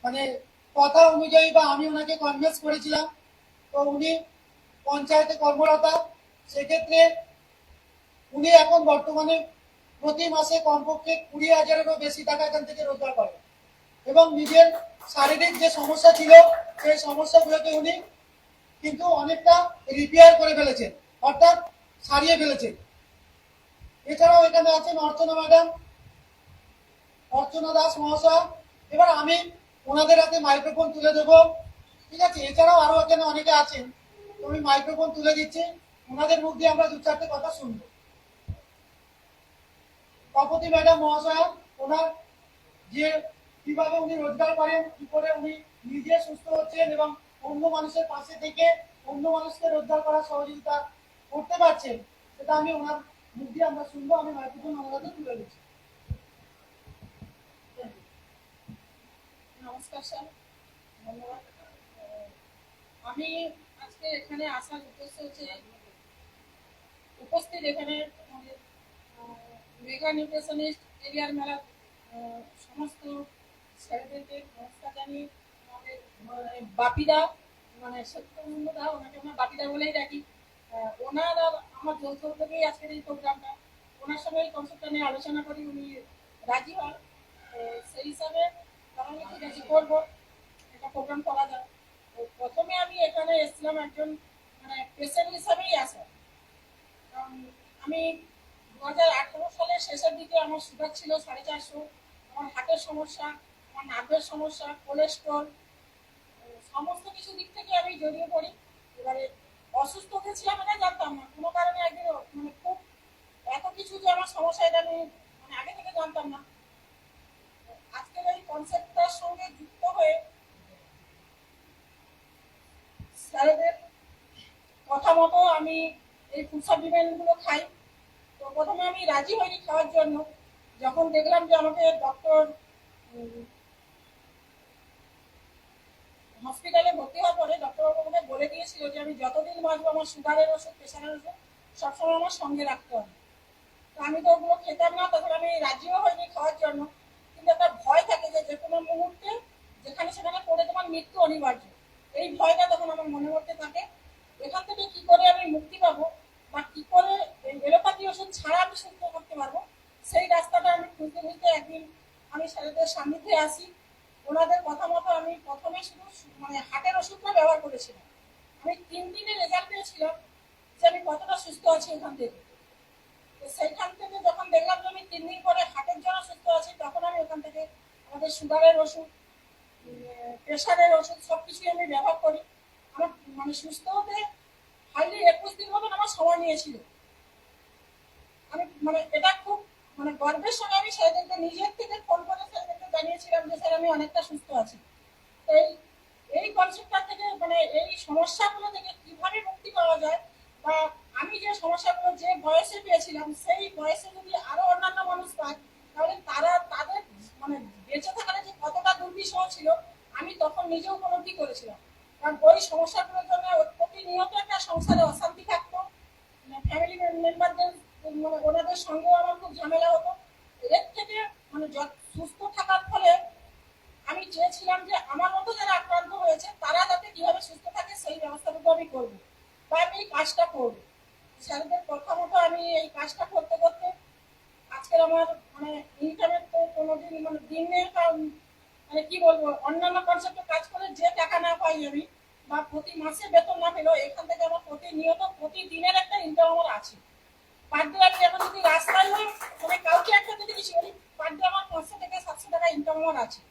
A: মানে কথা অনুযায়ী, বা আমি ওনাকে কনভিন্স করেছিলাম। তো উনি পঞ্চায়েতে কর্মরতা, সেক্ষেত্রে উনি এখন বর্তমানে প্রতি মাসে কমপক্ষে 20,000-এরও বেশি টাকা এখান থেকে রোজগার করেন, এবং নিজের শারীরিক যে সমস্যা ছিল সেই সমস্যাগুলোকে উনি কিন্তু অনেকটা রিপেয়ার করে ফেলেছেন, অর্থাৎ সারিয়ে ফেলেছেন। এছাড়াও এখানে আছেন অর্চনা ম্যাডাম, অর্চনা দাস মহাশয়। এবার আমি ওনাদের হাতে মাইক্রোফোন তুলে দেবো, ঠিক আছে? এছাড়াও আরো এখানে অনেকে আছেন, তো আমি মাইক্রোফোন তুলে দিচ্ছি, ওনাদের মুখ দিয়ে আমরা দু চারটে কথা শুনবো। তপতি ম্যাডাম মহাশয়, ওনার যে কিভাবে উনি রোজগার করেন, কি করে উনি নিজে সুস্থ হচ্ছেন এবং অন্য মানুষের পাশে থেকে অন্য মানুষকে রোজগার করার সহযোগিতা করতে পারছেন, সেটা আমি ওনার মুখ দিয়ে আমরা শুনবো। আমি মাইক্রোফোন ওনাদের তুলে দিচ্ছি।
D: নমস্কার স্যার, ধন্যবাদ। আমি আজকে এখানে আসার উদ্দেশ্য হচ্ছে উপস্থিত এখানে আমাদের মেগা নিউট্রিশনিস্ট এরিয়ার মেলা সমস্ত ছেলেদেরকে নমস্কার জানিয়ে আমাদের বাপিদা মানে সত্যমন্দা, ওনাকে আমরা বাপিদা বলেই ডাকি। ওনার আর আমার যৌথ উদ্যোগেই আজকের এই প্রোগ্রামটা, ওনার সঙ্গে এই কনসেপ্টটা নিয়ে আলোচনা করি, উনি রাজি হন। সেই হিসাবে আমি ঠিক আছে করবো, এটা প্রোগ্রাম করা যায়। তো প্রথমে আমি এখানে এসেছিলাম একজন মানে পেশেন্ট হিসাবেই আসা, কারণ আমি 2018 সালের শেষের দিকে আমার সুগার ছিল 450, আমার হার্টের সমস্যা, আমার নার্ভের সমস্যা, কোলেস্ট্রল, সমস্ত কিছু দিক থেকে আমি জড়িয়ে পড়ি। এবারে অসুস্থ হয়েছিলাম এটা জানতাম না, কোনো কারণে একদিন মানে খুব এত কিছু যে আমার সমস্যা এটা আমি মানে আগে থেকে জানতাম না। আজকের এই কনসেপ্টটার সঙ্গে যুক্ত হয়ে স্যারেদের কথা মতো আমি এই ফুড সাপ্লিমেন্টগুলো খাই। তো প্রথমে আমি রাজি হইনি খাওয়ার জন্য, যখন দেখলাম যে আমাকে ডক্টর হসপিটালে ভর্তি হওয়ার পরে ডক্টরবাবু আমাকে বলে দিয়েছিল যে আমি যতদিন বাঁচবো আমার সুগারের ওষুধ, প্রেশারের ওষুধ সবসময় আমার সঙ্গে রাখতে হবে। তো আমি তো ওগুলো খেতাম না, তখন আমি রাজিও হইনি খাওয়ার জন্য। কিন্তু একটা ভয় থাকে যে কোনো মুহূর্তে যেখানে সেখানে পড়ে তোমার মৃত্যু অনিবার্য, এই ভয়টা তখন আমার মনের মধ্যে থাকে। এখান থেকে কি করে আমি মুক্তি পাবো বা কি করে এলোপ্যাথি ওষুধ ছাড়া আমি সুস্থ করতে পারবো, সেই রাস্তাটা আমি খুঁজতে খুঁজতে একদিন আমি স্যারেদের সান্নিধ্যে আসি। ওনাদের কথা মতো আমি প্রথমে শুধু মানে হার্টের ওষুধটা ব্যবহার করেছিলাম। আমি 3 দিনের রেজাল্ট পেয়েছিলাম যে আমি কতটা সুস্থ আছি ওখান থেকে। তো সেইখান থেকে যখন দেখলাম যে আমি 3 দিন পরে হার্টের জন্য সুস্থ আছি, তখন আমি ওখান থেকে আমাদের সুগারের ওষুধ, প্রেশারের ওষুধ সবকিছুই আমি ব্যবহার করি। আমার মানে সুস্থ হতে হার্ডলি 21 দিন মতন আমার সময় নিয়েছিল। আমি মানে এটা খুব মানে গর্বের সঙ্গে আমি স্যারদেরকে নিজের থেকে ফোন করে স্যারদেরকে জানিয়েছিলাম যে স্যার আমি অনেকটা সুস্থ আছি। এই এই কনসেপ্টটা থেকে মানে এই সমস্যাগুলো থেকে কিভাবে মুক্তি পাওয়া যায়, বা আমি যে সমস্যাগুলো যে বয়সে পেয়েছিলাম সেই বয়সে যদি আরো অন্যান্য মানুষ পায়, তাহলে তারা তাদের মানে বেঁচে থাকার যে কতটা দুর্বিষহ ছিল আমি তখন নিজেও উপলব্ধি করেছিলাম। কারণ ওই সমস্যাগুলোর জন্য প্রতিনিয়ত একটা সংসারে অশান্তি থাকতো, ফ্যামিলি মেম্বারদের মানে ওনাদের সঙ্গেও আমার খুব ঝামেলা হতো। এর থেকে মানে সুস্থ থাকার ফলে আমি চেয়েছিলাম যে আমার মতো যারা আক্রান্ত হয়েছে তারা যাতে কিভাবে সুস্থ থাকে সেই ব্যবস্থাটুকু আমি করবো বা আমি এই কাজটা করবো। স্যারদের কথা মতো আমি এই কাজটা করতে করতে আজকের আমার মানে ইনকামের তো কোনোদিন মানে দিনের মানে কি বলবো, অন্যান্য কনসেপ্টে কাজ করে যে টাকা না পাই আমি বা প্রতি মাসে বেতন না পেলেও এখান থেকে আমার প্রতিনিয়ত প্রতিদিনের একটা ইনকাম আমার আছে। পার ডে আমি এখন যদি রাস্তায় হই মানে কাউকে একটা যদি কিছু বলি, পার ডে আমার 500 থেকে 700 টাকা ইনকাম আমার আছে।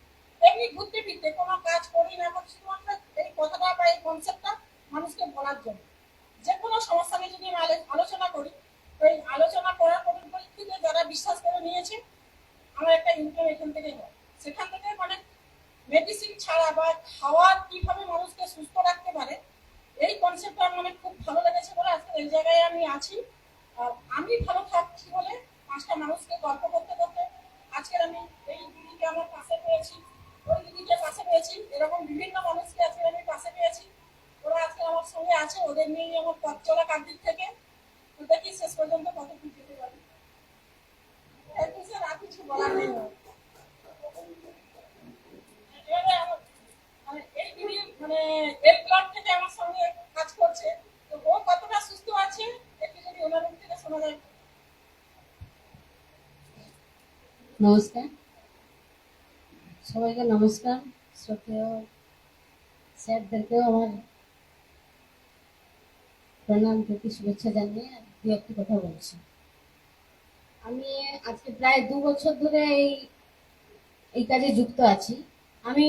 D: এমনি ঘুরতে ফিরতে কোনো কাজ করি না, শুধুমাত্র এই কথাটা বা এই কনসেপ্টটা মানুষকে বলার জন্য। যে কোনো সমস্যা নিয়ে যদি আমি আলোচনা করি ওই আলোচনা করার পরিপ্রেক্ষিতে যারা বিশ্বাস করে নিয়েছে আমার একটা ইনকাম এখান থেকে হয়, সেখান থেকে মানে মেডিসিন ছাড়া বা খাওয়ার কিভাবে মানুষকে সুস্থ রাখতে পারে এই কনসেপ্টটা মানে খুব ভালো লেগেছে বলে আজকে এই জায়গায় আমি আছি। আর আমি ভালো থাকছি বলে 5টা মানুষকে গল্প করতে করতে আজকের আমি এই দিদিকে আমার পাশে পেয়েছি, ওই দিদিকে পাশে পেয়েছি, এরকম বিভিন্ন মানুষকে আজকে আমি পাশে পেয়েছি। ওরা আজকে আমার সঙ্গে আছে, ওদের নিয়ে আমার পথ চলা কার্দিক থেকে দেখি শেষ পর্যন্ত কত কি যেতে পারি। একটু স্যার আর কিছু বলার নেই। এবারে মানে এই দিদি মানে এর ব্লক থেকে আমার সঙ্গে কাজ করছে, তো ও কতটা সুস্থ আছে একটু যদি ওনার মুখ থেকে শোনা যায়।
E: নমস্কার, সবাইকে নমস্কার। শ্রদ্ধেয় স্যারদেরকেও আমার প্রণাম প্রীতি শুভেচ্ছা জানিয়ে দু একটি কথা বলছি। আমি আজকে প্রায় 2 বছর ধরে এই কাজে যুক্ত আছি। আমি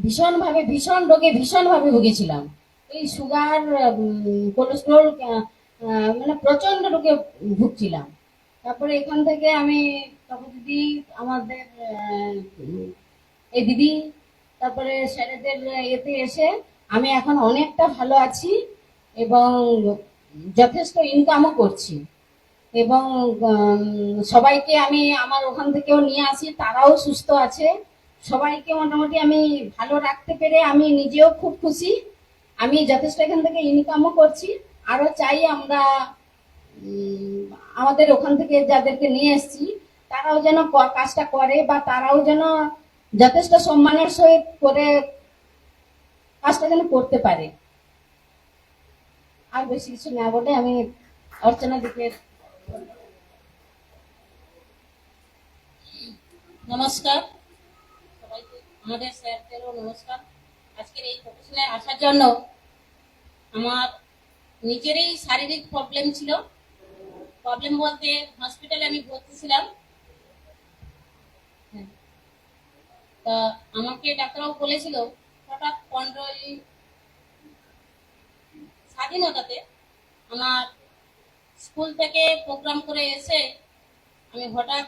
E: ভীষণ রোগে ভীষণভাবে ভুগেছিলাম। এই সুগার, কোলেস্ট্রল, মানে প্রচন্ড রোগে ভুগছিলাম। তারপরে এখান থেকে আমি তখন দিদি আমাদের এই দিদি তারপরে স্যারেদের এতে এসে আমি এখন অনেকটা ভালো আছি এবং যথেষ্ট ইনকামও করছি। এবং সবাইকে আমি আমার ওখান থেকেও নিয়ে আসি, তারাও সুস্থ আছে। সবাইকে মোটামুটি আমি ভালো রাখতে পেরে আমি নিজেও খুব খুশি। আমি যথেষ্ট এখান থেকে ইনকামও করছি। আরো চাই আমরা আমাদের ওখান থেকে যাদেরকে নিয়ে এসেছি তারাও যেন কাজটা করে বা তারাও যেন যথেষ্ট সম্মানের সহিত করে কাজটা যেন করতে পারে। আর বেশি কিছু না বলে আমি অর্চনা দিকে। নমস্কার সবাইকে, আমাদের স্যারদেরও নমস্কার। আজকের এই প্রফেশনে আসার জন্য আমার নিজেরই শারীরিক প্রবলেম ছিল। প্রবলেম বলতে হসপিটালে আমি ভর্তি ছিলাম। তা আমাকে ডাক্তারবাবু বলেছিল হঠাৎ 15ই স্বাধীনতাতে আমার স্কুল থেকে প্রোগ্রাম করে এসে আমি হঠাৎ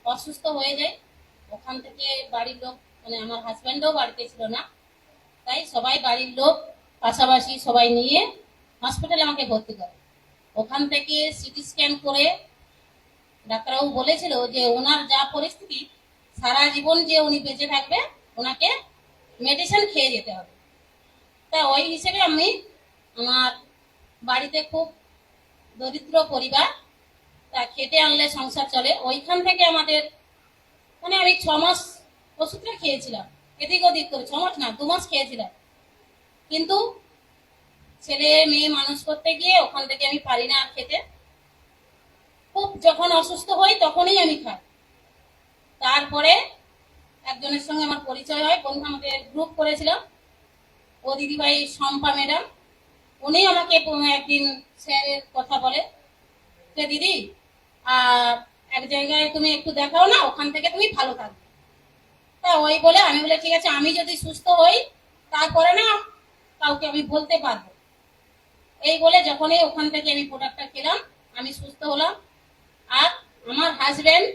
E: অসুস্থ হয়ে যাই। ওখান থেকে বাড়ির লোক মানে আমার হাজব্যান্ডও বাড়িতে ছিল না, তাই সবাই বাড়ির লোক পাশাপাশি সবাই নিয়ে হসপিটালে আমাকে ভর্তি করে। ওখান থেকে সিটি স্ক্যান করে ডাক্তারবাবু বলেছিল যে ওনার যা পরিস্থিতি সারা জীবন যে উনি বেঁচে থাকবে ওনাকে মেডিসিন খেয়ে যেতে হবে। তা ওই হিসেবে আমি আমার বাড়িতে খুব দরিদ্র পরিবার, তা খেটে আনলে সংসার চলে। ওইখান থেকে আমাদের মানে আমি 6 মাস ওষুধটা খেয়েছিলাম, এদিক ওদিক করে 6 মাস না 2 মাস খেয়েছিলাম। কিন্তু ছেলে মেয়ে মানুষ করতে গিয়ে ওখান থেকে আমি পারি না আর খেতে। খুব যখন অসুস্থ হই তখনই আমি খাই। তারপরে একজনের সঙ্গে আমার পরিচয় হয়, বন্ধু আমাদের গ্রুপ করেছিলাম, ও দিদিভাই শম্পা ম্যাডাম। উনি আমাকে একদিন স্যারের কথা বলে যে দিদি এক জায়গায় তুমি একটু দেখাও না, ওখান থেকে তুমি ভালো থাকবে। তা ওই বলে আমি বলে ঠিক আছে, আমি যদি সুস্থ হই তারপরে না কাউকে আমি বলতে পারবো। এই বলে যখনই ওখান থেকে আমি প্রোডাক্টটা খেলাম আমি সুস্থ হলাম। আর আমার হাজবেন্ড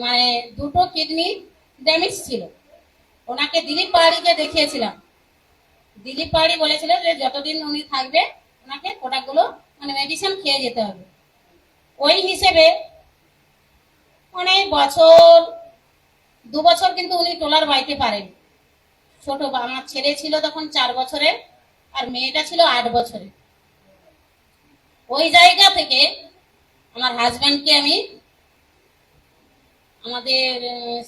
E: মানে 2টো কিডনি ড্যামেজ ছিল। ওনাকে দিলীপ পাহাড়িকে দেখিয়েছিলাম। দিলীপ পাহাড়ি বলেছিল যে যতদিন উনি থাকবে ওনাকে প্রোডাক্টগুলো মানে মেডিসিন খেয়ে যেতে হবে। ওই হিসেবে অনেক বছর 2 বছর কিন্তু উনি ট্রলার বাইতে পারেন। ছোট আমার ছেলে ছিল তখন 4 বছরের আর মেয়েটা ছিল 8 বছরের। ওই জায়গা থেকে আমার হাজব্যান্ডকে আমি আমাদের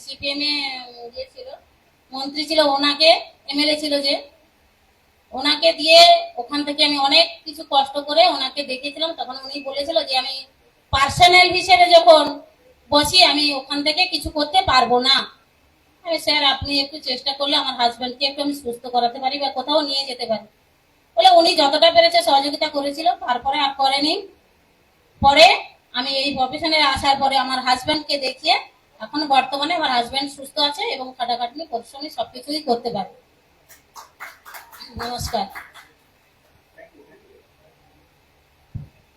E: সিপিএম এ ছিল মন্ত্রী ছিল, ওনাকে এমএলএ ছিল যে, ওনাকে দিয়ে ওখান থেকে আমি অনেক কিছু কষ্ট করে ওনাকে দেখেছিলাম। তখন উনি বলেছিল যে আমি পার্সোনাল হিসেবে যখন বসি আমি ওখান থেকে কিছু করতে পারবো না। আমি স্যার আপনি একটু চেষ্টা করলে আমার হাজব্যান্ডকে একটু আমি সুস্থ করাতে পারি বা কোথাও নিয়ে যেতে পারি বলে উনি যতটা পেরেছে সহযোগিতা করেছিল। তারপরে আর করেনি। পরে আমি এই প্রফেশনে আসার পরে আমার হাজব্যান্ডকে দেখিয়ে এখন বর্তমানে আমার হাজব্যান্ড সুস্থ আছে এবং খাটাখাটনি পরিশ্রমী সবকিছুই করতে পারে। নমস্কার।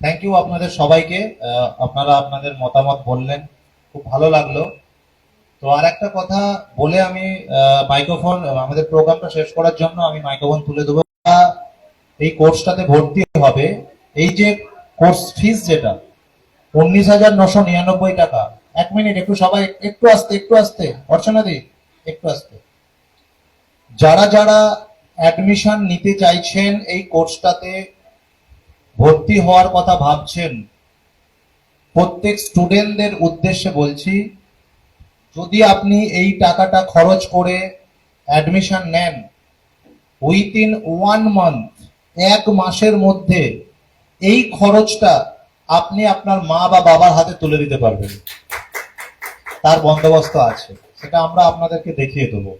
C: থ্যাংক ইউ আপনাদের সবাইকে। আপনারা আপনাদের মতামত বললেন, খুব ভালো লাগলো। তো আর একটা কথা বলে আমি মাইক্রোফোন, আমাদের প্রোগ্রামটা শেষ করার জন্য আমি মাইক্রোফোন তুলে দেবো। এই কোর্সটাতে ভর্তি হবে, এই যে কোর্স ফিস যেটা 19,999 টাকা। 1 মিনিট, একটু সবাই একটু আস্তে অর্চনাদি, একটু আস্তে। যারা যারা অ্যাডমিশন নিতে চাইছেন, এই কোর্সটাতে ভর্তি হওয়ার কথা ভাবছেন, প্রত্যেক স্টুডেন্টদের উদ্দেশ্যে বলছি, যদি আপনি এই টাকাটা খরচ করে অ্যাডমিশন নেন, উইথিন 1 মান্থ, 1 মাসের মধ্যে এই খরচটা আপনি আপনার মা বা বাবার হাতে তুলে দিতে পারবেন। তার বন্দোবস্ত আছে, সেটা আমরা আপনাদেরকে দেখিয়ে দেবো।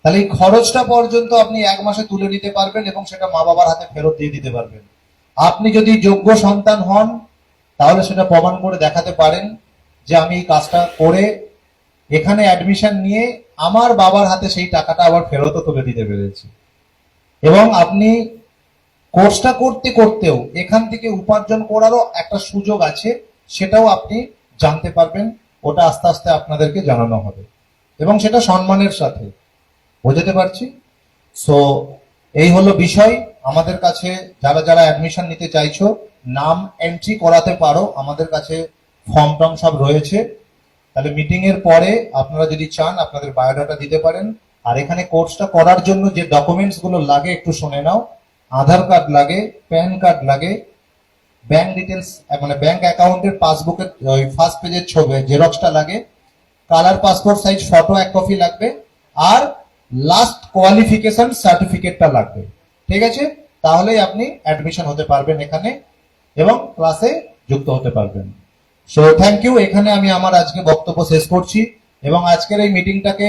C: তাহলে এই খরচটা পর্যন্ত আপনি 1 মাসে তুলে নিতে পারবেন এবং সেটা মা বাবার হাতে ফেরত দিয়ে দিতে পারবেন। আপনি যদি যোগ্য সন্তান হন, তাহলে সেটা প্রমাণ করে দেখাতে পারেন যে আমি এই কাজটা করে এখানে অ্যাডমিশন নিয়ে আমার বাবার হাতে সেই টাকাটা আবার ফেরতও তুলে দিতে পেরেছি। এবং আপনি কোর্সটা করতে করতেও এখান থেকে উপার্জন করারও একটা সুযোগ আছে, সেটাও আপনি জানতে পারবেন। ওটা আস্তে আস্তে আপনাদেরকে জানানো হবে এবং সেটা সম্মানের সাথে। বুঝতে পারছি? সো এই হলো বিষয়। আমাদের কাছে যারা যারা অ্যাডমিশন নিতে চাইছো, নাম এন্ট্রি করাতে পারো, আমাদের কাছে ফর্ম টর্ম সব রয়েছে। তাহলে মিটিং এর পরে আপনারা যদি চান আপনাদের বায়োডাটা দিতে পারেন। আর এখানে কোর্সটা করার জন্য যে ডকুমেন্টস গুলো লাগে একটু শুনে নাও। আধার কার্ড লাগে, প্যান কার্ড লাগে, ব্যাংক ডিটেলস মানে ব্যাংক অ্যাকাউন্টের পাসবুকের ওই ফার্স্ট পেজের ছবি জেরক্সটা লাগে, colour passport size photo 1 copy লাগবে, আর লাস্ট কোয়ালিফিকেশন সার্টিফিকেটটা লাগবে। ঠিক আছে? তাহলেই আপনি অ্যাডমিশন হতে পারবেন এখানে এবং ক্লাসে যুক্ত হতে পারবেন। So thank you. এখানে আমি আমার আজকে বক্তব্য শেষ করছি এবং আজকের এই মিটিংটাকে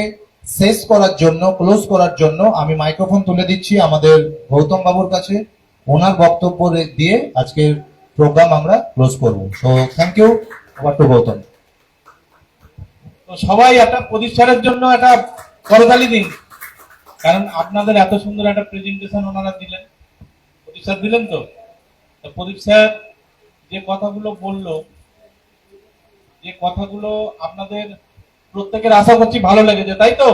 C: শেষ করার জন্য, ক্লোজ করার জন্য আমি মাইক্রোফোন তুলে দিচ্ছি আমাদের গৌতম বাবুর কাছে। ওনার বক্তব্য দিয়ে আজকের প্রোগ্রাম আমরা ক্লোজ করব। So thank you. Over to Gautam.
B: তো সবাই একটা প্রতিষ্ঠানের জন্য একটা করতালি দিন, কারণ আপনাদের এত সুন্দর একটা প্রেজেন্টেশন ওনারা দিলেন। প্রদীপ স্যার দিলেন তো? প্রদীপ স্যার যে কথাগুলো বললো, যে কথাগুলো আপনাদের প্রত্যেকের আশা করছি ভালো লেগেছে, তাই তো?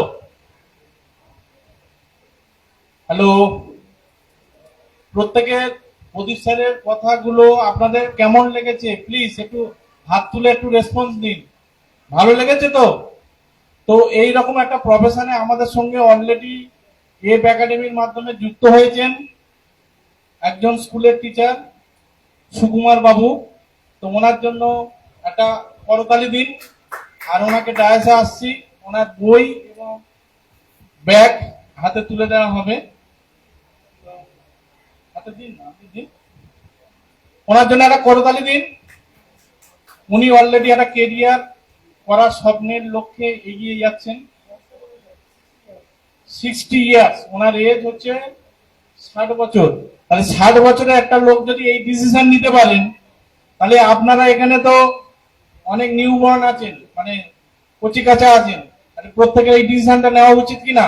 B: হ্যালো, প্রত্যেকের প্রদীপ স্যারের কথাগুলো আপনাদের কেমন লেগেছে? প্লিজ একটু হাত তুলে একটু রেসপন্স দিন। ভালো লেগেছে তো? তো এইরকম একটা প্রফেশনে আমাদের সঙ্গে অলরেডি এফ একাডেমির মাধ্যমে যুক্ত হয়েছেন একজন স্কুলের টিচার সুকুমার বাবু। তো ওনার জন্য একটা করতালি দিন। আর ওনাকে ডায়াসে আসছি, ওনার বই এবং ব্যাগ হাতে তুলে দেওয়া হবে। হাতে দিন, আপনি দিন, ওনার জন্য একটা করতালি দিন। উনি অলরেডি একটা কেরিয়ার করার স্বপ্নের লক্ষ্যে এগিয়ে যাচ্ছেন। 60 ইয়ার্স, ওনার এজ হচ্ছে 60 বছর। তাহলে 60 বছরে একটা লোক যদি এই ডিসিশন নিতে পারেন, তাহলে আপনারা এখানে তো অনেক নিউ বর্ন আছেন, মানে কচি কাঁচা আছেন, তাহলে প্রত্যেকের এই ডিসিশনটা নেওয়া উচিত কিনা?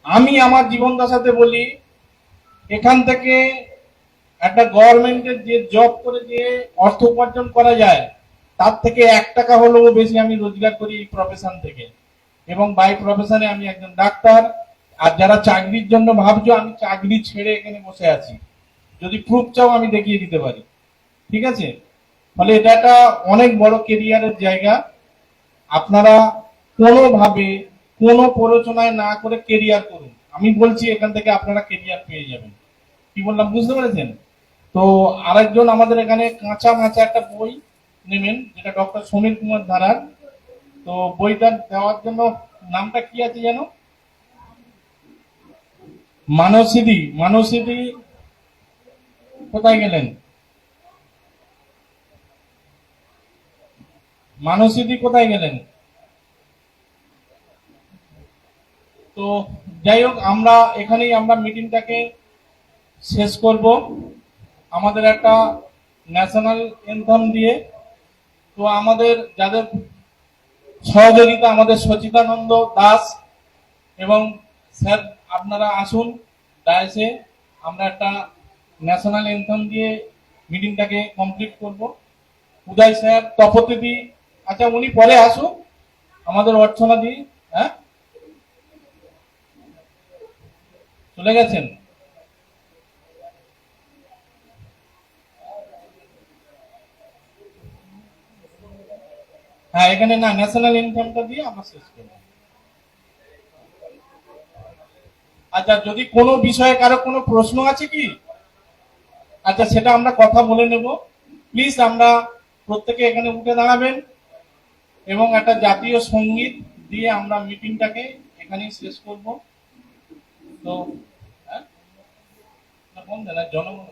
B: আমি আমার জীবন দশাতে বলি, এখান থেকে একটা গভর্নমেন্টের যে জব করে যে অর্থ উপার্জন করা যায়, তার থেকে 1 টাকা হলেও বেশি আমি রোজগার করি এই প্রফেশন থেকে। এবং বাই প্রফেশনে আমি একজন ডাক্তার। আর যারা চাকরির জন্য ভাবছো, আমি চাকরি ছেড়ে এখানে বসে আছি, যদি প্রুফ চাও আমি দেখিয়ে দিতে পারি। ঠিক আছে? ফলে এটা একটা অনেক বড় কেরিয়ারের জায়গা। আপনারা কোনোভাবে কোনো প্ররোচনায় না করে কেরিয়ার করুন। আমি বলছি এখান থেকে আপনারা কেরিয়ার পেয়ে যাবেন। কি বললাম বুঝতে পেরেছেন? তো আরেকজন আমাদের এখানে কাঁচা মাচা একটা বই নেবেন, যেটা ডক্টর সমীর কুমার ধারার। তো বইটা দেওয়ার জন্য নামটা কি আছে যেন? মানসিদি। মানসিদি কোথায় গেলেন? মানসিদি কোথায় গেলেন? তো যাই হোক, আমরা এখানেই আমরা মিটিংটাকে শেষ করব আমাদের একটা ন্যাশনাল এনথম দিয়ে। তো আমাদের যাদের সহযোগিতা, আমাদের সচিদানন্দ দাস এবং স্যার, আপনারা আসুন ডায়াসে, আমরা একটা ন্যাশনাল এন্থম দিয়ে মিটিংটাকে কমপ্লিট করব। উদয় স্যার, তপতিদি, আচ্ছা উনি পরে আসুক, আমাদের অর্চনা দি, হ্যাঁ চলে গেছেন। হ্যাঁ, এখানে না, ন্যাশনাল ইনকামটা দিয়ে আমরা শেষ করব। আচ্ছা, যদি কোনো বিষয়ে কারো কোনো প্রশ্ন আছে কি, আচ্ছা সেটা আমরা কথা বলে নেব। প্লিজ আমরা প্রত্যেকে এখানে উঠে দাঁড়াবেন এবং একটা জাতীয় সঙ্গীত দিয়ে আমরা মিটিংটাকে এখানেই শেষ করব। তো হ্যাঁ, না বন্ধ না, জনগণ